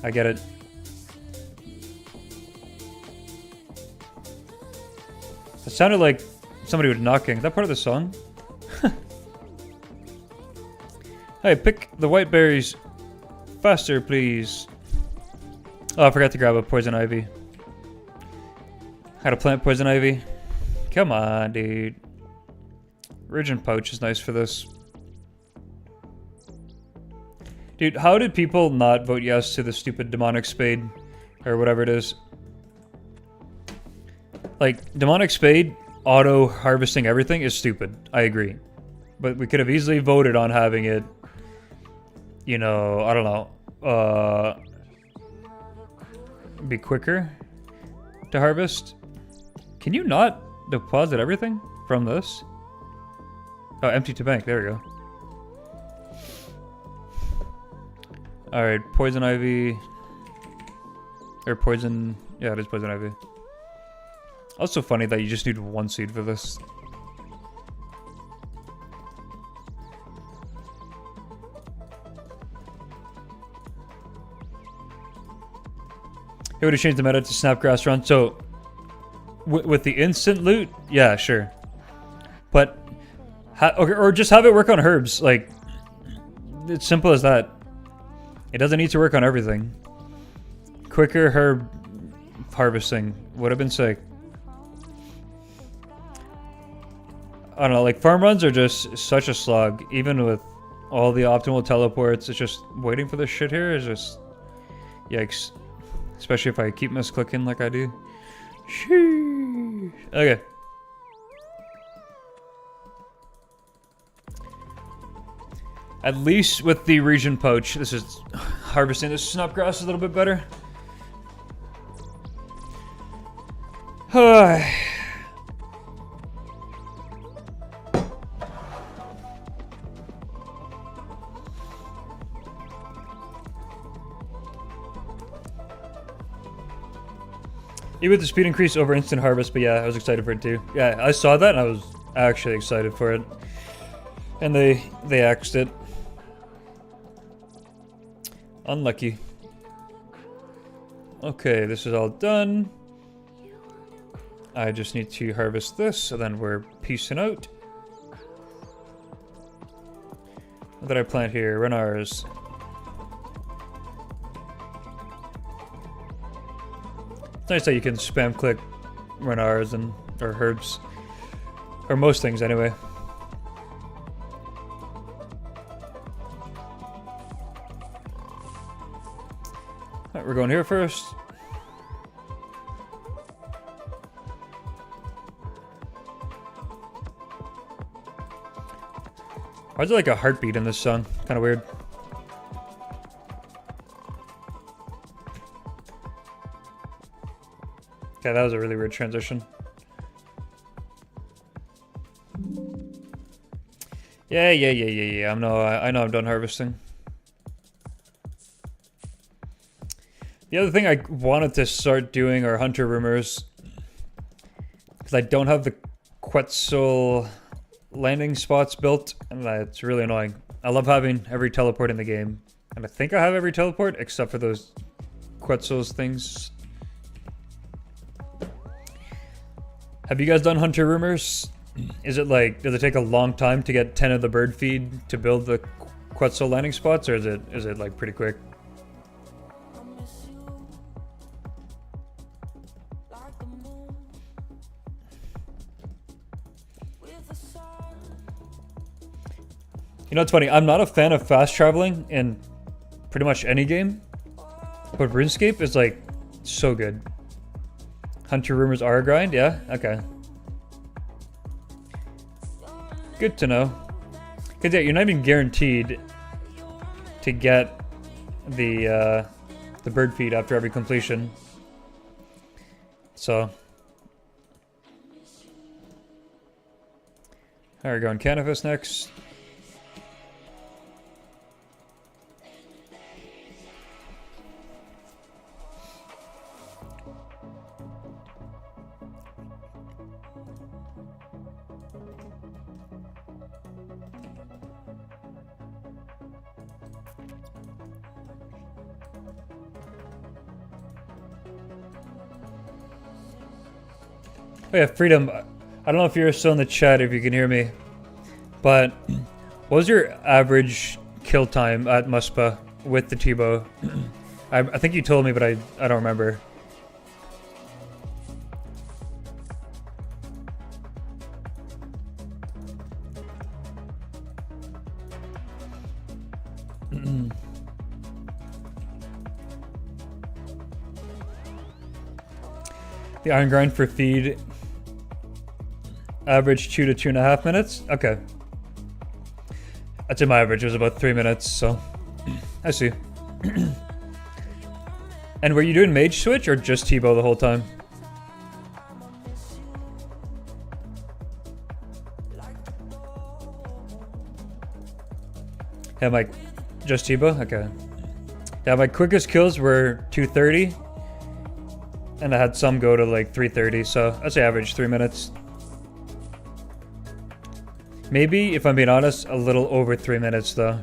I get it. It sounded like somebody was knocking. Is that part of the song? Hey, pick the white berries faster, please. Oh, I forgot to grab a poison ivy. How to plant poison ivy. Come on, dude. Origin pouch is nice for this. Dude, how did people not vote yes to the stupid demonic spade? Or whatever it is. Like, demonic spade, auto harvesting everything is stupid. I agree. But we could have easily voted on having it, you know, I don't know, be quicker to harvest. Can you not deposit everything from this? Oh, empty to bank. There we go. Alright, poison ivy. Or poison... Yeah, it is poison ivy. Also funny that you just need 1 seed for this. It would have changed the meta to Snapgrass Run. So, with the instant loot, yeah, sure. But, or just have it work on herbs. Like, it's simple as that. It doesn't need to work on everything. Quicker herb harvesting would have been sick. I don't know, like farm runs are just such a slog. Even with all the optimal teleports, it's just waiting for this shit here is just yikes. Especially if I keep misclicking like I do. Sheesh. Okay. At least with the region poach, this is harvesting this snapgrass a little bit better. Even with the speed increase over instant harvest, but yeah, I was excited for it too. Yeah, I saw that and I was actually excited for it. And they axed it. Unlucky. Okay, this is all done. I just need to harvest this, so then we're peacing out. What did I plant here? Renars. It's nice that you can spam click Renars and or herbs. Or most things anyway. Alright, we're going here first. Why is there like a heartbeat in this song? Kind of weird. Okay, that was a really weird transition. Yeah. I know I'm done harvesting. The other thing I wanted to start doing are hunter rumors. Because I don't have the Quetzal landing spots built, and it's really annoying. I love having every teleport in the game. And I think I have every teleport, except for those Quetzal's things. Have you guys done hunter rumors? Is it like, does it take a long time to get 10 of the bird feed to build the Quetzal landing spots, or is it like pretty quick? You know, it's funny, I'm not a fan of fast traveling in pretty much any game, but RuneScape is like so good. Hunter rumors are a grind, yeah? Okay. Good to know. Because yeah, you're not even guaranteed to get the bird feed after every completion. So. Alright, we're going Canvas next. Oh yeah, Freedom, I don't know if you're still in the chat, if you can hear me, but what was your average kill time at MUSPAH with the T-bow? I think you told me, but I don't remember. The iron grind for feed average 2 to 2.5 minutes. Okay, that's in my average. It was about 3 minutes, so I see. And were you doing mage switch or just T-bow the whole time? Yeah, my just T-bow. Okay. Yeah, my quickest kills were 2:30. And I had some go to like 3:30, so I'd say average 3 minutes. Maybe, if I'm being honest, a little over 3 minutes though.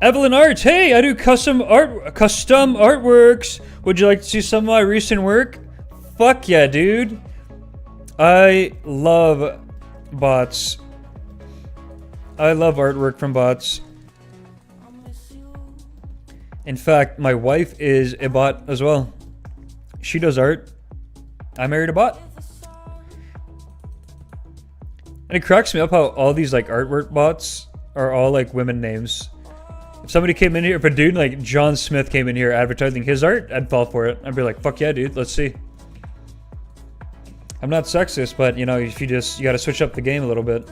Evelyn Arts, hey, I do custom artworks. Would you like to see some of my recent work? Fuck yeah, dude. I love bots. I love artwork from bots. In fact, my wife is a bot as well. She does art. I married a bot. And it cracks me up how all these like artwork bots are all like women names. If somebody came in here, if a dude like John Smith came in here advertising his art, I'd fall for it. I'd be like, fuck yeah, dude, let's see. I'm not sexist, but you know, if you gotta switch up the game a little bit.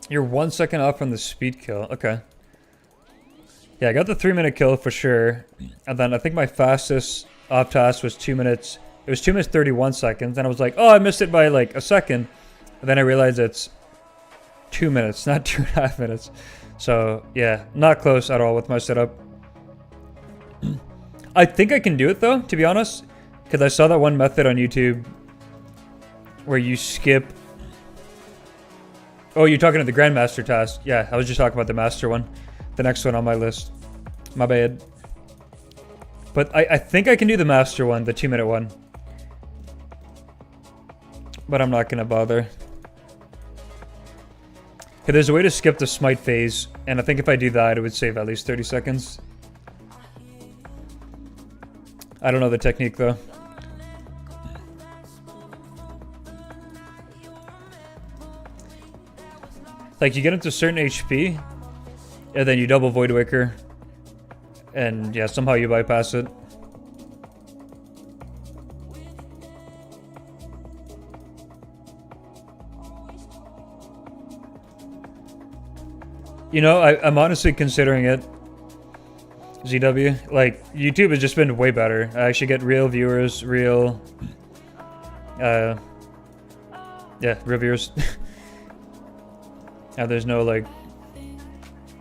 You're 1 second off from the speed kill. Okay. Yeah, I got the 3-minute kill for sure. And then I think my fastest off task was 2 minutes. It was 2 minutes 31 seconds. And I was like, oh, I missed it by like a second. And then I realized it's 2 minutes, not 2.5 minutes. So yeah, not close at all with my setup. I think I can do it though, to be honest. Because I saw that one method on YouTube where you skip. Oh, you're talking to the Grandmaster task. Yeah, I was just talking about the Master one. The next one on my list. My bad. But I think I can do the Master one, the 2-minute one. but I'm not gonna bother. Okay, there's a way to skip the smite phase, and I think if I do that, it would save at least 30 seconds. I don't know the technique though. Like, you get into certain HP, and then you double Void Waker, and yeah, somehow you bypass it. You know, I'm honestly considering it. ZW. Like, YouTube has just been way better. I actually get real viewers, real... yeah, real viewers. And there's no, like...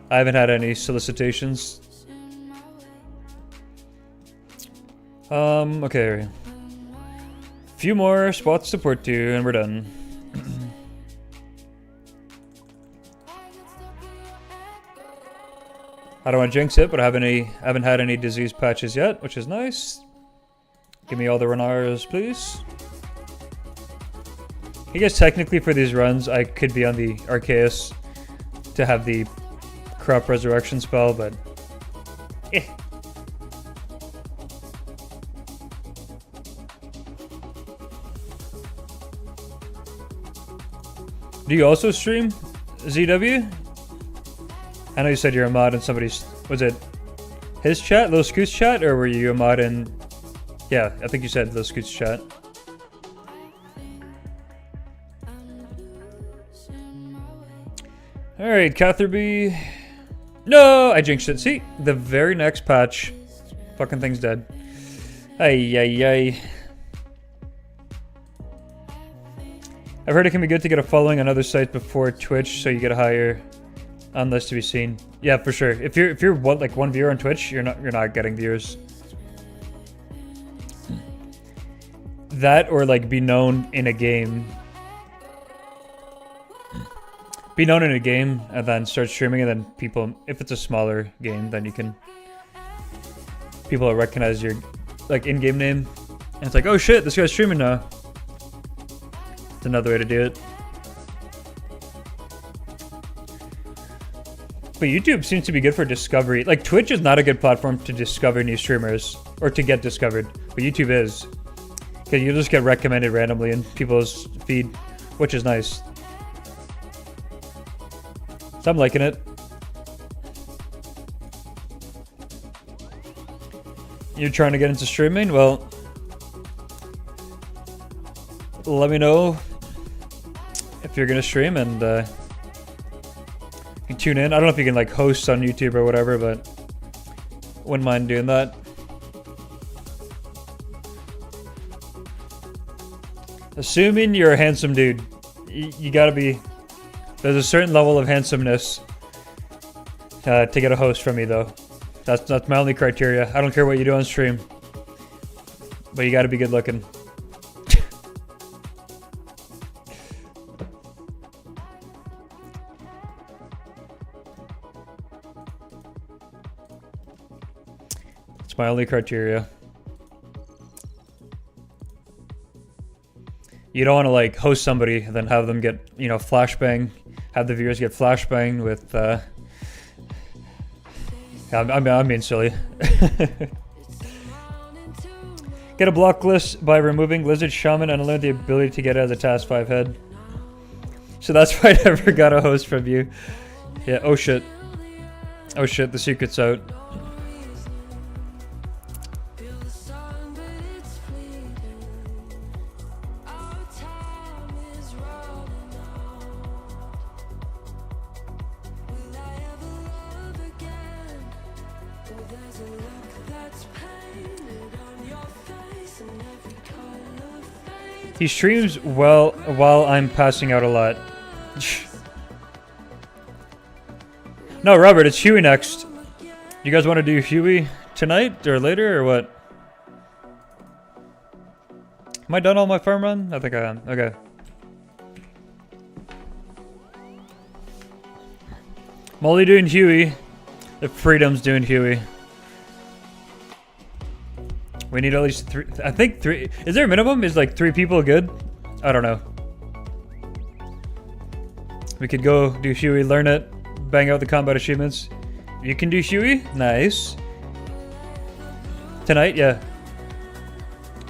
I haven't had any solicitations. Okay. Few more spots to port to, and we're done. I don't want to jinx it, but I haven't had any disease patches yet, which is nice. Give me all the Renars, please. I guess technically for these runs, I could be on the Arceus to have the Crop Resurrection spell, but eh. Do you also stream ZW? I know you said you're a mod in somebody's... Was it his chat? Lil Scoot's chat? Or were you a mod in... Yeah, I think you said Lil Scoot's chat. Alright, Catherby. No! I jinxed it. See? The very next patch. Fucking thing's dead. Ay, ay, ay. I've heard it can be good to get a following on other sites before Twitch, so you get a higher... on this to be seen. Yeah, for sure. If you're what, like one viewer on Twitch, you're not getting viewers. That or like be known in a game. Be known in a game and then start streaming, and then people, if it's a smaller game, then you can... people will recognize your like in-game name. And it's like, oh shit, this guy's streaming now. It's another way to do it. But YouTube seems to be good for discovery. Like, Twitch is not a good platform to discover new streamers, or to get discovered, but YouTube is. Because you just get recommended randomly in people's feed, which is nice. So I'm liking it. You're trying to get into streaming? Well, let me know if you're gonna stream, and you can tune in. I don't know if you can like host on YouTube or whatever, but wouldn't mind doing that. Assuming you're a handsome dude, you gotta be... There's a certain level of handsomeness to get a host from me, though. That's my only criteria. I don't care what you do on stream, but you gotta be good looking. It's my only criteria. You don't want to like host somebody and then have them get, you know, flashbang, have the viewers get flashbanged with, I'm being silly. Get a block list by removing Lizard Shaman and learn the ability to get it as a task 5 head. So that's why I never got a host from you. Yeah, oh shit. Oh shit, the secret's out. He streams well while I'm passing out a lot. No, Robert, it's Huey next. You guys want to do Huey tonight or later or what? Am I done all my farm run? I think I am. Okay. I'm only doing Huey. The Freedom's doing Huey. We need at least 3. I think 3. Is there a minimum? Is like 3 people good? I don't know. We could go do Huey, learn it, bang out the combat achievements. You can do Huey? Nice. Tonight, yeah.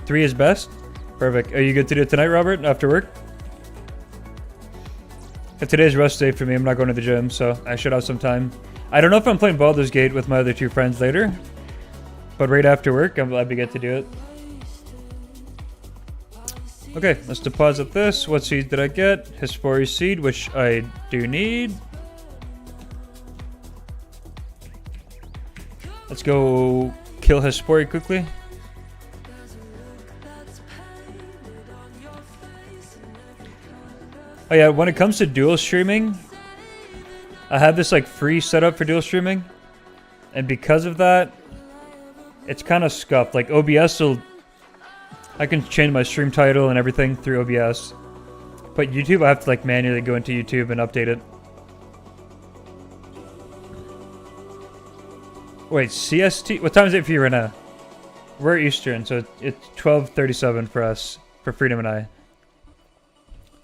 3 is best? Perfect. Are you good to do it tonight, Robert, after work? Today's rest day for me. I'm not going to the gym, so I should have some time. I don't know if I'm playing Baldur's Gate with my other 2 friends later, but right after work, I'd be good to do it. Okay, let's deposit this. What seed did I get? Hespori seed, which I do need. Let's go kill Hespori quickly. Oh yeah, when it comes to dual streaming, I have this like free setup for dual streaming, and because of that, it's kind of scuffed. Like OBS will, I can change my stream title and everything through OBS, but YouTube I have to like manually go into YouTube and update it. Wait, CST? What time is it for you right now? We're Eastern, so it's 12:37 for us, for Freedom and I.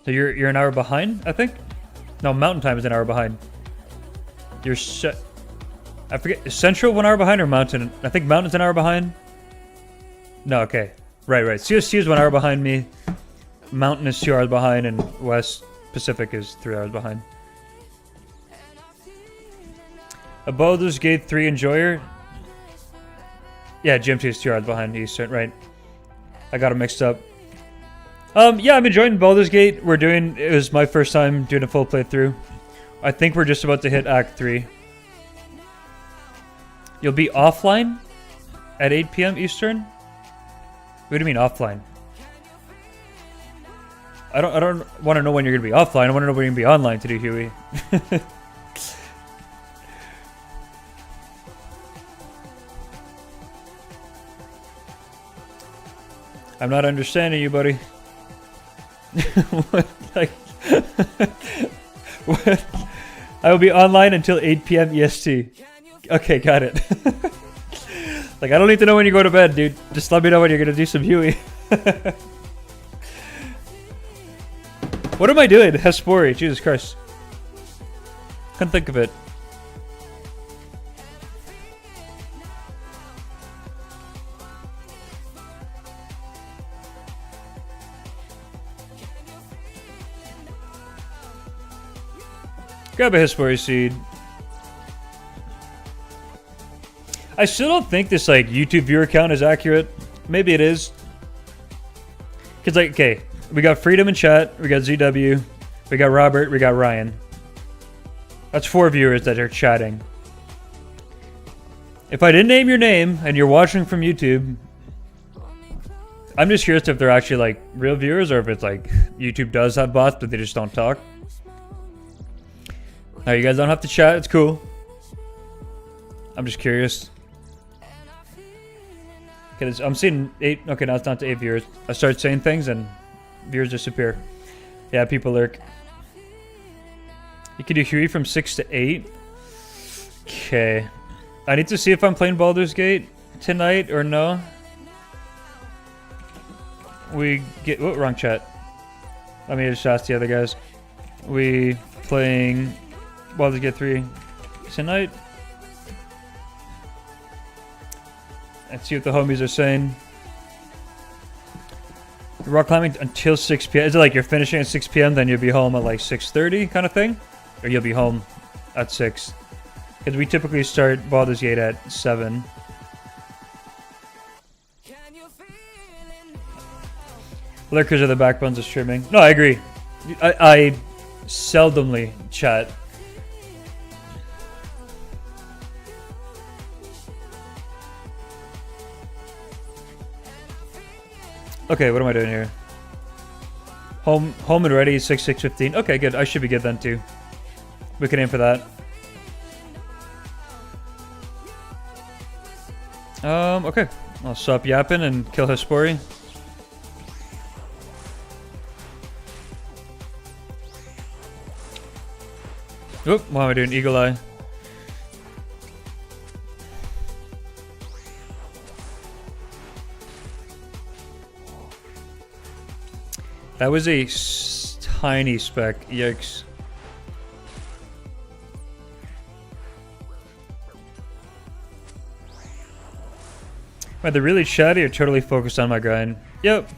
So you're an hour behind, I think? No, Mountain Time is an hour behind. You're I forget, is Central 1 hour behind or Mountain? I think Mountain's an hour behind. No, okay. Right. CST is 1 hour behind me. Mountain is 2 hours behind, and West Pacific is 3 hours behind. A Baldur's Gate 3 enjoyer? Yeah, GMT is 2 hours behind Eastern, right. I got them mixed up. Yeah, I'm enjoying Baldur's Gate. It was my first time doing a full playthrough. I think we're just about to hit Act 3. You'll be offline at 8 PM Eastern? What do you mean offline? I don't want to know when you're going to be offline. I want to know when you're going to be online to do Huey. I'm not understanding you, buddy. What, like, what? I will be online until 8 PM EST. Okay, got it. Like, I don't need to know when you go to bed, dude. Just let me know when you're gonna do some Huey. What am I doing? Hespori, Jesus Christ. Couldn't think of it. Grab a Hespori seed. I still don't think this like YouTube viewer count is accurate. Maybe it is. Cause like, okay, we got Freedom in chat, we got ZW, we got Robert, we got Ryan. That's 4 viewers that are chatting. If I didn't name your name and you're watching from YouTube, I'm just curious if they're actually like real viewers or if it's like YouTube does have bots but they just don't talk. Now you guys don't have to chat, it's cool. I'm just curious. Okay, I'm seeing 8, okay, now it's down to 8 viewers. I start saying things and viewers disappear. Yeah, people lurk. You can do Huey from 6 to 8. Okay. I need to see if I'm playing Baldur's Gate tonight or no. We get, oh, wrong chat. Let me just ask the other guys. We playing Baldur's Gate 3 tonight. Let's see what the homies are saying. Rock climbing until 6 PM. Is it like you're finishing at 6 PM, then you'll be home at like 6:30 kind of thing? Or you'll be home at 6? Because we typically start Baldur's Gate at 7. Lurkers are the backbones of streaming. No, I agree. I seldomly chat. Okay, what am I doing here? Home and ready, 6:15. Okay, good. I should be good then too. We can aim for that. Okay. I'll stop yapping and kill Hespori. Oop, why am I doing Eagle Eye? That was a tiny speck. Yikes. Either really chatty or totally focused on my grind. Yep.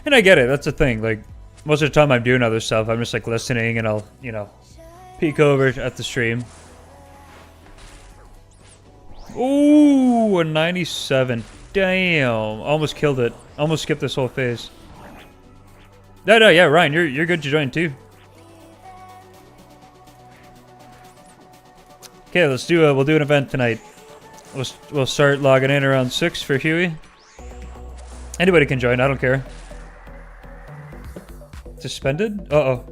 And I get it. That's the thing. Like, most of the time I'm doing other stuff. I'm just like listening and I'll, you know, peek over at the stream. Ooh, a 97. Damn. Almost killed it. Almost skipped this whole phase. No, yeah, Ryan, you're good to join too. Okay, let's do we'll do an event tonight. We'll start logging in around 6 for Huey. Anybody can join, I don't care. Suspended? Uh-oh.